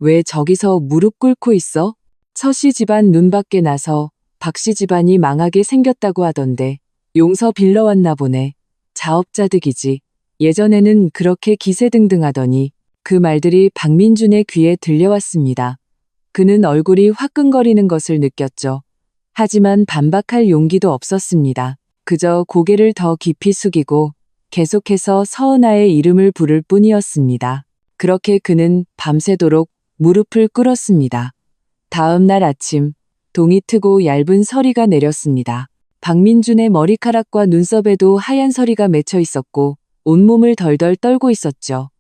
왜 저기서 무릎 꿇고 있어? 서씨 집안 눈 밖에 나서 박씨 집안이 망하게 생겼다고 하던데 용서 빌러왔나 보네. 자업자득이지. 예전에는 그렇게 기세등등하더니 그 말들이 박민준의 귀에 들려왔습니다. 그는 얼굴이 화끈거리는 것을 느꼈죠. 하지만 반박할 용기도 없었습니다. 그저 고개를 더 깊이 숙이고 계속해서 서은아의 이름을 부를 뿐이었습니다. 그렇게 그는 밤새도록 무릎을 꿇었습니다. 다음 날 아침, 동이 트고 얇은 서리가 내렸습니다. 박민준의 머리카락과 눈썹에도 하얀 서리가 맺혀 있었고 온몸을 덜덜 떨고 있었죠.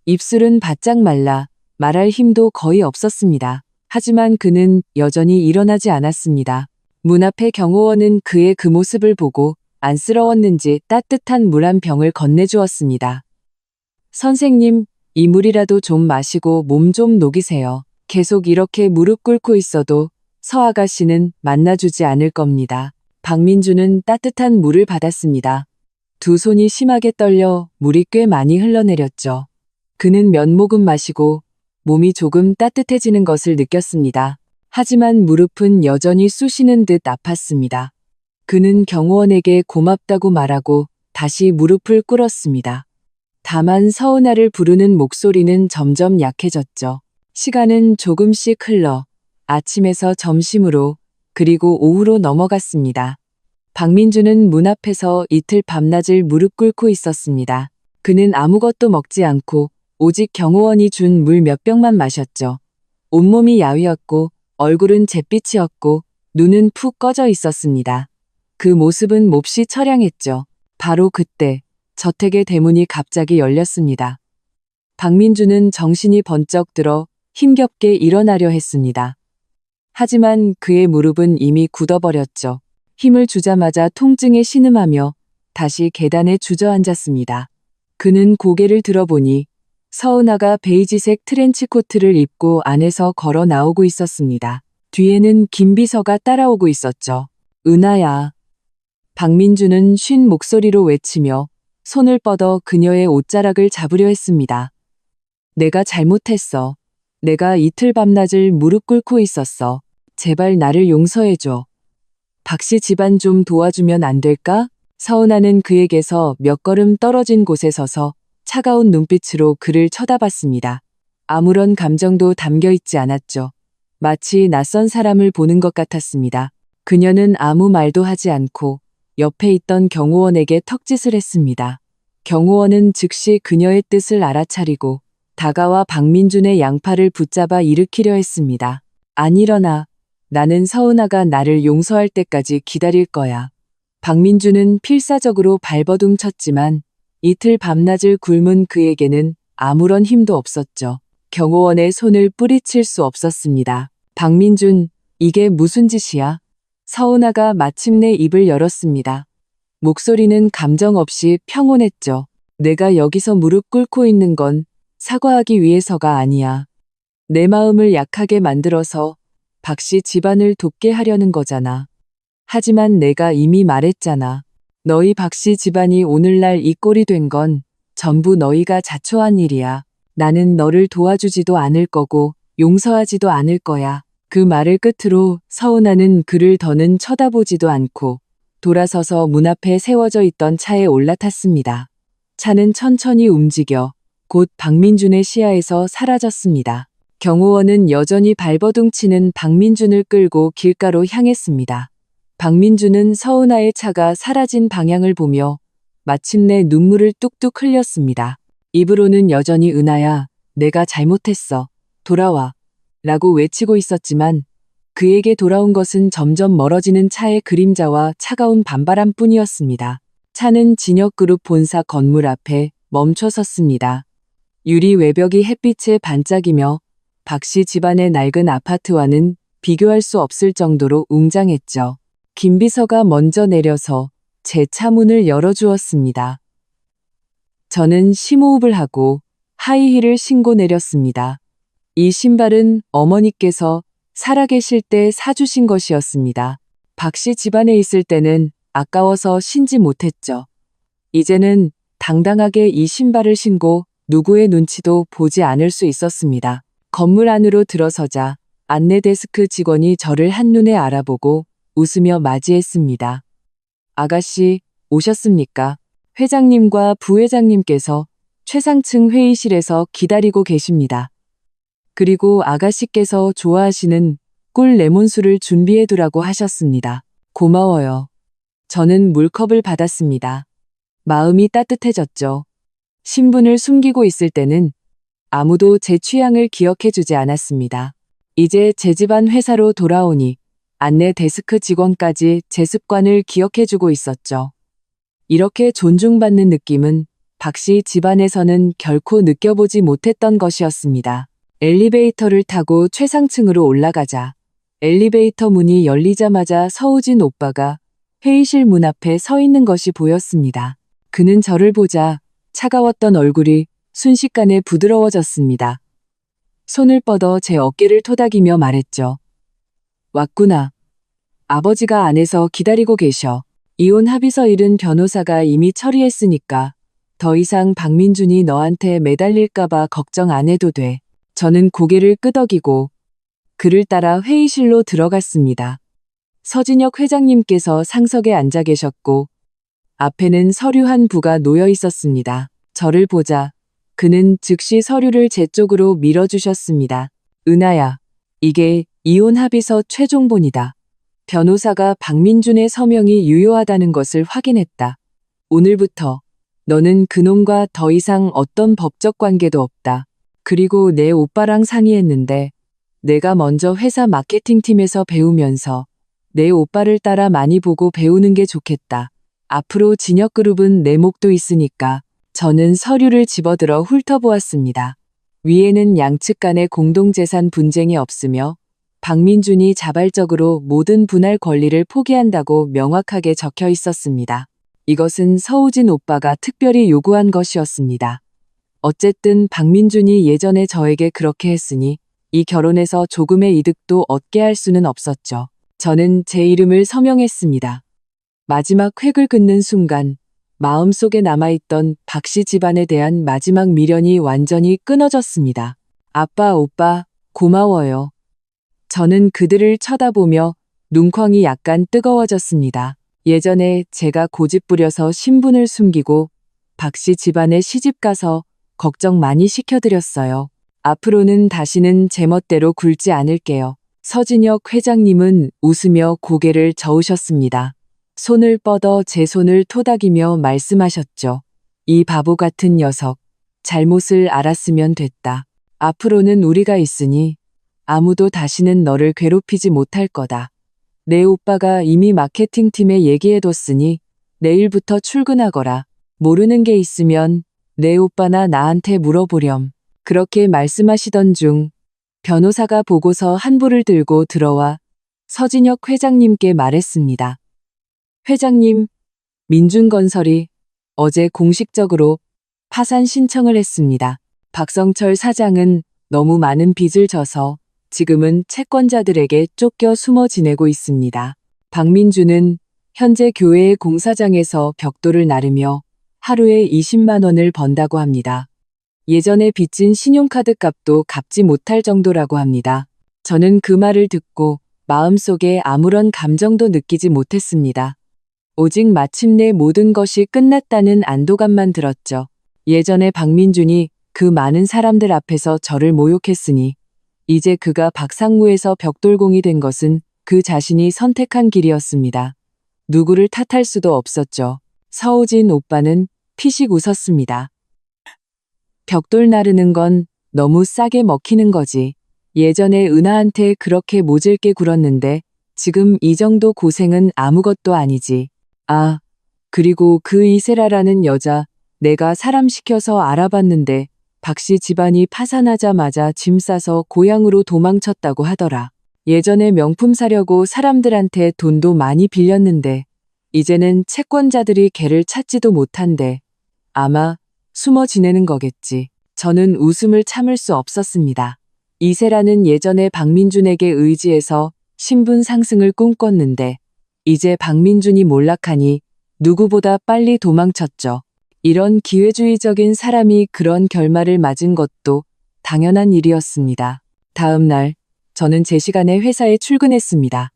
입술은 바짝 말라 말할 힘도 거의 없었습니다. 하지만 그는 여전히 일어나지 않았습니다. 문 앞에 경호원은 그의 그 모습을 보고 안쓰러웠는지 따뜻한 물 한 병을 건네주었습니다. 선생님, 이 물이라도 좀 마시고 몸 좀 녹이세요. 계속 이렇게 무릎 꿇고 있어도 서 아가씨는 만나주지 않을 겁니다. 박민주는 따뜻한 물을 받았습니다. 두 손이 심하게 떨려 물이 꽤 많이 흘러내렸죠. 그는 몇 모금 마시고 몸이 조금 따뜻해지는 것을 느꼈습니다. 하지만 무릎은 여전히 쑤시는 듯 아팠습니다. 그는 경호원에게 고맙다고 말하고 다시 무릎을 꿇었습니다. 다만 서은아를 부르는 목소리는 점점 약해졌죠. 시간은 조금씩 흘러 아침에서 점심으로 그리고 오후로 넘어갔습니다. 박민주는 문 앞에서 이틀 밤낮을 무릎 꿇고 있었습니다. 그는 아무것도 먹지 않고 오직 경호원이 준 물 몇 병만 마셨죠. 온몸이 야위었고 얼굴은 잿빛이었고 눈은 푹 꺼져 있었습니다. 그 모습은 몹시 처량했죠. 바로 그때 저택의 대문이 갑자기 열렸습니다. 박민주는 정신이 번쩍 들어 힘겹게 일어나려 했습니다. 하지만 그의 무릎은 이미 굳어버렸죠. 힘을 주자마자 통증에 신음하며 다시 계단에 주저앉았습니다. 그는 고개를 들어보니 서은아가 베이지색 트렌치코트를 입고 안에서 걸어 나오고 있었습니다. 뒤에는 김비서가 따라오고 있었죠. 은하야. 박민주는 쉰 목소리로 외치며 손을 뻗어 그녀의 옷자락을 잡으려 했습니다. 내가 잘못했어. 내가 이틀 밤낮을 무릎 꿇고 있었어. 제발 나를 용서해줘. 박씨 집안 좀 도와주면 안 될까? 서은아는 그에게서 몇 걸음 떨어진 곳에 서서 차가운 눈빛으로 그를 쳐다봤습니다. 아무런 감정도 담겨 있지 않았죠. 마치 낯선 사람을 보는 것 같았습니다. 그녀는 아무 말도 하지 않고 옆에 있던 경호원에게 턱짓을 했습니다. 경호원은 즉시 그녀의 뜻을 알아차리고 다가와 박민준의 양팔을 붙잡아 일으키려 했습니다. 안 일어나. 나는 서은아가 나를 용서할 때까지 기다릴 거야. 박민준은 필사적으로 발버둥 쳤지만 이틀 밤낮을 굶은 그에게는 아무런 힘도 없었죠. 경호원의 손을 뿌리칠 수 없었습니다. 박민준, 이게 무슨 짓이야? 서은아가 마침내 입을 열었습니다. 목소리는 감정 없이 평온했죠. 내가 여기서 무릎 꿇고 있는 건 사과하기 위해서가 아니야. 내 마음을 약하게 만들어서 박씨 집안을 돕게 하려는 거잖아. 하지만 내가 이미 말했잖아. 너희 박씨 집안이 오늘날 이 꼴이 된 건 전부 너희가 자초한 일이야. 나는 너를 도와주지도 않을 거고 용서하지도 않을 거야. 그 말을 끝으로 서은아는 그를 더는 쳐다보지도 않고 돌아서서 문 앞에 세워져 있던 차에 올라탔습니다. 차는 천천히 움직여 곧 박민준의 시야에서 사라졌습니다. 경호원은 여전히 발버둥 치는 박민준을 끌고 길가로 향했습니다. 박민준은 서은아의 차가 사라진 방향을 보며 마침내 눈물을 뚝뚝 흘렸습니다. 입으로는 여전히 은하야, 내가 잘못했어. 돌아와. 라고 외치고 있었지만 그에게 돌아온 것은 점점 멀어지는 차의 그림자와 차가운 밤바람 뿐이었습니다. 차는 진역그룹 본사 건물 앞에 멈춰 섰습니다. 유리 외벽이 햇빛에 반짝이며 박씨 집안의 낡은 아파트와는 비교할 수 없을 정도로 웅장했죠. 김비서가 먼저 내려서 제 차 문을 열어주었습니다. 저는 심호흡을 하고 하이힐을 신고 내렸습니다. 이 신발은 어머니께서 살아계실 때 사주신 것이었습니다. 박씨 집안에 있을 때는 아까워서 신지 못했죠. 이제는 당당하게 이 신발을 신고 누구의 눈치도 보지 않을 수 있었습니다. 건물 안으로 들어서자 안내 데스크 직원이 저를 한눈에 알아보고 웃으며 맞이했습니다. 아가씨, 오셨습니까? 회장님과 부회장님께서 최상층 회의실에서 기다리고 계십니다. 그리고 아가씨께서 좋아하시는 꿀 레몬수를 준비해두라고 하셨습니다. 고마워요. 저는 물컵을 받았습니다. 마음이 따뜻해졌죠. 신분을 숨기고 있을 때는 아무도 제 취향을 기억해주지 않았습니다. 이제 제 집안 회사로 돌아오니 안내 데스크 직원까지 제 습관을 기억해주고 있었죠. 이렇게 존중받는 느낌은 박씨 집안에서는 결코 느껴보지 못했던 것이었습니다. 엘리베이터를 타고 최상층으로 올라가자 엘리베이터 문이 열리자마자 서우진 오빠가 회의실 문 앞에 서 있는 것이 보였습니다. 그는 저를 보자 차가웠던 얼굴이 순식간에 부드러워졌습니다. 손을 뻗어 제 어깨를 토닥이며 말했죠. 왔구나. 아버지가 안에서 기다리고 계셔. 이혼 합의서 일은 변호사가 이미 처리했으니까 더 이상 박민준이 너한테 매달릴까봐 걱정 안 해도 돼. 저는 고개를 끄덕이고 그를 따라 회의실로 들어갔습니다. 서진혁 회장님께서 상석에 앉아 계셨고 앞에는 서류 한 부가 놓여 있었습니다. 저를 보자 그는 즉시 서류를 제 쪽으로 밀어주셨습니다. 은하야, 이게 이혼 합의서 최종본이다. 변호사가 박민준의 서명이 유효하다는 것을 확인했다. 오늘부터 너는 그놈과 더 이상 어떤 법적 관계도 없다. 그리고 내 오빠랑 상의했는데 내가 먼저 회사 마케팅팀에서 배우면서 내 오빠를 따라 많이 보고 배우는 게 좋겠다. 앞으로 진혁그룹은 내 몫도 있으니까 저는 서류를 집어들어 훑어보았습니다. 위에는 양측 간의 공동재산 분쟁이 없으며 박민준이 자발적으로 모든 분할 권리를 포기한다고 명확하게 적혀 있었습니다. 이것은 서우진 오빠가 특별히 요구한 것이었습니다. 어쨌든 박민준이 예전에 저에게 그렇게 했으니 이 결혼에서 조금의 이득도 얻게 할 수는 없었죠. 저는 제 이름을 서명했습니다. 마지막 획을 긋는 순간 마음속에 남아있던 박씨 집안에 대한 마지막 미련이 완전히 끊어졌습니다. 아빠, 오빠, 고마워요. 저는 그들을 쳐다보며 눈眶이 약간 뜨거워졌습니다. 예전에 제가 고집부려서 신분을 숨기고 박씨 집안에 시집가서 걱정 많이 시켜드렸어요. 앞으로는 다시는 제멋대로 굴지 않을게요. 서진혁 회장님은 웃으며 고개를 저으셨습니다. 손을 뻗어 제 손을 토닥이며 말씀하셨죠. 이 바보 같은 녀석, 잘못을 알았으면 됐다. 앞으로는 우리가 있으니 아무도 다시는 너를 괴롭히지 못할 거다. 내 오빠가 이미 마케팅팀에 얘기해뒀으니 내일부터 출근하거라. 모르는 게 있으면 내 오빠나 나한테 물어보렴. 그렇게 말씀하시던 중 변호사가 보고서 한 부를 들고 들어와 서진혁 회장님께 말했습니다. 회장님, 민준건설이 어제 공식적으로 파산 신청을 했습니다. 박성철 사장은 너무 많은 빚을 져서 지금은 채권자들에게 쫓겨 숨어 지내고 있습니다. 박민준은 현재 교회의 공사장에서 벽돌을 나르며 하루에 20만 원을 번다고 합니다. 예전에 빚진 신용카드 값도 갚지 못할 정도라고 합니다. 저는 그 말을 듣고 마음속에 아무런 감정도 느끼지 못했습니다. 오직 마침내 모든 것이 끝났다는 안도감만 들었죠. 예전에 박민준이 그 많은 사람들 앞에서 저를 모욕했으니 이제 그가 박상무에서 벽돌공이 된 것은 그 자신이 선택한 길이었습니다. 누구를 탓할 수도 없었죠. 서우진 오빠는 피식 웃었습니다. 벽돌 나르는 건 너무 싸게 먹히는 거지. 예전에 은하한테 그렇게 모질게 굴었는데 지금 이 정도 고생은 아무것도 아니지. 아, 그리고 그 이세라라는 여자 내가 사람 시켜서 알아봤는데 박씨 집안이 파산하자마자 짐 싸서 고향으로 도망쳤다고 하더라. 예전에 명품 사려고 사람들한테 돈도 많이 빌렸는데 이제는 채권자들이 걔를 찾지도 못한대. 아마 숨어 지내는 거겠지. 저는 웃음을 참을 수 없었습니다. 이세라는 예전에 박민준에게 의지해서 신분 상승을 꿈꿨는데 이제 박민준이 몰락하니 누구보다 빨리 도망쳤죠. 이런 기회주의적인 사람이 그런 결말을 맞은 것도 당연한 일이었습니다. 다음 날 저는 제 시간에 회사에 출근했습니다.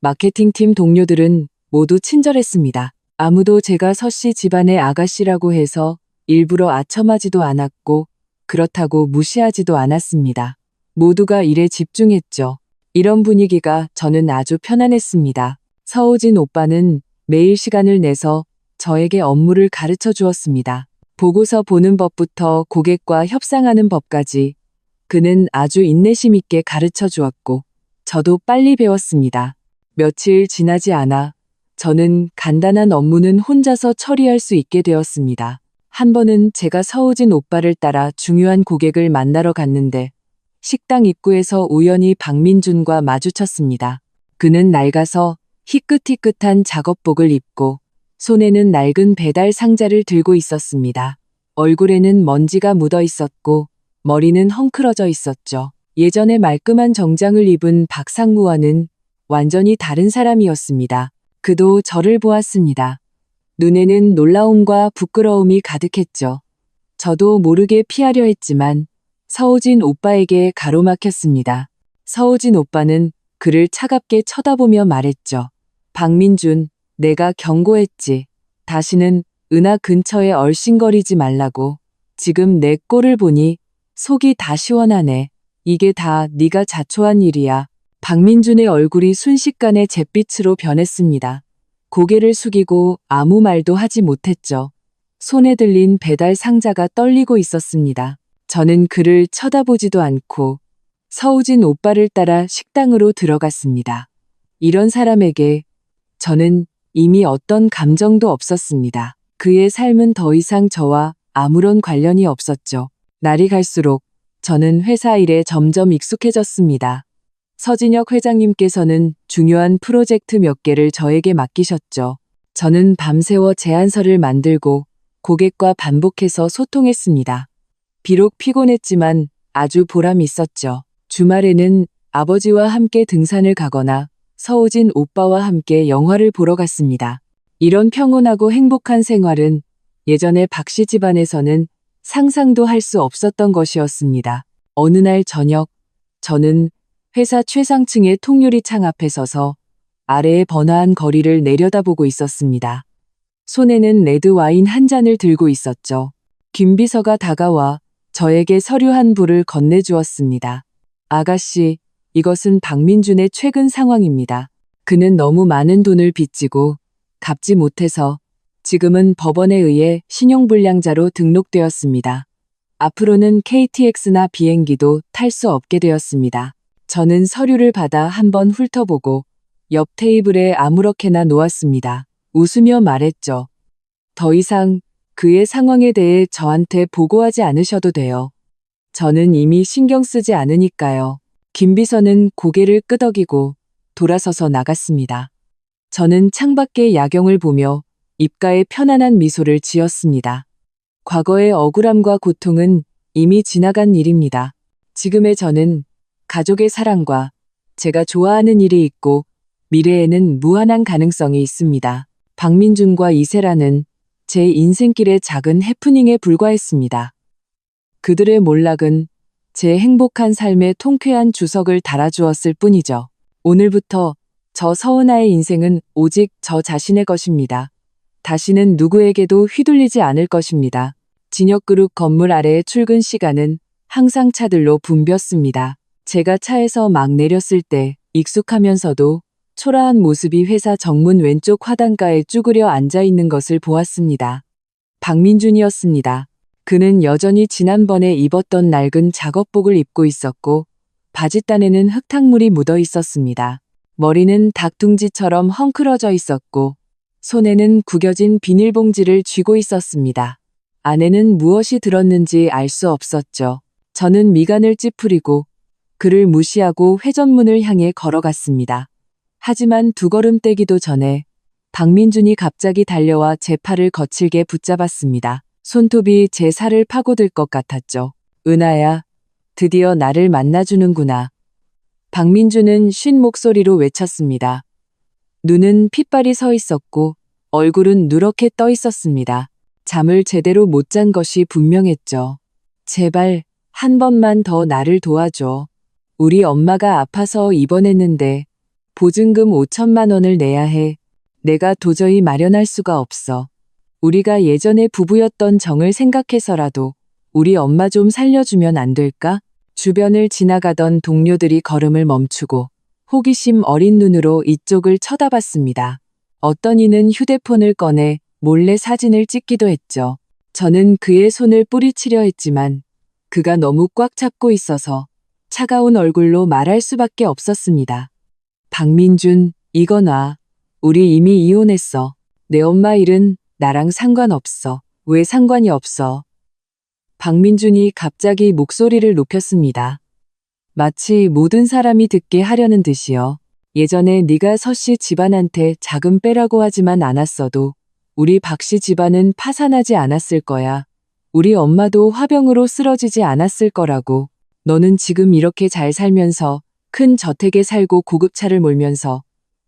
마케팅팀 동료들은 모두 친절했습니다. 아무도 제가 서씨 집안의 아가씨라고 해서 일부러 아첨하지도 않았고 그렇다고 무시하지도 않았습니다. 모두가 일에 집중했죠. 이런 분위기가 저는 아주 편안했습니다. 서우진 오빠는 매일 시간을 내서 저에게 업무를 가르쳐 주었습니다. 보고서 보는 법부터 고객과 협상하는 법까지 그는 아주 인내심 있게 가르쳐 주었고 저도 빨리 배웠습니다. 며칠 지나지 않아 저는 간단한 업무는 혼자서 처리할 수 있게 되었습니다. 한 번은 제가 서우진 오빠를 따라 중요한 고객을 만나러 갔는데 식당 입구에서 우연히 박민준과 마주쳤습니다. 그는 낡아서 희끗희끗한 작업복을 입고 손에는 낡은 배달 상자를 들고 있었습니다. 얼굴에는 먼지가 묻어 있었고 머리는 헝클어져 있었죠. 예전에 말끔한 정장을 입은 박상무와는 완전히 다른 사람이었습니다. 그도 저를 보았습니다. 눈에는 놀라움과 부끄러움이 가득했죠. 저도 모르게 피하려 했지만 서우진 오빠에게 가로막혔습니다. 서우진 오빠는 그를 차갑게 쳐다보며 말했죠. 박민준, 내가 경고했지. 다시는 은하 근처에 얼씬거리지 말라고. 지금 내 꼴을 보니 속이 다 시원하네. 이게 다 네가 자초한 일이야. 박민준의 얼굴이 순식간에 잿빛으로 변했습니다. 고개를 숙이고 아무 말도 하지 못했죠. 손에 들린 배달 상자가 떨리고 있었습니다. 저는 그를 쳐다보지도 않고 서우진 오빠를 따라 식당으로 들어갔습니다. 이런 사람에게 저는 이미 어떤 감정도 없었습니다. 그의 삶은 더 이상 저와 아무런 관련이 없었죠. 날이 갈수록 저는 회사 일에 점점 익숙해졌습니다. 서진혁 회장님께서는 중요한 프로젝트 몇 개를 저에게 맡기셨죠. 저는 밤새워 제안서를 만들고 고객과 반복해서 소통했습니다. 비록 피곤했지만 아주 보람 있었죠. 주말에는 아버지와 함께 등산을 가거나 서우진 오빠와 함께 영화를 보러 갔습니다. 이런 평온하고 행복한 생활은 예전에 박씨 집안에서는 상상도 할 수 없었던 것이었습니다. 어느 날 저녁, 저는 회사 최상층의 통유리 창 앞에 서서 아래의 번화한 거리를 내려다보고 있었습니다. 손에는 레드 와인 한 잔을 들고 있었죠. 김 비서가 다가와 저에게 서류 한 부를 건네주었습니다. 아가씨, 이것은 박민준의 최근 상황입니다. 그는 너무 많은 돈을 빚지고 갚지 못해서 지금은 법원에 의해 신용불량자로 등록되었습니다. 앞으로는 KTX나 비행기도 탈 수 없게 되었습니다. 저는 서류를 받아 한번 훑어보고 옆 테이블에 아무렇게나 놓았습니다. 웃으며 말했죠. 더 이상 그의 상황에 대해 저한테 보고하지 않으셔도 돼요. 저는 이미 신경 쓰지 않으니까요. 김 비서는 고개를 끄덕이고 돌아서서 나갔습니다. 저는 창밖의 야경을 보며 입가에 편안한 미소를 지었습니다. 과거의 억울함과 고통은 이미 지나간 일입니다. 지금의 저는 가족의 사랑과 제가 좋아하는 일이 있고 미래에는 무한한 가능성이 있습니다. 박민준과 이세라는 제 인생길의 작은 해프닝에 불과했습니다. 그들의 몰락은 제 행복한 삶에 통쾌한 주석을 달아주었을 뿐이죠. 오늘부터 저 서은아의 인생은 오직 저 자신의 것입니다. 다시는 누구에게도 휘둘리지 않을 것입니다. 진역그룹 건물 아래의 출근 시간은 항상 차들로 붐볐습니다. 제가 차에서 막 내렸을 때 익숙하면서도 초라한 모습이 회사 정문 왼쪽 화단가에 쭈그려 앉아 있는 것을 보았습니다. 박민준이었습니다. 그는 여전히 지난번에 입었던 낡은 작업복을 입고 있었고 바짓단에는 흙탕물이 묻어 있었습니다. 머리는 닭둥지처럼 헝클어져 있었고 손에는 구겨진 비닐봉지를 쥐고 있었습니다. 안에는 무엇이 들었는지 알 수 없었죠. 저는 미간을 찌푸리고 그를 무시하고 회전문을 향해 걸어갔습니다. 하지만 두 걸음 떼기도 전에 박민준이 갑자기 달려와 제 팔을 거칠게 붙잡았습니다. 손톱이 제 살을 파고들 것 같았죠. 은하야, 드디어 나를 만나주는구나. 박민준은 쉰 목소리로 외쳤습니다. 눈은 핏발이 서 있었고 얼굴은 누렇게 떠 있었습니다. 잠을 제대로 못 잔 것이 분명했죠. 제발 한 번만 더 나를 도와줘. 우리 엄마가 아파서 입원했는데 보증금 5천만 원을 내야 해. 내가 도저히 마련할 수가 없어. 우리가 예전에 부부였던 정을 생각해서라도 우리 엄마 좀 살려주면 안 될까? 주변을 지나가던 동료들이 걸음을 멈추고 호기심 어린 눈으로 이쪽을 쳐다봤습니다. 어떤 이는 휴대폰을 꺼내 몰래 사진을 찍기도 했죠. 저는 그의 손을 뿌리치려 했지만 그가 너무 꽉 잡고 있어서 차가운 얼굴로 말할 수밖에 없었습니다. 박민준, 이거 놔. 우리 이미 이혼했어. 내 엄마 일은 나랑 상관없어. 왜 상관이 없어? 박민준이 갑자기 목소리를 높였습니다. 마치 모든 사람이 듣게 하려는 듯이요. 예전에 네가 서씨 집안한테 자금 빼라고 하지만 않았어도 우리 박씨 집안은 파산하지 않았을 거야. 우리 엄마도 화병으로 쓰러지지 않았을 거라고. 너는 지금 이렇게 잘 살면서 큰 저택에 살고 고급차를 몰면서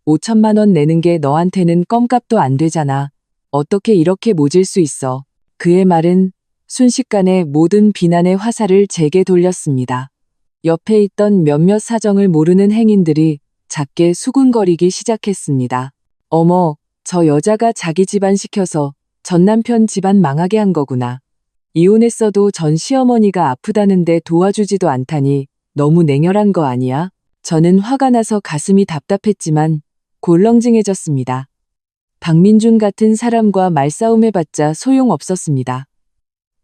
5천만 원 내는 게 너한테는 껌값도 안 되잖아. 어떻게 이렇게 모질 수 있어? 그의 말은 순식간에 모든 비난의 화살을 제게 돌렸습니다. 옆에 있던 몇몇 사정을 모르는 행인들이 작게 수군거리기 시작했습니다. 어머, 저 여자가 자기 집안 시켜서 전 남편 집안 망하게 한 거구나. 이혼했어도 전 시어머니가 아프다는데 도와주지도 않다니 너무 냉혈한 거 아니야? 저는 화가 나서 가슴이 답답했지만 골렁증해졌습니다. 박민준 같은 사람과 말싸움해봤자 소용없었습니다.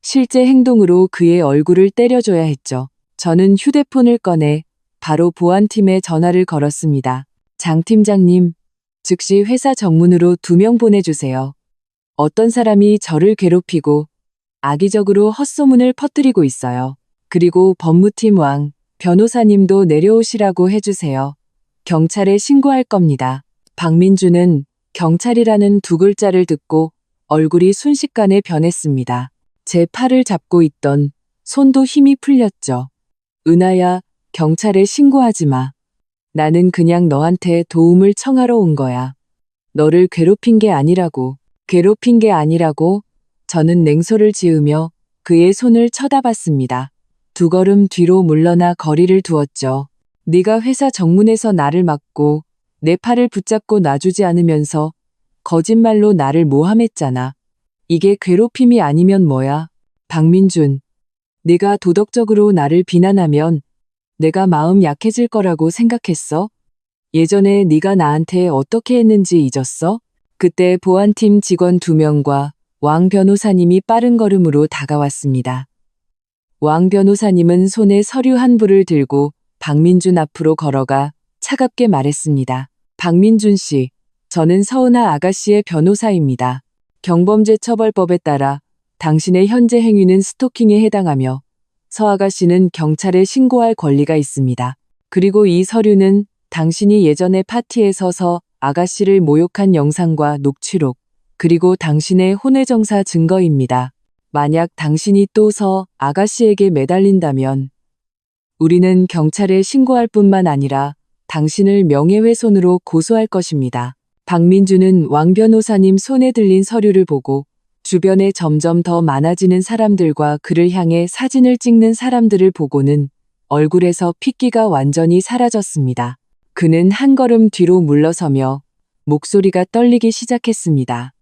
실제 행동으로 그의 얼굴을 때려줘야 했죠. 저는 휴대폰을 꺼내 바로 보안팀에 전화를 걸었습니다. 장 팀장님, 즉시 회사 정문으로 2명 보내주세요. 어떤 사람이 저를 괴롭히고 악의적으로 헛소문을 퍼뜨리고 있어요. 그리고 법무팀 왕 변호사님도 내려오시라고 해주세요. 경찰에 신고할 겁니다. 박민준은 경찰이라는 2글자를 듣고 얼굴이 순식간에 변했습니다. 제 팔을 잡고 있던 손도 힘이 풀렸죠. 은하야, 경찰에 신고하지 마. 나는 그냥 너한테 도움을 청하러 온 거야. 너를 괴롭힌 게 아니라고. 괴롭힌 게 아니라고? 저는 냉소를 지으며 그의 손을 쳐다봤습니다. 2걸음 뒤로 물러나 거리를 두었죠. 네가 회사 정문에서 나를 막고 내 팔을 붙잡고 놔주지 않으면서 거짓말로 나를 모함했잖아. 이게 괴롭힘이 아니면 뭐야? 박민준, 네가 도덕적으로 나를 비난하면 내가 마음 약해질 거라고 생각했어? 예전에 네가 나한테 어떻게 했는지 잊었어? 그때 보안팀 직원 2명과 왕 변호사님이 빠른 걸음으로 다가왔습니다. 왕 변호사님은 손에 서류 한 부를 들고 박민준 앞으로 걸어가 차갑게 말했습니다. 박민준 씨, 저는 서은아 아가씨의 변호사입니다. 경범죄처벌법에 따라 당신의 현재 행위는 스토킹에 해당하며 서 아가씨는 경찰에 신고할 권리가 있습니다. 그리고 이 서류는 당신이 예전에 파티에 서서 아가씨를 모욕한 영상과 녹취록, 그리고 당신의 혼외정사 증거입니다. 만약 당신이 또 서 아가씨에게 매달린다면 우리는 경찰에 신고할 뿐만 아니라 당신을 명예훼손으로 고소할 것입니다. 박민준은 왕 변호사님 손에 들린 서류를 보고 주변에 점점 더 많아지는 사람들과 그를 향해 사진을 찍는 사람들을 보고는 얼굴에서 핏기가 완전히 사라졌습니다. 그는 한 걸음 뒤로 물러서며 목소리가 떨리기 시작했습니다.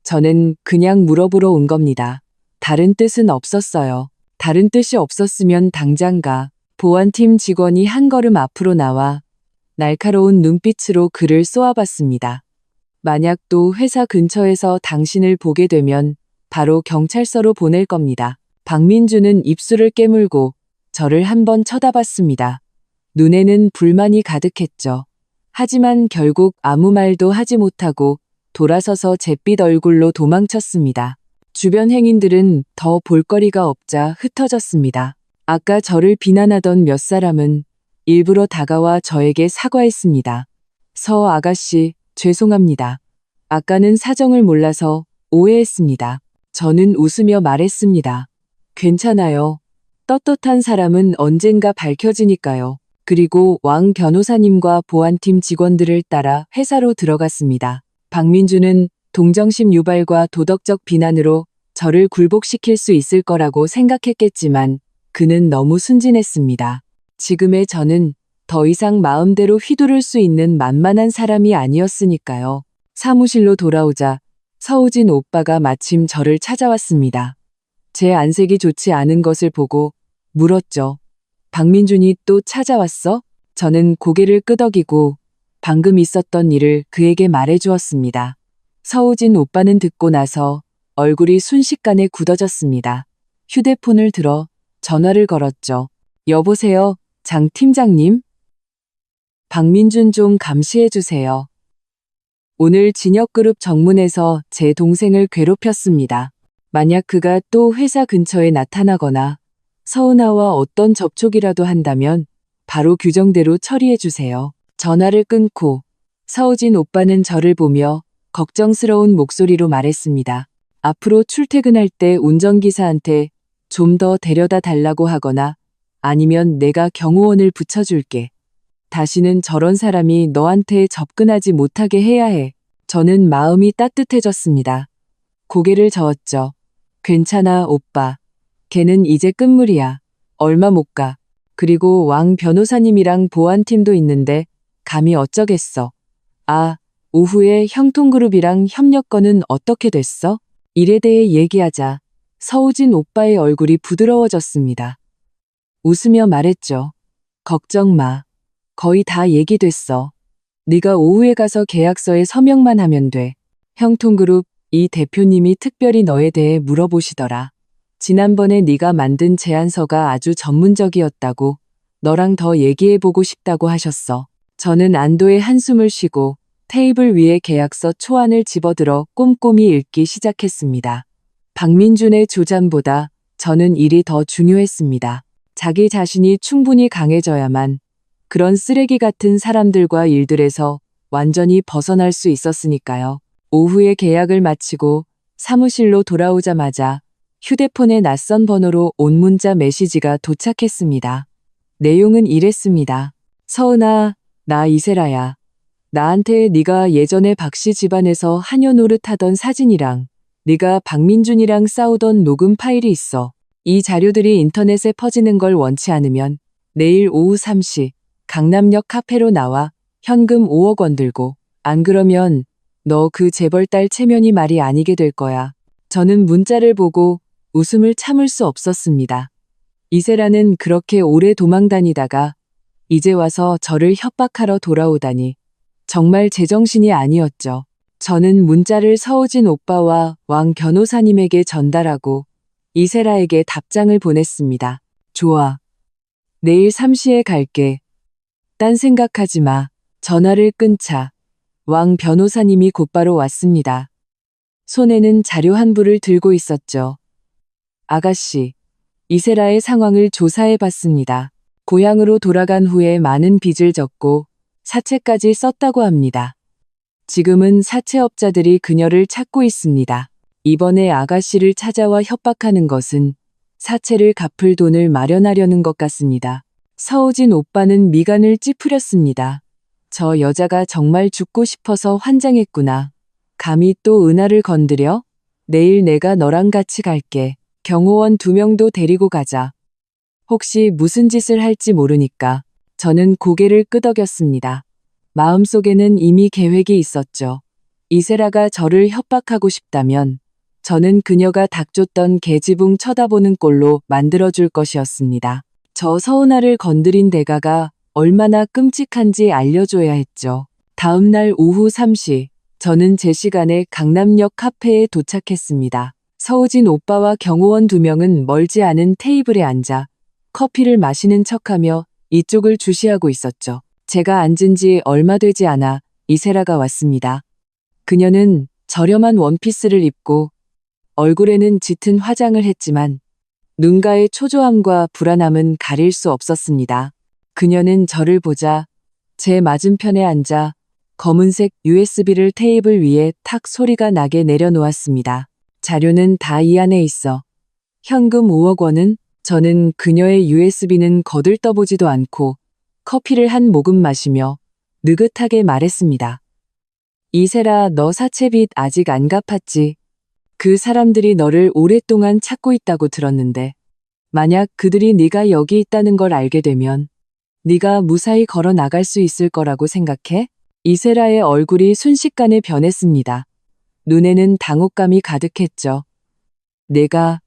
저는 그냥 물어보러 온 겁니다. 다른 뜻은 없었어요. 다른 뜻이 없었으면 당장 가. 보안팀 직원이 한 걸음 앞으로 나와 날카로운 눈빛으로 그를 쏘아봤습니다. 만약 또 회사 근처에서 당신을 보게 되면 바로 경찰서로 보낼 겁니다. 박민준은 입술을 깨물고 저를 한번 쳐다봤습니다. 눈에는 불만이 가득했죠. 하지만 결국 아무 말도 하지 못하고 돌아서서 잿빛 얼굴로 도망쳤습니다. 주변 행인들은 더 볼거리가 없자 흩어졌습니다. 아까 저를 비난하던 몇 사람은 일부러 다가와 저에게 사과했습니다. 서 아가씨, 죄송합니다. 아까는 사정을 몰라서 오해했습니다. 저는 웃으며 말했습니다. 괜찮아요. 떳떳한 사람은 언젠가 밝혀지니까요. 그리고 왕 변호사님과 보안팀 직원들을 따라 회사로 들어갔습니다. 박민준은 동정심 유발과 도덕적 비난으로 저를 굴복시킬 수 있을 거라고 생각했겠지만 그는 너무 순진했습니다. 지금의 저는 더 이상 마음대로 휘두를 수 있는 만만한 사람이 아니었으니까요. 사무실로 돌아오자 서우진 오빠가 마침 저를 찾아왔습니다. 제 안색이 좋지 않은 것을 보고 물었죠. 박민준이 또 찾아왔어? 저는 고개를 끄덕이고 방금 있었던 일을 그에게 말해주었습니다. 서우진 오빠는 듣고 나서 얼굴이 순식간에 굳어졌습니다. 휴대폰을 들어 전화를 걸었죠. 여보세요, 장 팀장님? 박민준 좀 감시해주세요. 오늘 진역그룹 정문에서 제 동생을 괴롭혔습니다. 만약 그가 또 회사 근처에 나타나거나 서은아와 어떤 접촉이라도 한다면 바로 규정대로 처리해주세요. 전화를 끊고 서우진 오빠는 저를 보며 걱정스러운 목소리로 말했습니다. 앞으로 출퇴근할 때 운전기사한테 좀 더 데려다 달라고 하거나 아니면 내가 경호원을 붙여줄게. 다시는 저런 사람이 너한테 접근하지 못하게 해야 해. 저는 마음이 따뜻해졌습니다. 고개를 저었죠. 괜찮아, 오빠. 걔는 이제 끝물이야. 얼마 못 가. 그리고 왕 변호사님이랑 보안팀도 있는데 감히 어쩌겠어. 아, 오후에 형통그룹이랑 협력 건은 어떻게 됐어? 일에 대해 얘기하자. 서우진 오빠의 얼굴이 부드러워졌습니다. 웃으며 말했죠. 걱정 마. 거의 다 얘기됐어. 네가 오후에 가서 계약서에 서명만 하면 돼. 형통그룹 이 대표님이 특별히 너에 대해 물어보시더라. 지난번에 네가 만든 제안서가 아주 전문적이었다고, 너랑 더 얘기해보고 싶다고 하셨어. 저는 안도의 한숨을 쉬고 테이블 위에 계약서 초안을 집어들어 꼼꼼히 읽기 시작했습니다. 박민준의 조잔보다 저는 일이 더 중요했습니다. 자기 자신이 충분히 강해져야만 그런 쓰레기 같은 사람들과 일들에서 완전히 벗어날 수 있었으니까요. 오후에 계약을 마치고 사무실로 돌아오자마자 휴대폰에 낯선 번호로 온 문자 메시지가 도착했습니다. 내용은 이랬습니다. 서은아, 나 이세라야. 나한테 네가 예전에 박씨 집안에서 한여 노릇하던 사진이랑 네가 박민준이랑 싸우던 녹음 파일이 있어. 이 자료들이 인터넷에 퍼지는 걸 원치 않으면 내일 오후 3시 강남역 카페로 나와 현금 5억 원 들고, 안 그러면 너 그 재벌딸 체면이 말이 아니게 될 거야. 저는 문자를 보고 웃음을 참을 수 없었습니다. 이세라는 그렇게 오래 도망다니다가 이제 와서 저를 협박하러 돌아오다니 정말 제정신이 아니었죠. 저는 문자를 서우진 오빠와 왕 변호사님에게 전달하고 이세라에게 답장을 보냈습니다. 좋아. 내일 3시에 갈게. 딴 생각하지 마. 전화를 끊자 왕 변호사님이 곧바로 왔습니다. 손에는 자료 한 부를 들고 있었죠. 아가씨, 이세라의 상황을 조사해 봤습니다. 고향으로 돌아간 후에 많은 빚을 졌고 사채까지 썼다고 합니다. 지금은 사채업자들이 그녀를 찾고 있습니다. 이번에 아가씨를 찾아와 협박하는 것은 사채를 갚을 돈을 마련하려는 것 같습니다. 서우진 오빠는 미간을 찌푸렸습니다. 저 여자가 정말 죽고 싶어서 환장했구나. 감히 또 은하를 건드려? 내일 내가 너랑 같이 갈게. 경호원 2명도 데리고 가자. 혹시 무슨 짓을 할지 모르니까. 저는 고개를 끄덕였습니다. 마음속에는 이미 계획이 있었죠. 이세라가 저를 협박하고 싶다면 저는 그녀가 닥쳤던 계지붕 쳐다보는 꼴로 만들어줄 것이었습니다. 저 서은아를 건드린 대가가 얼마나 끔찍한지 알려줘야 했죠. 다음 날 오후 3시, 저는 제 시간에 강남역 카페에 도착했습니다. 서우진 오빠와 경호원 2명은 멀지 않은 테이블에 앉아 커피를 마시는 척하며 이쪽을 주시하고 있었죠. 제가 앉은 지 얼마 되지 않아 이세라가 왔습니다. 그녀는 저렴한 원피스를 입고 얼굴에는 짙은 화장을 했지만 눈가의 초조함과 불안함은 가릴 수 없었습니다. 그녀는 저를 보자 제 맞은편에 앉아 검은색 USB를 테이블 위에 탁 소리가 나게 내려놓았습니다. 자료는 다 이 안에 있어. 현금 5억 원은? 저는 그녀의 USB는 거들떠보지도 않고 커피를 한 모금 마시며 느긋하게 말했습니다. 이세라, 너 사채빚 아직 안 갚았지? 그 사람들이 너를 오랫동안 찾고 있다고 들었는데 만약 그들이 네가 여기 있다는 걸 알게 되면 네가 무사히 걸어 나갈 수 있을 거라고 생각해? 이세라의 얼굴이 순식간에 변했습니다. 눈에는 당혹감이 가득했죠. 내가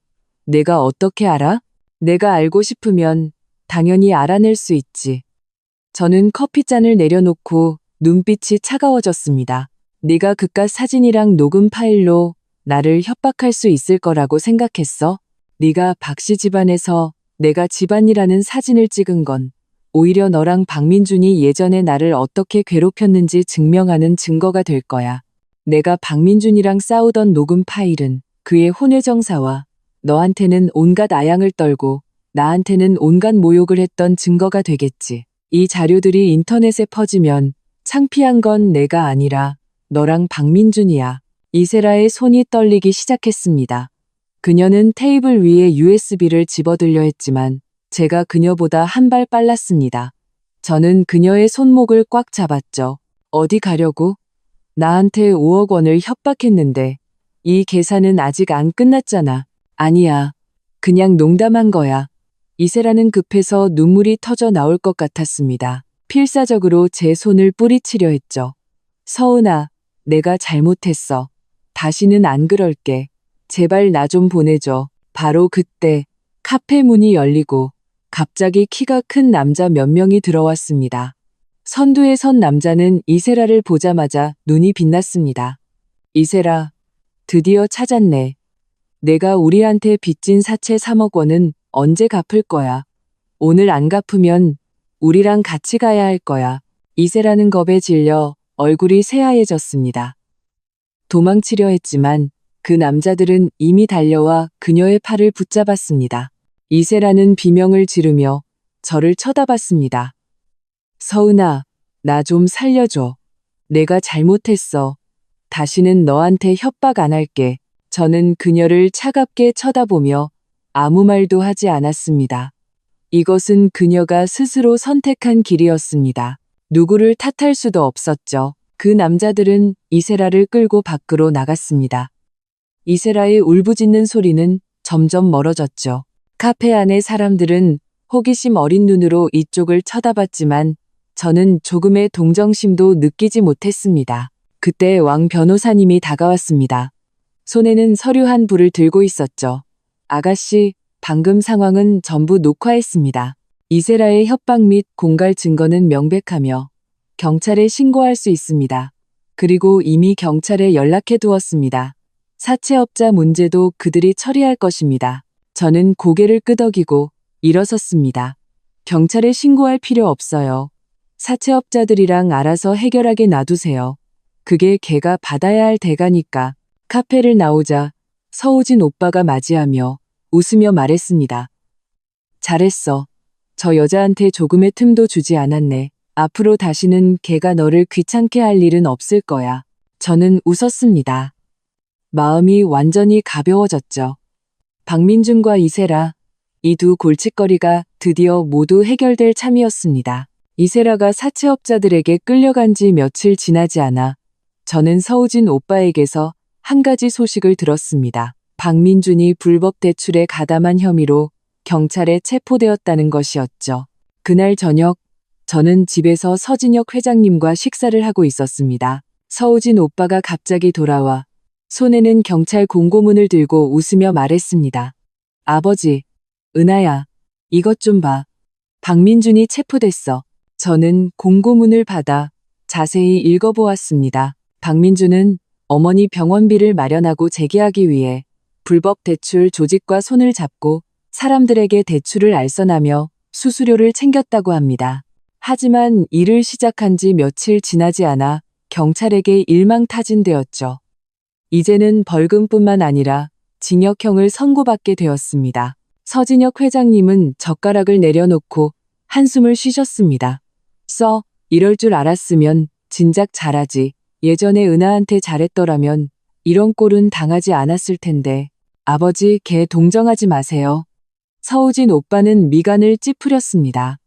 어떻게 알아? 내가 알고 싶으면 당연히 알아낼 수 있지. 저는 커피잔을 내려놓고 눈빛이 차가워졌습니다. 네가 그깟 사진이랑 녹음 파일로 나를 협박할 수 있을 거라고 생각했어? 네가 박씨 집안에서 내가 집안이라는 사진을 찍은 건 오히려 너랑 박민준이 예전에 나를 어떻게 괴롭혔는지 증명하는 증거가 될 거야. 내가 박민준이랑 싸우던 녹음 파일은 그의 혼외정사와 너한테는 온갖 아양을 떨고 나한테는 온갖 모욕을 했던 증거가 되겠지. 이 자료들이 인터넷에 퍼지면 창피한 건 내가 아니라 너랑 박민준이야. 이세라의 손이 떨리기 시작했습니다. 그녀는 테이블 위에 USB를 집어들려 했지만 제가 그녀보다 한 발 빨랐습니다. 저는 그녀의 손목을 꽉 잡았죠. 어디 가려고? 나한테 5억 원을 협박했는데 이 계산은 아직 안 끝났잖아. 아니야. 그냥 농담한 거야. 이세라는 급해서 눈물이 터져 나올 것 같았습니다. 필사적으로 제 손을 뿌리치려 했죠. 서은아, 내가 잘못했어. 다시는 안 그럴게. 제발 나 좀 보내줘. 바로 그때 카페 문이 열리고 갑자기 키가 큰 남자 몇 명이 들어왔습니다. 선두에 선 남자는 이세라를 보자마자 눈이 빛났습니다. 이세라, 드디어 찾았네. 내가 우리한테 빚진 사채 3억 원은 언제 갚을 거야? 오늘 안 갚으면 우리랑 같이 가야 할 거야. 이세라는 겁에 질려 얼굴이 새하얘졌습니다. 도망치려 했지만 그 남자들은 이미 달려와 그녀의 팔을 붙잡았습니다. 이세라는 비명을 지르며 저를 쳐다봤습니다. 서은아, 나 좀 살려줘. 내가 잘못했어. 다시는 너한테 협박 안 할게. 저는 그녀를 차갑게 쳐다보며 아무 말도 하지 않았습니다. 이것은 그녀가 스스로 선택한 길이었습니다. 누구를 탓할 수도 없었죠. 그 남자들은 이세라를 끌고 밖으로 나갔습니다. 이세라의 울부짖는 소리는 점점 멀어졌죠. 카페 안의 사람들은 호기심 어린 눈으로 이쪽을 쳐다봤지만 저는 조금의 동정심도 느끼지 못했습니다. 그때 왕 변호사님이 다가왔습니다. 손에는 서류 한 부를 들고 있었죠. 아가씨, 방금 상황은 전부 녹화했습니다. 이세라의 협박 및 공갈 증거는 명백하며 경찰에 신고할 수 있습니다. 그리고 이미 경찰에 연락해 두었습니다. 사채업자 문제도 그들이 처리할 것입니다. 저는 고개를 끄덕이고 일어섰습니다. 경찰에 신고할 필요 없어요. 사채업자들이랑 알아서 해결하게 놔두세요. 그게 걔가 받아야 할 대가니까. 카페를 나오자 서우진 오빠가 맞이하며 웃으며 말했습니다. 잘했어. 저 여자한테 조금의 틈도 주지 않았네. 앞으로 다시는 걔가 너를 귀찮게 할 일은 없을 거야. 저는 웃었습니다. 마음이 완전히 가벼워졌죠. 박민준과 이세라, 이 두 골칫거리가 드디어 모두 해결될 참이었습니다. 이세라가 사채업자들에게 끌려간 지 며칠 지나지 않아 저는 서우진 오빠에게서 한 가지 소식을 들었습니다. 박민준이 불법 대출에 가담한 혐의로 경찰에 체포되었다는 것이었죠. 그날 저녁 저는 집에서 서진혁 회장님과 식사를 하고 있었습니다. 서우진 오빠가 갑자기 돌아와 손에는 경찰 공고문을 들고 웃으며 말했습니다. 아버지, 은하야, 이것 좀 봐. 박민준이 체포됐어. 저는 공고문을 받아 자세히 읽어보았습니다. 박민준은 어머니 병원비를 마련하고 재개하기 위해 불법 대출 조직과 손을 잡고 사람들에게 대출을 알선하며 수수료를 챙겼다고 합니다. 하지만 일을 시작한 지 며칠 지나지 않아 경찰에게 일망타진되었죠. 이제는 벌금뿐만 아니라 징역형을 선고받게 되었습니다. 서진혁 회장님은 젓가락을 내려놓고 한숨을 쉬셨습니다. 이럴 줄 알았으면 진작 잘하지. 예전에 은하한테 잘했더라면 이런 꼴은 당하지 않았을 텐데. 아버지, 걔 동정하지 마세요. 서우진 오빠는 미간을 찌푸렸습니다.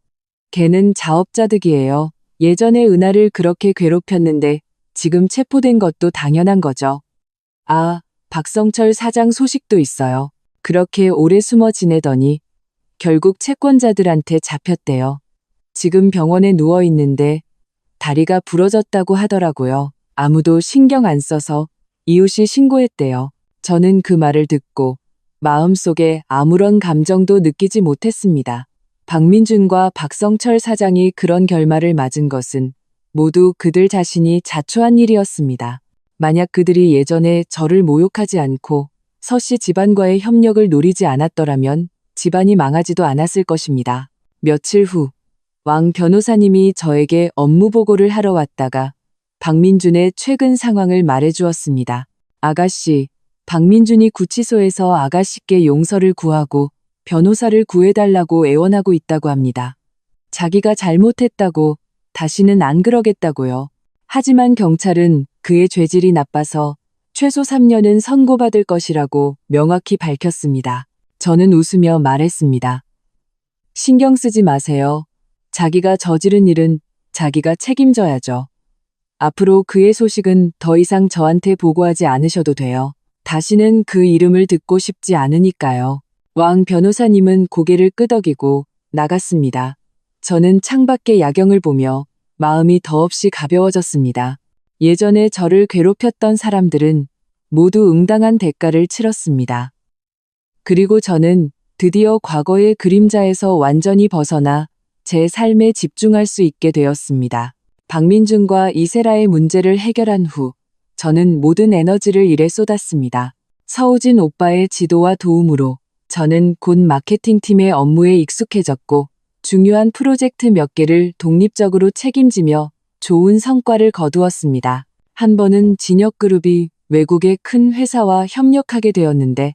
걔는 자업자득이에요. 예전에 은하를 그렇게 괴롭혔는데 지금 체포된 것도 당연한 거죠. 아, 박성철 사장 소식도 있어요. 그렇게 오래 숨어 지내더니 결국 채권자들한테 잡혔대요. 지금 병원에 누워 있는데 다리가 부러졌다고 하더라고요. 아무도 신경 안 써서 이웃이 신고했대요. 저는 그 말을 듣고 마음속에 아무런 감정도 느끼지 못했습니다. 박민준과 박성철 사장이 그런 결말을 맞은 것은 모두 그들 자신이 자초한 일이었습니다. 만약 그들이 예전에 저를 모욕하지 않고 서씨 집안과의 협력을 노리지 않았더라면 집안이 망하지도 않았을 것입니다. 며칠 후, 왕 변호사님이 저에게 업무 보고를 하러 왔다가 박민준의 최근 상황을 말해주었습니다. 아가씨, 박민준이 구치소에서 아가씨께 용서를 구하고 변호사를 구해달라고 애원하고 있다고 합니다. 자기가 잘못했다고 다시는 안 그러겠다고요. 하지만 경찰은 그의 죄질이 나빠서 최소 3년은 선고받을 것이라고 명확히 밝혔습니다. 저는 웃으며 말했습니다. 신경 쓰지 마세요. 자기가 저지른 일은 자기가 책임져야죠. 앞으로 그의 소식은 더 이상 저한테 보고하지 않으셔도 돼요. 다시는 그 이름을 듣고 싶지 않으니까요. 왕 변호사님은 고개를 끄덕이고 나갔습니다. 저는 창밖의 야경을 보며 마음이 더없이 가벼워졌습니다. 예전에 저를 괴롭혔던 사람들은 모두 응당한 대가를 치렀습니다. 그리고 저는 드디어 과거의 그림자에서 완전히 벗어나 제 삶에 집중할 수 있게 되었습니다. 박민준과 이세라의 문제를 해결한 후 저는 모든 에너지를 일에 쏟았습니다. 서우진 오빠의 지도와 도움으로 저는 곧 마케팅팀의 업무에 익숙해졌고 중요한 프로젝트 몇 개를 독립적으로 책임지며 좋은 성과를 거두었습니다. 한 번은 진역그룹이 외국의 큰 회사와 협력하게 되었는데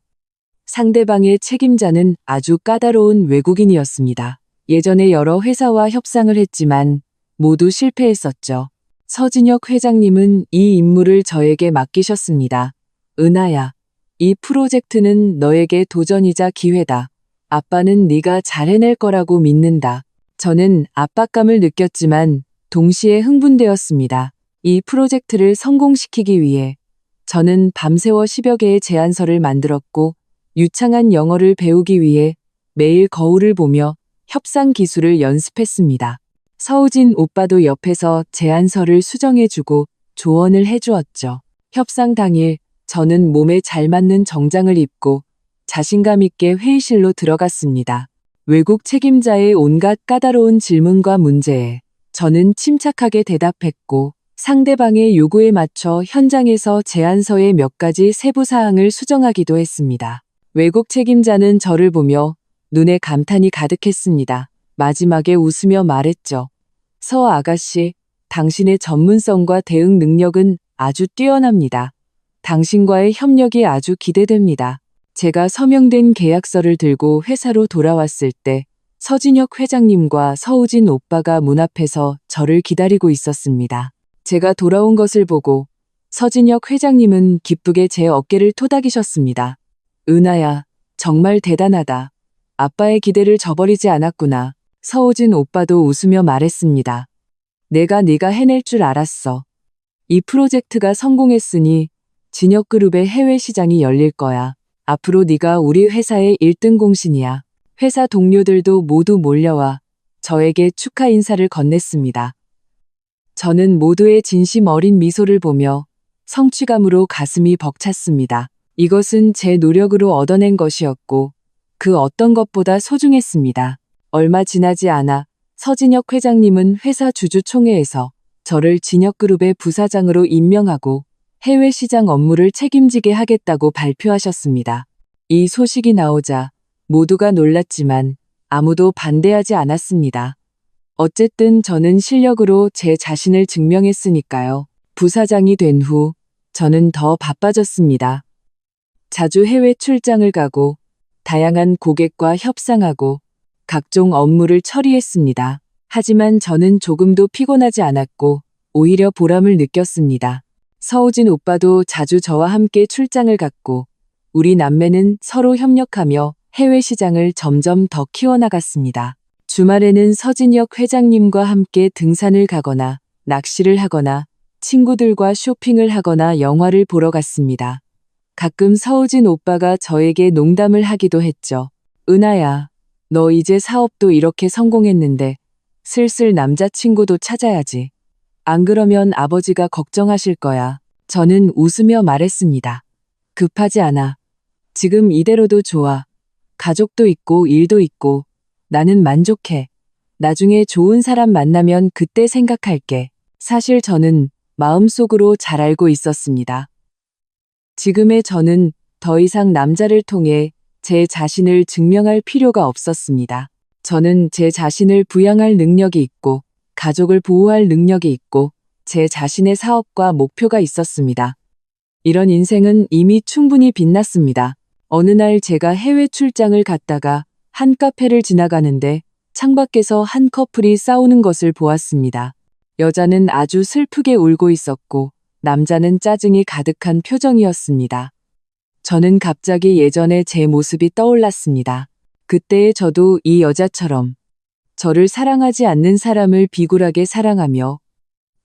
상대방의 책임자는 아주 까다로운 외국인이었습니다. 예전에 여러 회사와 협상을 했지만 모두 실패했었죠. 서진혁 회장님은 이 임무를 저에게 맡기셨습니다. 은하야, 이 프로젝트는 너에게 도전이자 기회다. 아빠는 네가 잘 해낼 거라고 믿는다. 저는 압박감을 느꼈지만 동시에 흥분되었습니다. 이 프로젝트를 성공시키기 위해 저는 밤새워 10여 개의 제안서를 만들었고 유창한 영어를 배우기 위해 매일 거울을 보며 협상 기술을 연습했습니다. 서우진 오빠도 옆에서 제안서를 수정해주고 조언을 해주었죠. 협상 당일 저는 몸에 잘 맞는 정장을 입고 자신감 있게 회의실로 들어갔습니다. 외국 책임자의 온갖 까다로운 질문과 문제에 저는 침착하게 대답했고 상대방의 요구에 맞춰 현장에서 제안서의 몇 가지 세부 사항을 수정하기도 했습니다. 외국 책임자는 저를 보며 눈에 감탄이 가득했습니다. 마지막에 웃으며 말했죠. 서 아가씨, 당신의 전문성과 대응 능력은 아주 뛰어납니다. 당신과의 협력이 아주 기대됩니다. 제가 서명된 계약서를 들고 회사로 돌아왔을 때 서진혁 회장님과 서우진 오빠가 문 앞에서 저를 기다리고 있었습니다. 제가 돌아온 것을 보고 서진혁 회장님은 기쁘게 제 어깨를 토닥이셨습니다. 은하야, 정말 대단하다. 아빠의 기대를 저버리지 않았구나. 서우진 오빠도 웃으며 말했습니다. 내가 네가 해낼 줄 알았어. 이 프로젝트가 성공했으니 진역그룹의 해외 시장이 열릴 거야. 앞으로 네가 우리 회사의 1등 공신이야. 회사 동료들도 모두 몰려와 저에게 축하 인사를 건넸습니다. 저는 모두의 진심 어린 미소를 보며 성취감으로 가슴이 벅찼습니다. 이것은 제 노력으로 얻어낸 것이었고 그 어떤 것보다 소중했습니다. 얼마 지나지 않아 서진혁 회장님은 회사 주주총회에서 저를 진역그룹의 부사장으로 임명하고 해외 시장 업무를 책임지게 하겠다고 발표하셨습니다. 이 소식이 나오자 모두가 놀랐지만 아무도 반대하지 않았습니다. 어쨌든 저는 실력으로 제 자신을 증명했으니까요. 부사장이 된 후 저는 더 바빠졌습니다. 자주 해외 출장을 가고 다양한 고객과 협상하고 각종 업무를 처리했습니다. 하지만 저는 조금도 피곤하지 않았고 오히려 보람을 느꼈습니다. 서우진 오빠도 자주 저와 함께 출장을 갔고 우리 남매는 서로 협력하며 해외 시장을 점점 더 키워나갔습니다. 주말에는 서진혁 회장님과 함께 등산을 가거나 낚시를 하거나 친구들과 쇼핑을 하거나 영화를 보러 갔습니다. 가끔 서우진 오빠가 저에게 농담을 하기도 했죠. 은하야, 너 이제 사업도 이렇게 성공했는데 슬슬 남자친구도 찾아야지. 안 그러면 아버지가 걱정하실 거야. 저는 웃으며 말했습니다. 급하지 않아. 지금 이대로도 좋아. 가족도 있고 일도 있고 나는 만족해. 나중에 좋은 사람 만나면 그때 생각할게. 사실 저는 마음속으로 잘 알고 있었습니다. 지금의 저는 더 이상 남자를 통해 제 자신을 증명할 필요가 없었습니다. 저는 제 자신을 부양할 능력이 있고, 가족을 보호할 능력이 있고, 제 자신의 사업과 목표가 있었습니다. 이런 인생은 이미 충분히 빛났습니다. 어느 날 제가 해외 출장을 갔다가 한 카페를 지나가는데 창밖에서 한 커플이 싸우는 것을 보았습니다. 여자는 아주 슬프게 울고 있었고 남자는 짜증이 가득한 표정이었습니다. 저는 갑자기 예전의 제 모습이 떠올랐습니다. 그때의 저도 이 여자처럼 저를 사랑하지 않는 사람을 비굴하게 사랑하며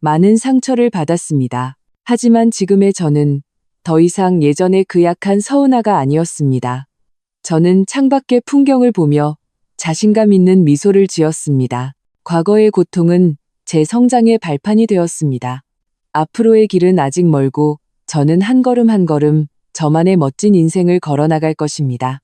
많은 상처를 받았습니다. 하지만 지금의 저는 더 이상 예전의 그 약한 서은아가 아니었습니다. 저는 창밖의 풍경을 보며 자신감 있는 미소를 지었습니다. 과거의 고통은 제 성장의 발판이 되었습니다. 앞으로의 길은 아직 멀고 저는 한 걸음 한 걸음 저만의 멋진 인생을 걸어나갈 것입니다.